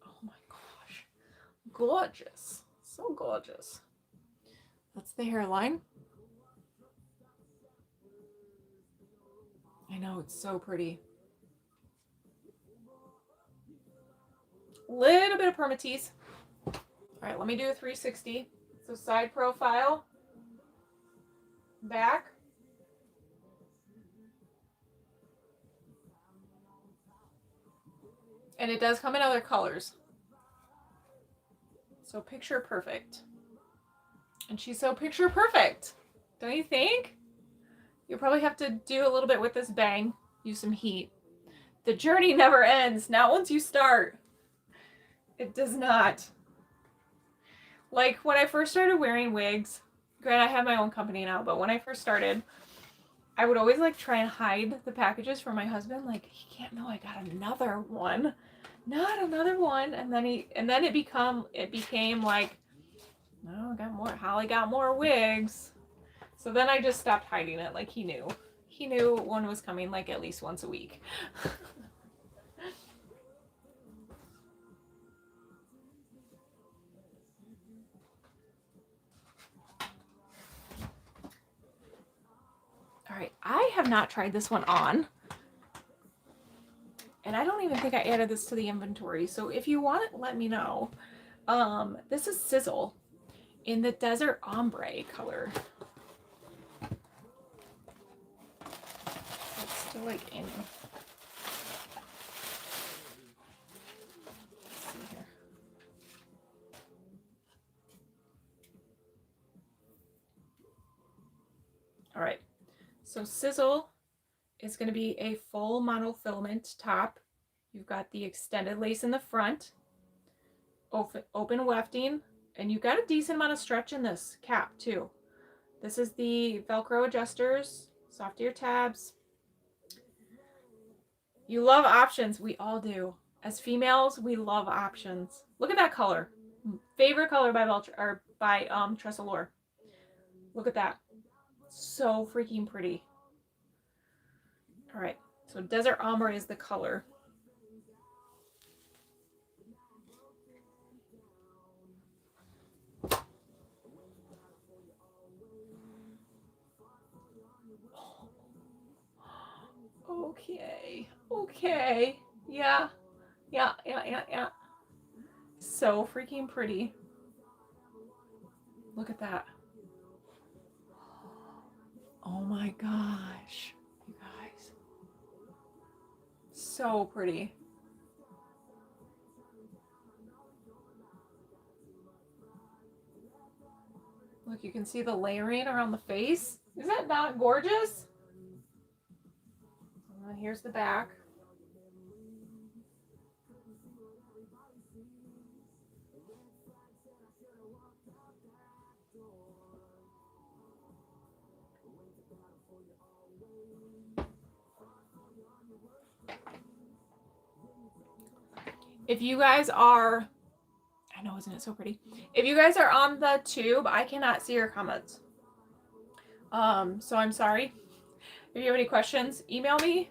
Oh my gosh. Gorgeous. So gorgeous. That's the hairline. I know, it's so pretty. Little bit of permatease. All right, let me do a 360. So side profile, back. And it does come in other colors. So picture perfect. And she's so picture perfect. Don't you think? You'll probably have to do a little bit with this bang. Use some heat. The journey never ends. Not once you start. It does not. Like when I first started wearing wigs, granted I have my own company now, but when I first started, I would always like try and hide the packages from my husband. Like, he can't know I got another one. Not another one. And then it became like, no, I got more. Holly got more wigs. So then I just stopped hiding it. Like, he knew. He knew one was coming like at least once a week. All right, I have not tried this one on. And I don't even think I added this to the inventory. So if you want it, let me know. This is Sizzle in the Desert Ombre color. It's still like in. Let's see here. All right. So Sizzle is going to be a full monofilament top. You've got the extended lace in the front, open wefting, and you've got a decent amount of stretch in this cap too. This is the Velcro adjusters, soft ear tabs. You love options. We all do. As females, we love options. Look at that color. Favorite color by Tressalure. Look at that. So freaking pretty. All right. So Desert Ombre is the color. Okay. Okay. Yeah. Yeah. So freaking pretty. Look at that. Oh my gosh. You guys. So pretty. Look, you can see the layering around the face. Is that not gorgeous? And here's the back. If you guys are, I know, isn't it so pretty? If you guys are on the tube, I cannot see your comments. So I'm sorry. If you have any questions, email me.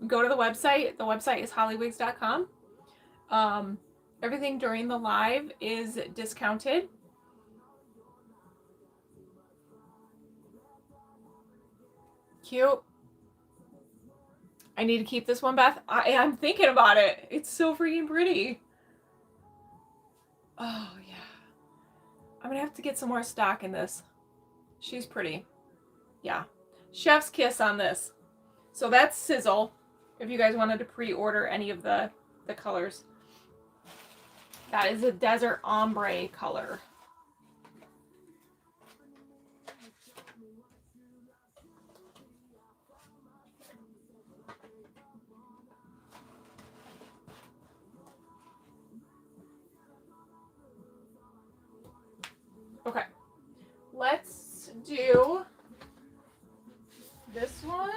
Go to the website. The website is hollywigs.com. Everything during the live is discounted. Cute. I need to keep this one, Beth. I'm thinking about it. It's so freaking pretty. Oh, yeah. I'm going to have to get some more stock in this. She's pretty. Yeah. Chef's kiss on this. So that's Sizzle. If you guys wanted to pre-order any of the colors. That is a Desert Ombre color. Okay. Let's do this one.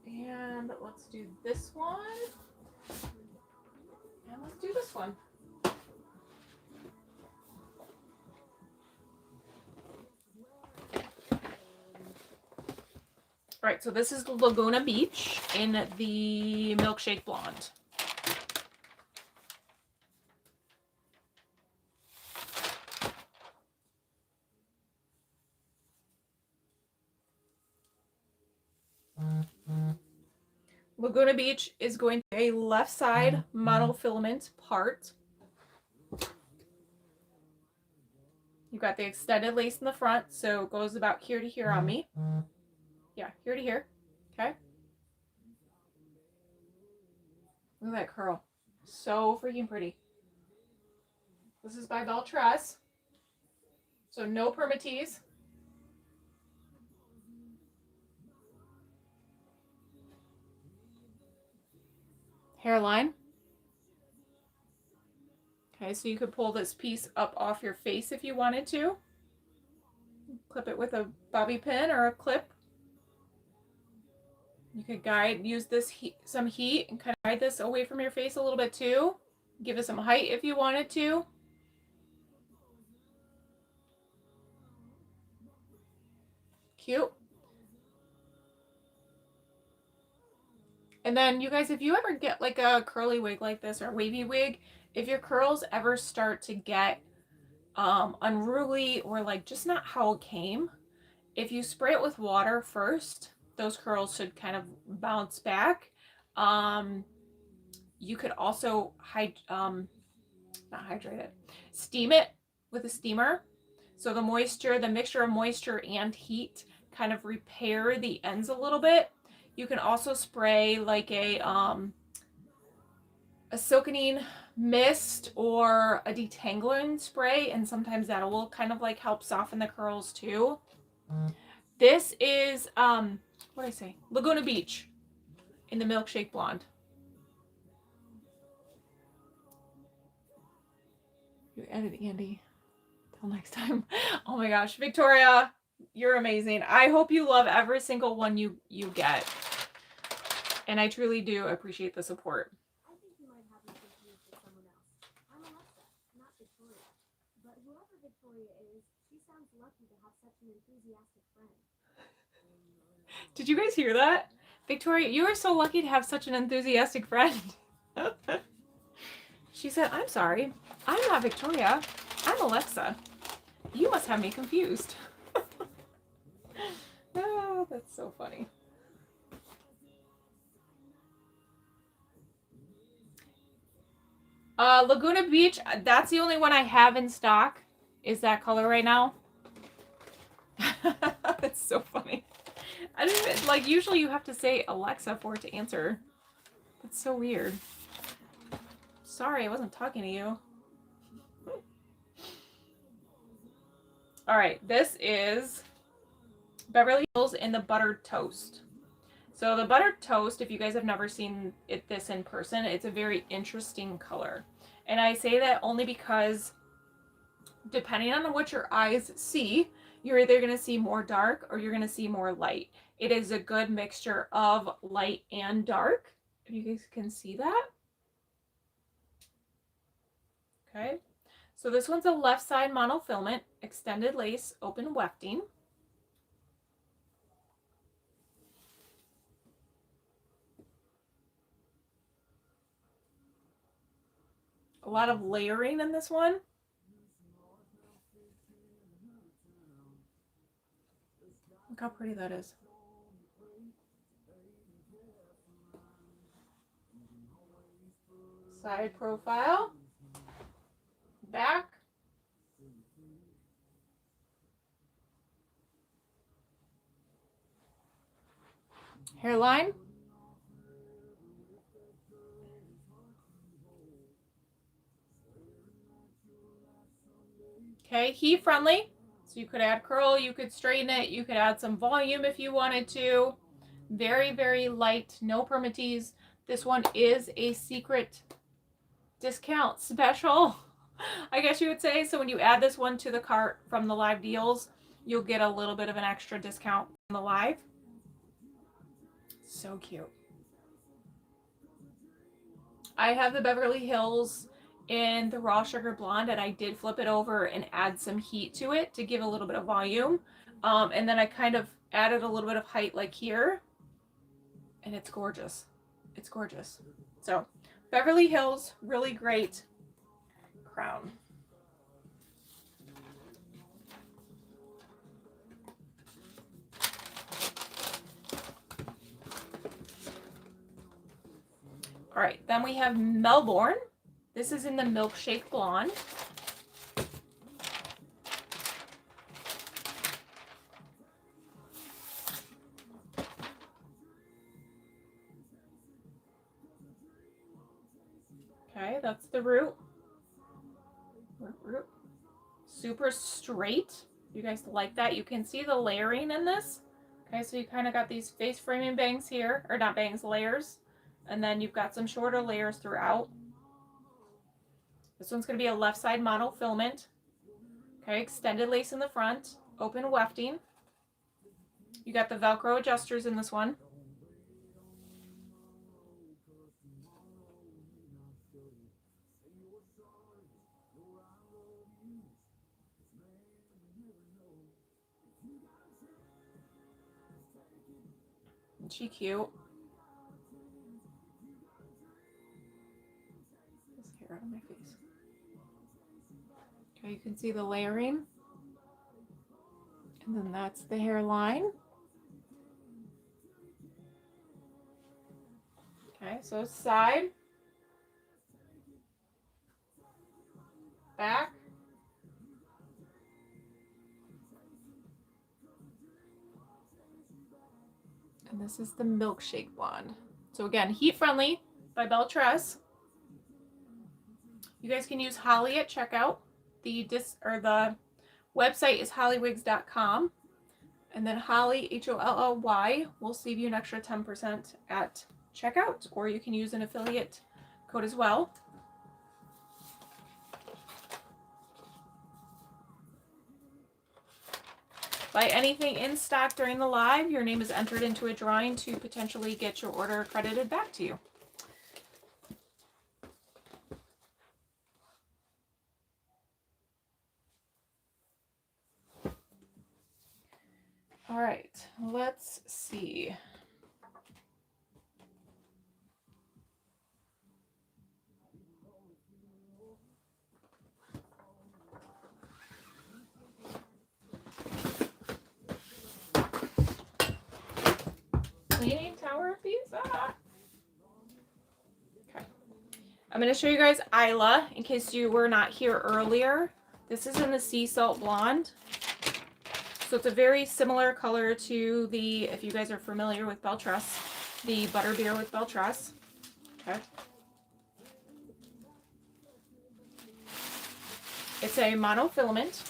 And let's do this one. And let's do this one. All right, so this is Laguna Beach in the Milkshake Blonde. Laguna Beach is going to be a left side monofilament part. You've got the extended lace in the front, so it goes about here to here on me. Yeah, here to here. Okay. Look at that curl. So freaking pretty. This is by Belfast. So no permatease. Hairline. Okay, so you could pull this piece up off your face if you wanted to. Clip it with a bobby pin or a clip. You could use this some heat and kind of guide this away from your face a little bit too. Give it some height if you wanted to. Cute. And then you guys, if you ever get like a curly wig like this or a wavy wig, if your curls ever start to get unruly or like just not how it came, if you spray it with water first, those curls should kind of bounce back. You could also not hydrate it, steam it with a steamer. So the mixture of moisture and heat kind of repair the ends a little bit. You can also spray like a silkening mist or a detangling spray, and sometimes that will kind of like help soften the curls too. This is what did I say? Laguna Beach in the Milkshake Blonde. You edit Andy. Till next time. Oh my gosh, Victoria, you're amazing. I hope you love every single one you get. And I truly do appreciate the support. I think you might have me confused with someone else. I'm Alexa, not Victoria. But whoever Victoria is, she sounds lucky to have such an enthusiastic friend. Did you guys hear that? Victoria, you are so lucky to have such an enthusiastic friend. She said, I'm sorry. I'm not Victoria. I'm Alexa. You must have me confused. Oh, that's so funny. Laguna Beach, that's the only one I have in stock. Is that color right now? That's so funny. I don't even, like, usually you have to say Alexa for it to answer. That's so weird. Sorry, I wasn't talking to you. All right, this is Beverly Hills in the Buttered Toast. So the Buttered Toast, if you guys have never seen this in person, it's a very interesting color. And I say that only because depending on what your eyes see, you're either going to see more dark or you're going to see more light. It is a good mixture of light and dark. If you guys can see that. Okay. So this one's a left side monofilament, extended lace, open wefting. A lot of layering in this one. Look how pretty that is. Side profile. Back. Hairline. Okay, heat friendly. So you could add curl, you could straighten it, you could add some volume if you wanted to. Very, very light, no permatease. This one is a secret discount special, I guess you would say. So when you add this one to the cart from the live deals, you'll get a little bit of an extra discount on the live. So cute. I have the Beverly Hills in the raw sugar blonde, and I did flip it over and add some heat to it to give a little bit of volume. And then I kind of added a little bit of height like here, and it's gorgeous. It's gorgeous. So Beverly Hills, really great crown. All right, then we have Melbourne. This is in the Milkshake Blonde. Okay, that's the root. Super straight. You guys like that? You can see the layering in this. Okay, so you kind of got these face framing bangs here, or not bangs, layers. And then you've got some shorter layers throughout. This one's going to be a left side monofilament. Okay, extended lace in the front, open wefting. You got the Velcro adjusters in this one. Isn't she cute? This hair out of my face. Okay, you can see the layering. And then that's the hairline. Okay, so side, back, and this is the milkshake blonde. So again, heat friendly by Beltress. You guys can use Holly at checkout. The website is hollywigs.com, and then Holly, Holly, will save you an extra 10% at checkout, or you can use an affiliate code as well. Buy anything in stock during the live, your name is entered into a drawing to potentially get your order credited back to you. All right, let's see. Cleaning Tower of Pisa. Okay. I'm going to show you guys Isla in case you were not here earlier. This is in the Sea Salt Blonde. So it's a very similar color to the, if you guys are familiar with Beltress, the Butterbeer with Beltress. Okay. It's a monofilament.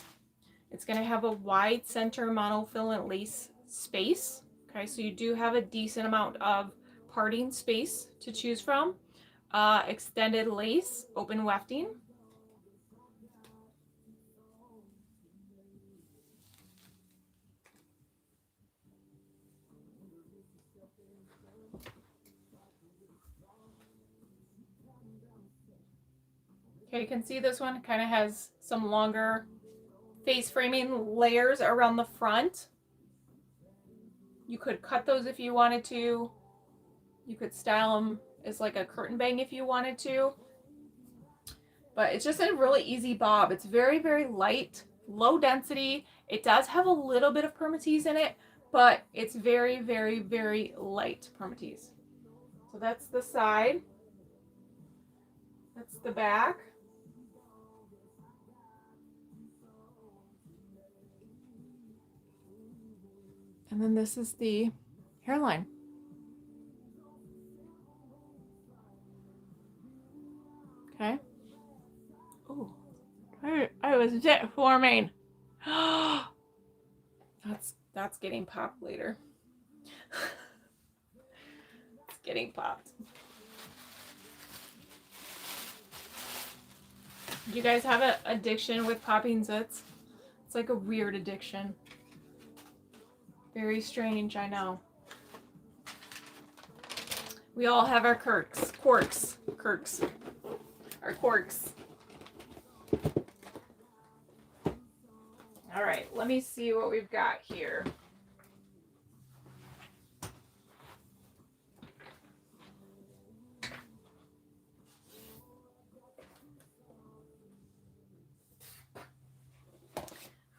It's going to have a wide center monofilament lace space. Okay, so you do have a decent amount of parting space to choose from. Extended lace, open wefting. Okay, you can see this one kind of has some longer face framing layers around the front. You could cut those if you wanted to. You could style them as like a curtain bang if you wanted to. But it's just a really easy bob. It's very, very light, low density. It does have a little bit of permatease in it, but it's very, very, very light permatease. So that's the side. That's the back. And then this is the hairline. Okay. Ooh, I was jet forming. That's getting popped later. It's getting popped. Do you guys have an addiction with popping zits? It's like a weird addiction. Very strange, I know. We all have our quirks. Our quirks. All right, let me see what we've got here.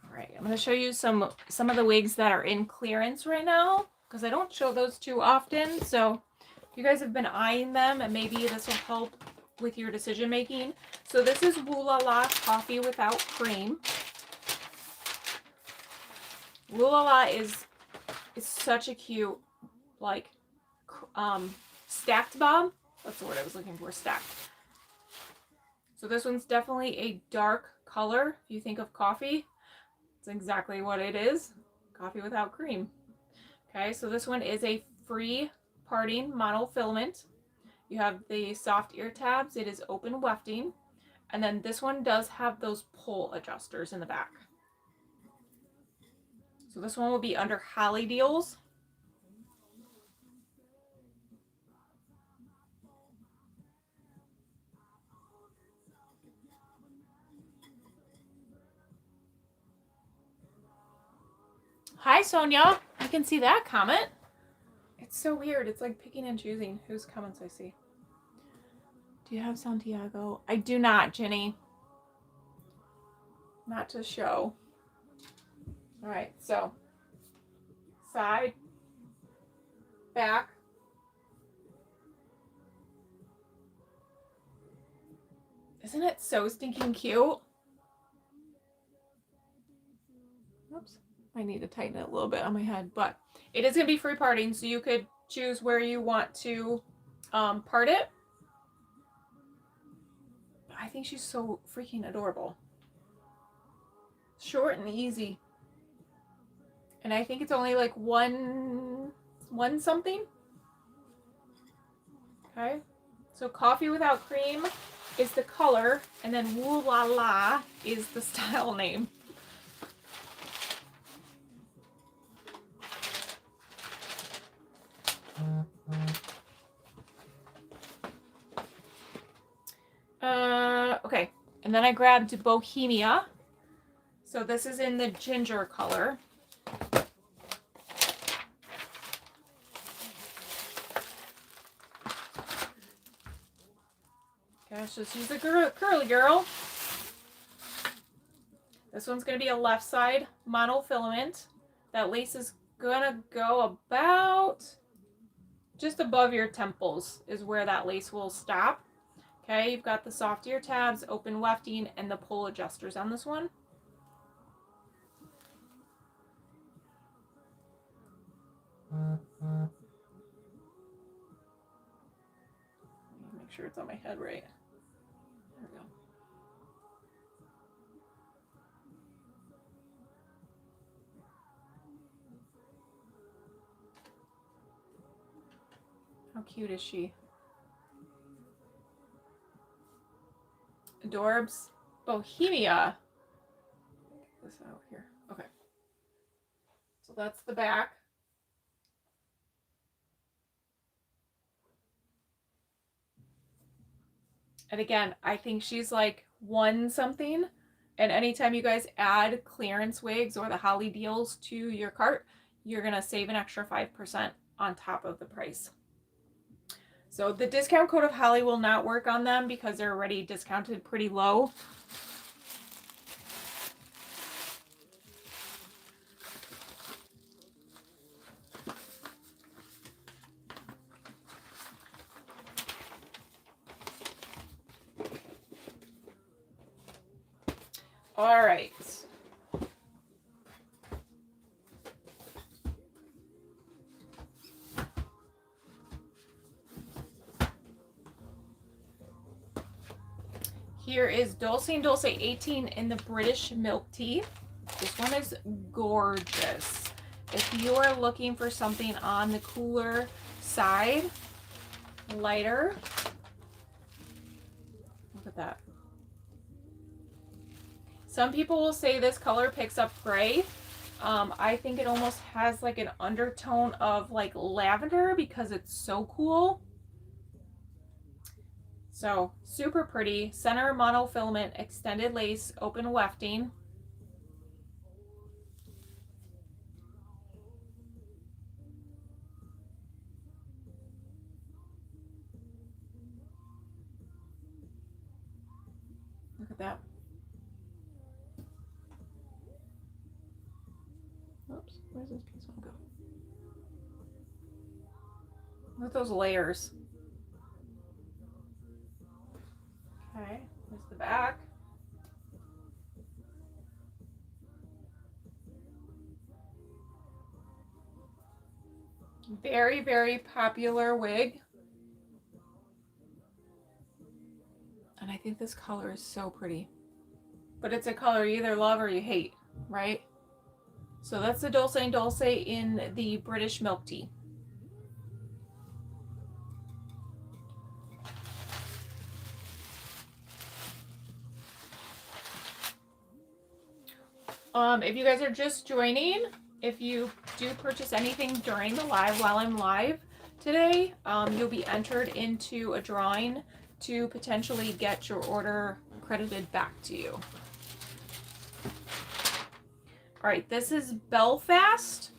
All right, I'm going to show you some of the wigs that are in clearance right now because I don't show those too often. So if you guys have been eyeing them, and maybe this will help with your decision making. So this is Woo La La Coffee Without Cream. Woo La La is such a cute, like, stacked bob. That's the word I was looking for, stacked. So this one's definitely a dark color. If you think of coffee, it's exactly what it is. Coffee without cream. Okay, so this one is a free parting monofilament. You have the soft ear tabs. It is open wefting. And then this one does have those pull adjusters in the back. So this one will be under Holly Deals. Hi, Sonia. I can see that comment. It's so weird. It's like picking and choosing whose comments I see. Do you have Santiago? I do not, Jenny. Not to show. All right, so side, back. Isn't it so stinking cute? Oops. I need to tighten it a little bit on my head, but it is going to be free parting, so you could choose where you want to part it. I think she's so freaking adorable. Short and easy. And I think it's only like one something. Okay. So Coffee Without Cream is the color, and then Woo La La is the style name. Okay. And then I grabbed Bohemia. So this is in the ginger color. Gosh, just use the curly girl. This one's going to be a left side monofilament. That lace is going to go about just above your temples is where that lace will stop. Okay, you've got the soft ear tabs, open wefting, and the pull adjusters on this one. Make sure it's on my head right. There we go. How cute is she? Adorbs. Bohemia. Get this out here. Okay. So that's the back. And again, I think she's like one something. And anytime you guys add clearance wigs or the Holly Deals to your cart, you're going to save an extra 5% on top of the price. So the discount code of Holly will not work on them because they're already discounted pretty low. All right. Here is Doulce and Doulce 18 in the British milk tea. This one is gorgeous. If you are looking for something on the cooler side, lighter, look at that. Some people will say this color picks up gray. I think it almost has like an undertone of like lavender because it's so cool. So super pretty. Center monofilament, extended lace, open wefting. Look at that. Oops, where's this piece one go? Look at those layers. Okay, there's the back. Very, very popular wig. And I think this color is so pretty. But it's a color you either love or you hate, right? So that's the Doulce and Doulce in the British milk tea. If you guys are just joining, if you do purchase anything during the live while I'm live today, you'll be entered into a drawing to potentially get your order credited back to you. All right, this is Belfast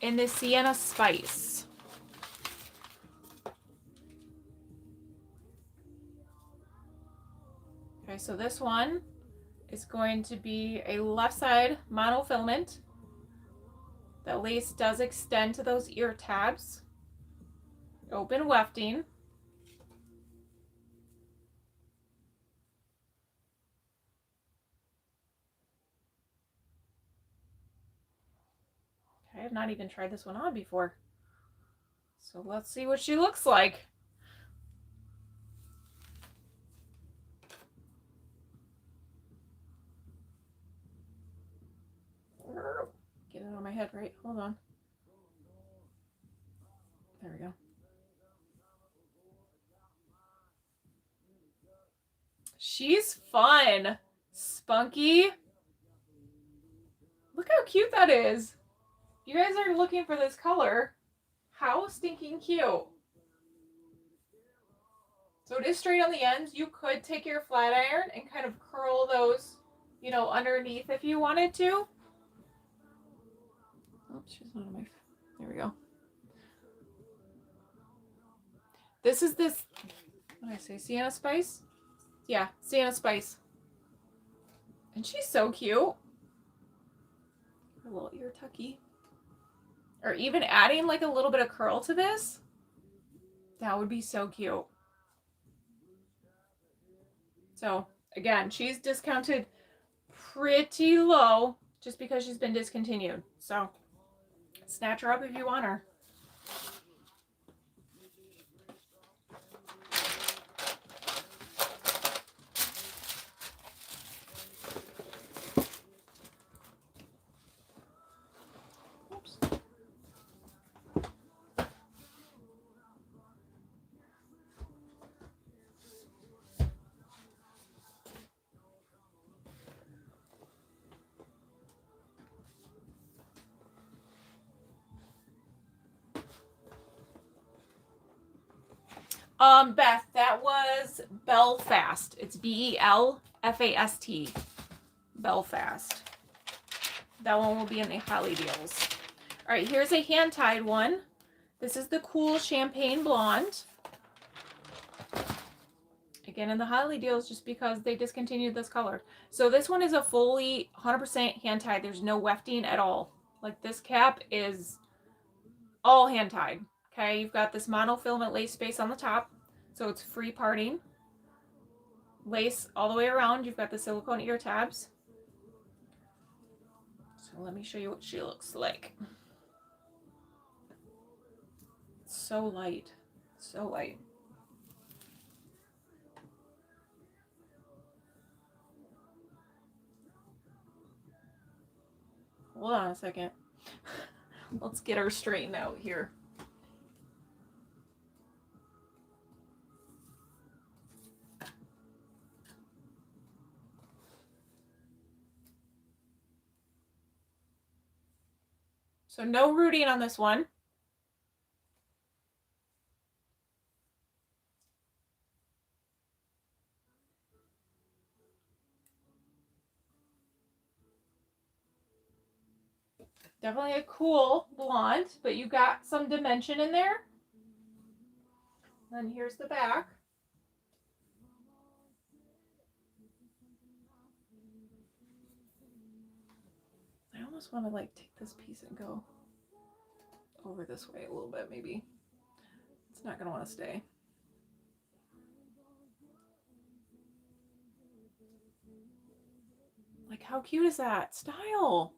in the Sienna Spice. Okay, so this one is going to be a left side monofilament. The lace does extend to those ear tabs. Open wefting. Okay, I've not even tried this one on before. So let's see what she looks like. Get it on my head, right? Hold on. There we go. She's fun. Spunky. Look how cute that is. You guys are looking for this color. How stinking cute. So it is straight on the ends. You could take your flat iron and kind of curl those, you know, underneath if you wanted to. Oops, she's not on my... There we go. This is this... What did I say? Sienna Spice? Yeah, Sienna Spice. And she's so cute. A little ear tucky. Or even adding like a little bit of curl to this. That would be so cute. So, again, she's discounted pretty low just because she's been discontinued. So, snatch her up if you want her. Oops. Beth, that was Belfast. It's Belfast. Belfast. That one will be in the Holly deals. All right, here's a hand-tied one. This is the Cool Champagne Blonde. Again, in the Holly deals, just because they discontinued this color. So this one is a fully 100% hand-tied. There's no wefting at all. Like, this cap is all hand-tied. Okay, you've got this monofilament lace space on the top, so it's free parting. Lace all the way around. You've got the silicone ear tabs. So let me show you what she looks like. It's so light. So light. Hold on a second. Let's get her straightened out here. So no rooting on this one. Definitely a cool blonde, but you got some dimension in there. Then here's the back. I almost want to like take this piece and go over this way a little bit, maybe. It's not going to want to stay. Like, how cute is that? Style.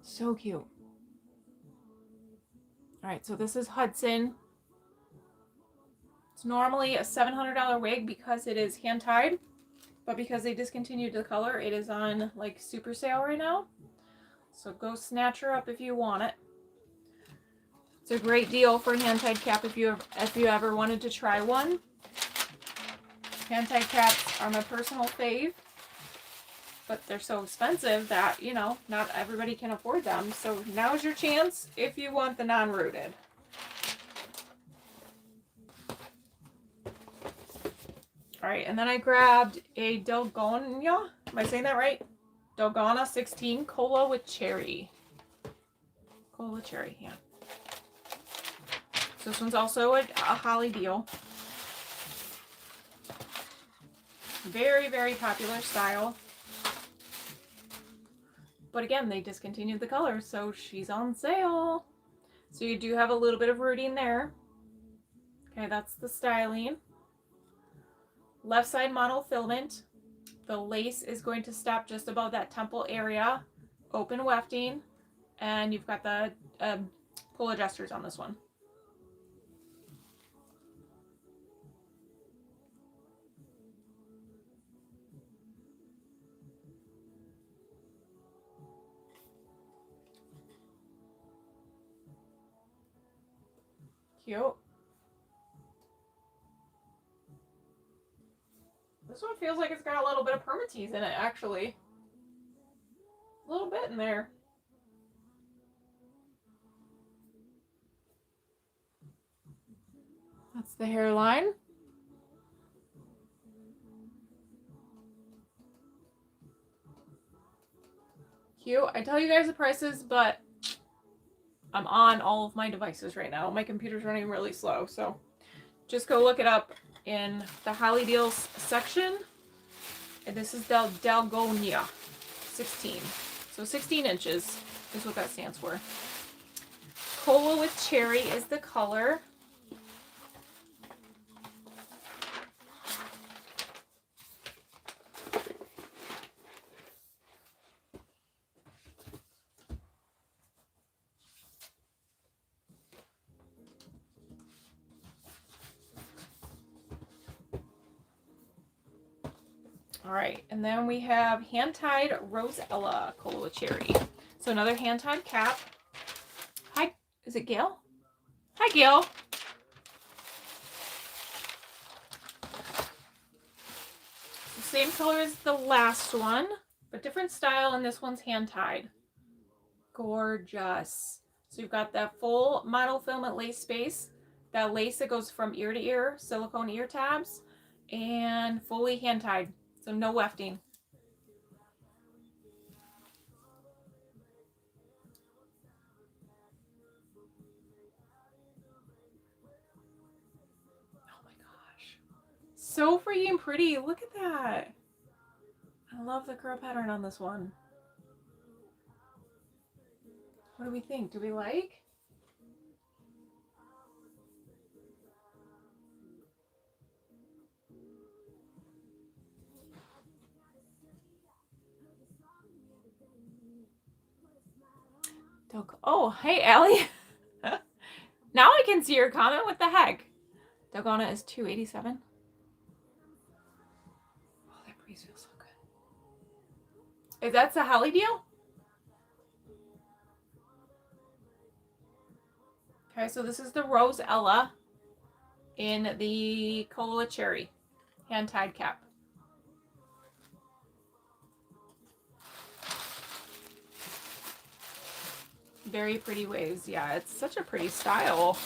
So cute. All right, so this is Hudson. It's normally a $700 wig because it is hand-tied, but because they discontinued the color, it is on like super sale right now. So go snatch her up if you want it. It's a great deal for a hand-tied cap if you ever wanted to try one. Hand-tied caps are my personal fave. but they're so expensive that, you know, not everybody can afford them. So now's your chance if you want the non-rooted. All right, and then I grabbed a Dalgona. Am I saying that right? Dalgona 16 Cola with Cherry. Cola Cherry, yeah. So this one's also a holly deal. Very, very popular style. But again, they discontinued the color, so she's on sale. So you do have a little bit of rooting there. Okay, that's the styling. Left side monofilament. The lace is going to stop just above that temple area. Open wefting. And you've got the pull adjusters on this one. Cute. This one feels like it's got a little bit of permatease in it, actually. A little bit in there. That's the hairline. Cute. I tell you guys the prices, but I'm on all of my devices right now. My computer's running really slow, so just go look it up in the Holly Deals section. And this is Dalgona 16. So 16 inches is what that stands for. Cola with Cherry is the color. All right, and then we have hand-tied Rosella Cola with Cherry. So another hand-tied cap. Hi, is it Gail? Hi, Gail. The same color as the last one, but different style, and this one's hand-tied. Gorgeous. So you've got that full monofilament lace space, that lace that goes from ear to ear, silicone ear tabs, and fully hand-tied. So no wefting. Oh my gosh. So freaking pretty. Look at that. I love the curl pattern on this one. What do we think? Do we like? Oh, hey, Allie. Now I can see your comment. What the heck? Dalgona is $2.87. Oh, that breeze feels so good. Is that the Holly deal? Okay, so this is the Rosella in the Cola Cherry hand-tied cap. Very pretty waves. Yeah, it's such a pretty style.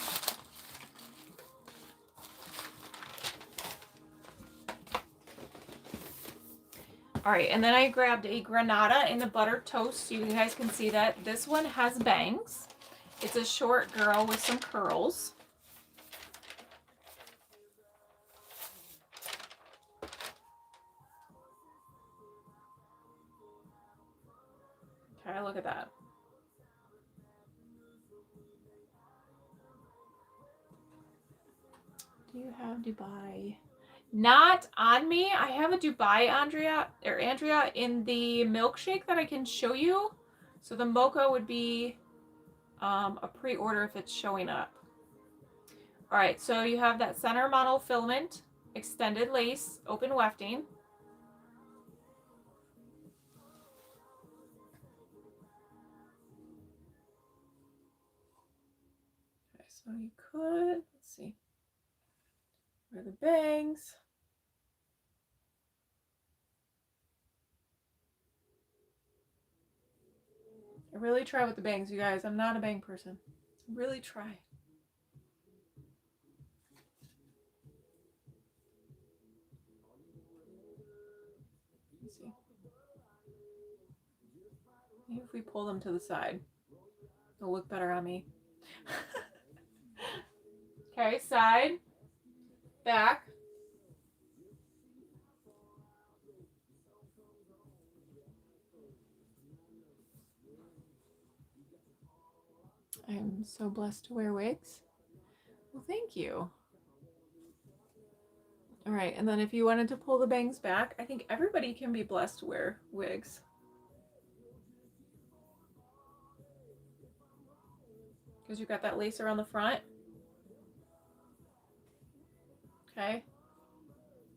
All right, and then I grabbed a Granada in the butter toast so you guys can see that. This one has bangs. It's a short girl with some curls. Okay, look at that. Do you have Dubai? Not on me. I have a Dubai Andrea in the milkshake that I can show you. So the mocha would be a pre-order if it's showing up. All right, so you have that center monofilament, extended lace, open wefting. Okay, so you could, let's see, where are the bangs? I really try with the bangs, you guys. I'm not a bang person. I really try. Let's see. Maybe if we pull them to the side, they'll look better on me. Okay, side, back. I'm so blessed to wear wigs. Well, thank you. All right, and then if you wanted to pull the bangs back, I think everybody can be blessed to wear wigs. Because you've got that lace around the front. Okay.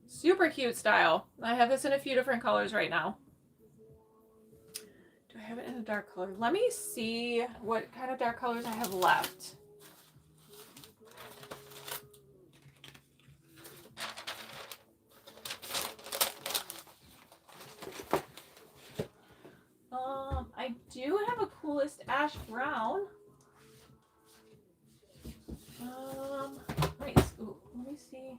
Super cute style. I have this in a few different colors right now. Do I have it in a dark color? Let me see what kind of dark colors I have left. I do have a coolest ash brown. Let me see.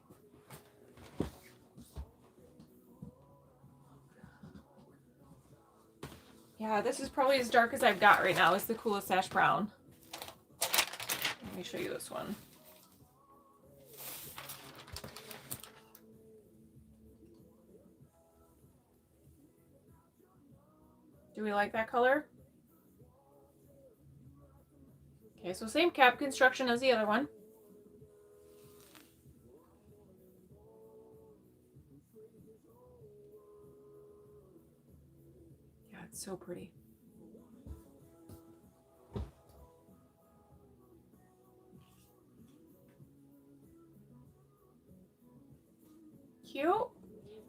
Yeah, this is probably as dark as I've got right now. Is the coolest ash brown. Let me show you this one. Do we like that color? Okay, so same cap construction as the other one. Yeah, it's so pretty. Cute.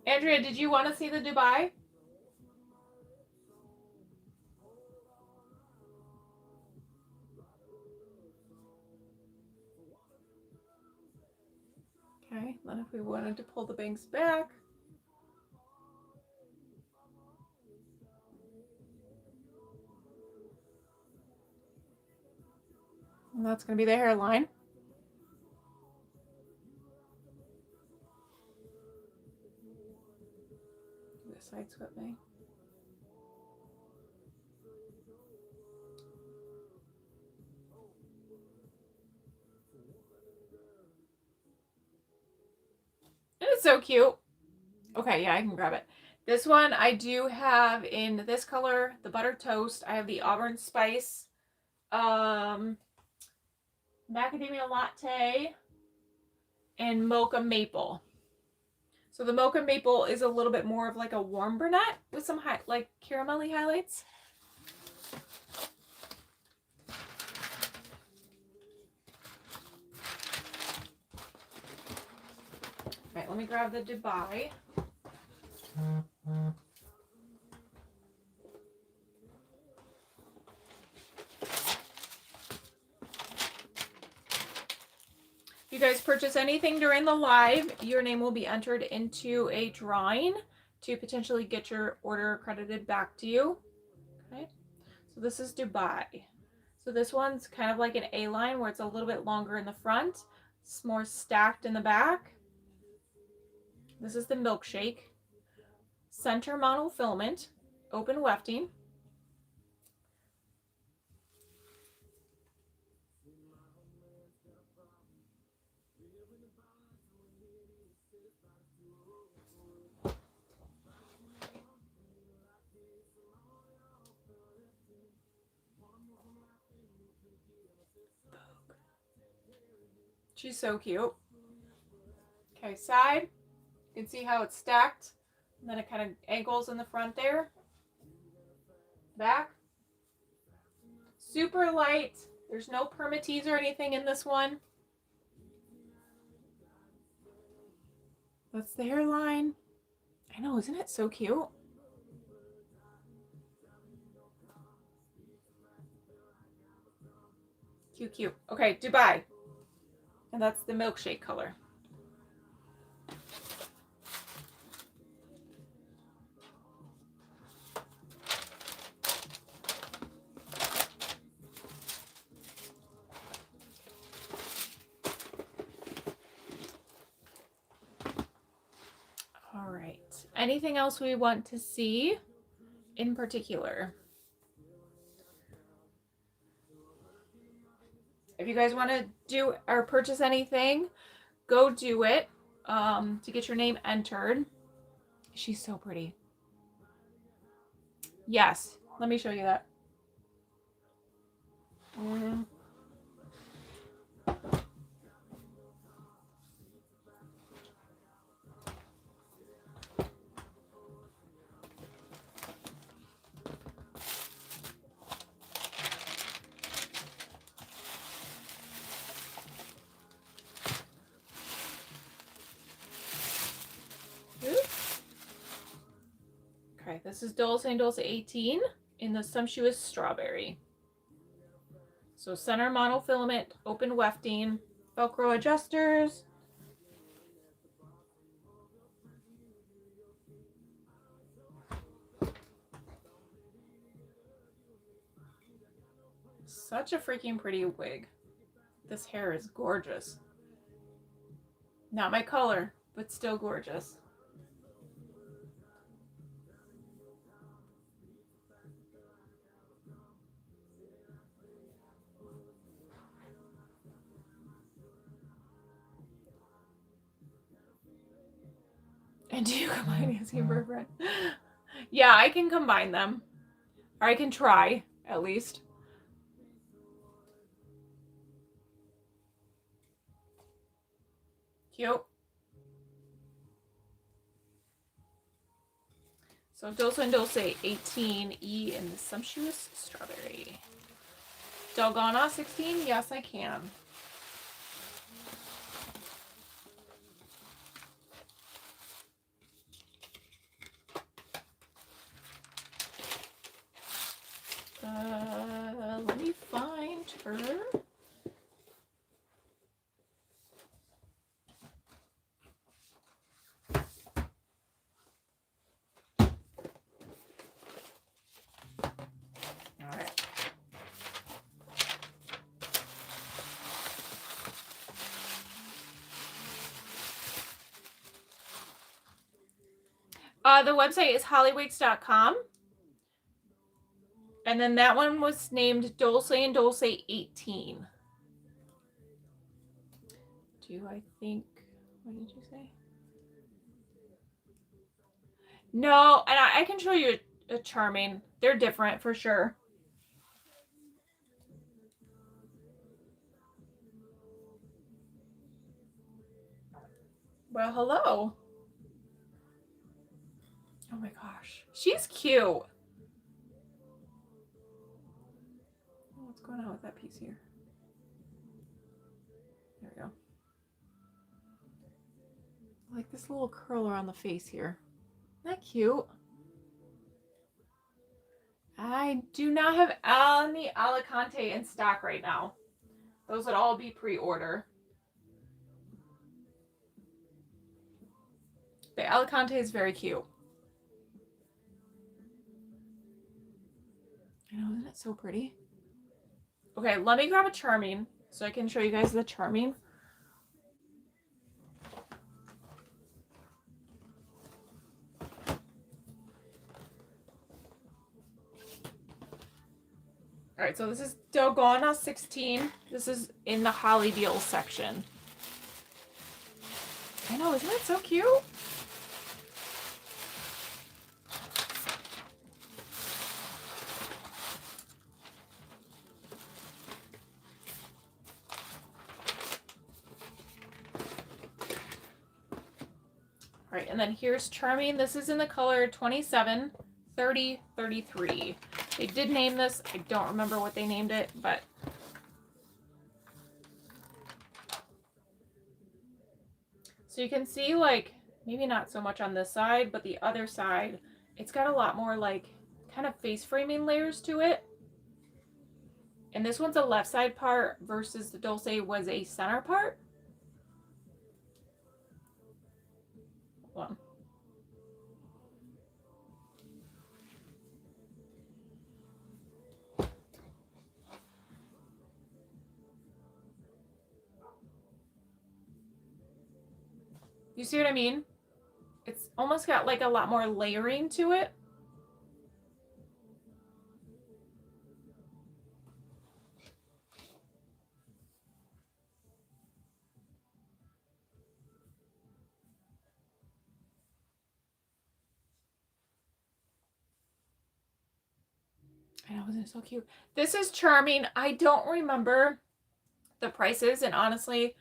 Andrea, did you want to see the Dubai? Okay, then if we wanted to pull the bangs back. And that's going to be the hairline. This side swept me. It's so cute. Okay, yeah, I can grab it. This one I do have in this color, the buttered toast. I have the Auburn Spice, macadamia latte, and mocha maple. So the mocha maple is a little bit more of like a warm brunette with some like caramelly highlights. All right, let me grab the Dubai. If you guys purchase anything during the live, your name will be entered into a drawing to potentially get your order credited back to you. Okay, so this is Dubai. So this one's kind of like an A-line where it's a little bit longer in the front. It's more stacked in the back. This is the milkshake. Center monofilament, open wefting. She's so cute. Okay, side. You can see how it's stacked. And then it kind of ankles in the front there. Back. Super light. There's no permatease or anything in this one. That's the hairline. I know, isn't it so cute? Cute, cute. Okay, Dubai. And that's the milkshake color. anything else we want to see in particular? If you guys want to do or purchase anything, go do it to get your name entered. She's so pretty. Yes, let me show you that. Okay, this is Doulce and Doulce 18 in the Sumptuous Strawberry. So center monofilament, open wefting, Velcro adjusters. Such a freaking pretty wig. This hair is gorgeous. Not my color, but still gorgeous. And do you combine Nancy and Bran? Yeah, I can combine them. Or I can try, at least. Cute. So Doulce and Doulce 18E in the Sumptuous Strawberry. Dalgona 16? Yes, I can. Let me find her. All right. The website is hollywigs.com. And then that one was named Doulce and Doulce 18. Do I think, what did you say? No, and I can show you a charming. They're different for sure. Well, hello. Oh my gosh. She's cute. What's going on with that piece here? There we go. I like this little curl around the face here. Isn't that cute? I do not have Elle and the Alicante in stock right now. Those would all be pre-order. The Alicante is very cute. I know, isn't it so pretty? Okay, let me grab a charming so I can show you guys the charming. All right, so this is Dalgona 16. This is in the Holly Deals section. I know, isn't that so cute? All right, and then here's Charming. This is in the color 27, 30, 33. They did name this. I don't remember what they named it, but so you can see, like, maybe not so much on this side, but the other side, it's got a lot more like kind of face framing layers to it. And this one's a left side part versus the Doulce was a center part. Hold on. You see what I mean? It's almost got like a lot more layering to it. I know, isn't it so cute? This is charming. I don't remember the prices, and honestly,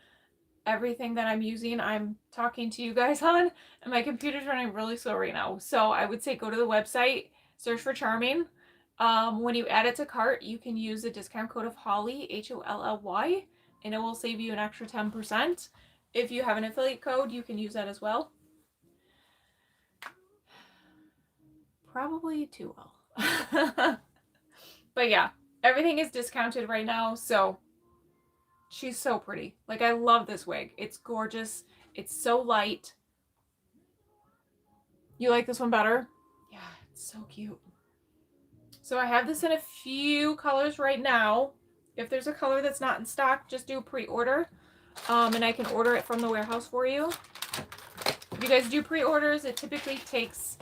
everything that I'm using, I'm talking to you guys on, and my computer's running really slow right now. So I would say go to the website, search for Charming. When you add it to cart, you can use the discount code of Holly, HOLLY, and it will save you an extra 10%. If you have an affiliate code, you can use that as well. Probably too well. But yeah, everything is discounted right now, so she's so pretty. Like, I love this wig. It's gorgeous. It's so light. You like this one better? Yeah, it's so cute. So I have this in a few colors right now. If there's a color that's not in stock, just do a pre-order. And I can order it from the warehouse for you. If you guys do pre-orders, it typically takes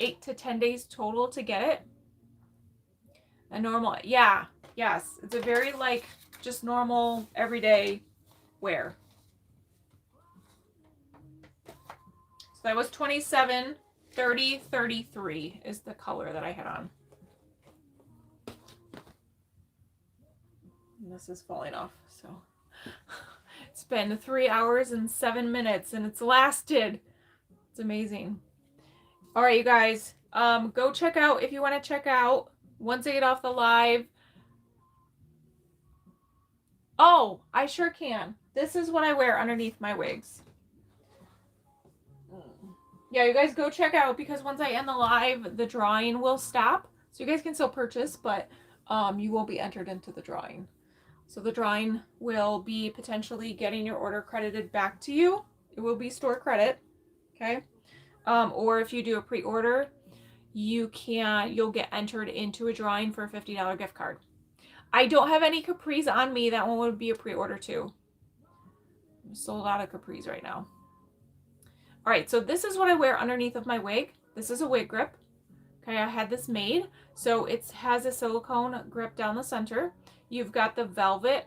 8 to 10 days total to get it. A normal, yeah, yes. It's a very, like, just normal, everyday wear. So that was 27, 30, 33 is the color that I had on. And this is falling off, so it's been 3 hours and 7 minutes, and it's lasted. It's amazing. All right, you guys, go check out if you want to check out once I get off the live. Oh, I sure can. This is what I wear underneath my wigs. Yeah, you guys go check out, because once I end the live, the drawing will stop. So you guys can still purchase, but you will be entered into the drawing. So the drawing will be potentially getting your order credited back to you. It will be store credit, okay? Or if you do a pre-order, you'll get entered into a drawing for a $50 gift card. I don't have any capris on me. That one would be a pre-order too. I'm sold out of capris right now. All right, so this is what I wear underneath of my wig. This is a wig grip. Okay, I had this made. So it has a silicone grip down the center. You've got the velvet.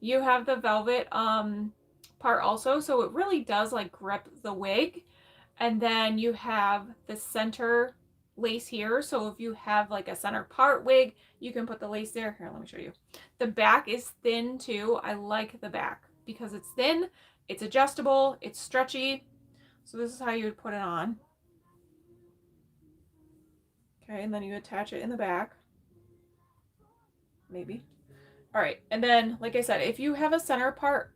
You have the velvet part also. So it really does like grip the wig. And then you have the center lace here. So if you have like a center part wig, you can put the lace there. Here, let me show you. The back is thin too. I like the back because it's thin, it's adjustable, it's stretchy. So this is how you would put it on. Okay, and then you attach it in the back. Maybe. All right, and then, like I said, if you have a center part,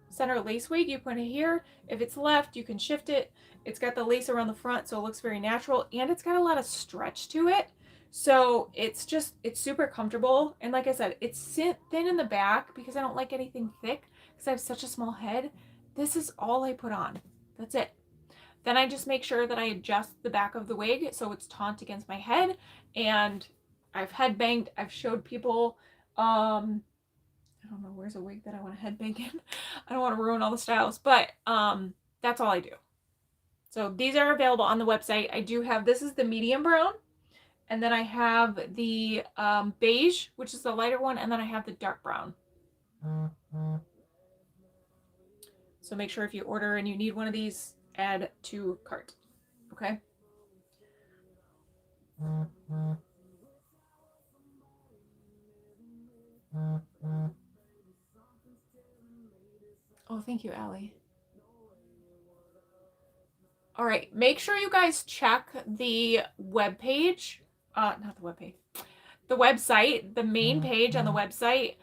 center lace wig, you put it here. If it's left, you can shift it. It's got the lace around the front, so it looks very natural, and it's got a lot of stretch to it. So it's super comfortable. And like I said, it's thin in the back because I don't like anything thick because I have such a small head. This is all I put on. That's it. Then I just make sure that I adjust the back of the wig so it's taut against my head. And I've headbanged. I've showed people, I don't know, where's a wig that I want to headbang in? I don't want to ruin all the styles, but that's all I do. So these are available on the website. I do have, this is the medium brown. And then I have the beige, which is the lighter one. And then I have the dark brown. So make sure if you order and you need one of these, add to cart. Okay? Oh, thank you, Allie. All right, make sure you guys check the webpage. Not the webpage. The website, the main page on the website.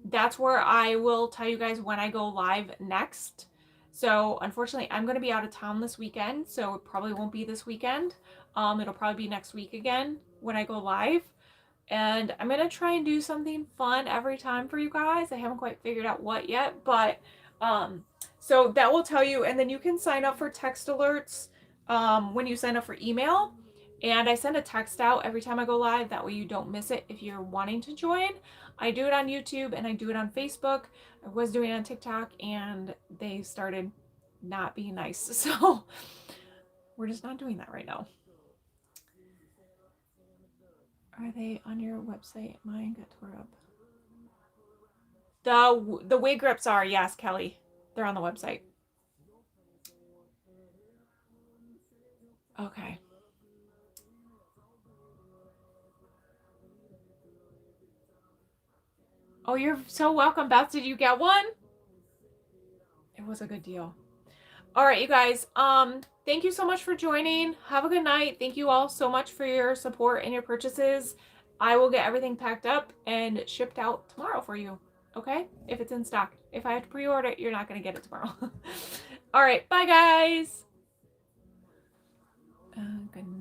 That's where I will tell you guys when I go live next. So unfortunately, I'm going to be out of town this weekend, so it probably won't be this weekend. It'll probably be next week again when I go live. And I'm going to try and do something fun every time for you guys. I haven't quite figured out what yet, but so that will tell you. And then you can sign up for text alerts when you sign up for email. And I send a text out every time I go live. That way you don't miss it if you're wanting to join. I do it on YouTube and I do it on Facebook. I was doing it on TikTok and they started not being nice. So we're just not doing that right now. Are they on your website? Mine got tore up. The wig grips are, yes, Kelly. They're on the website. Okay. Oh, you're so welcome, Beth. Did you get one? It was a good deal. All right, you guys. Thank you so much for joining. Have a good night. Thank you all so much for your support and your purchases. I will get everything packed up and shipped out tomorrow for you. Okay? If it's in stock. If I have to pre-order it, you're not going to get it tomorrow. All right. Bye, guys. Good night.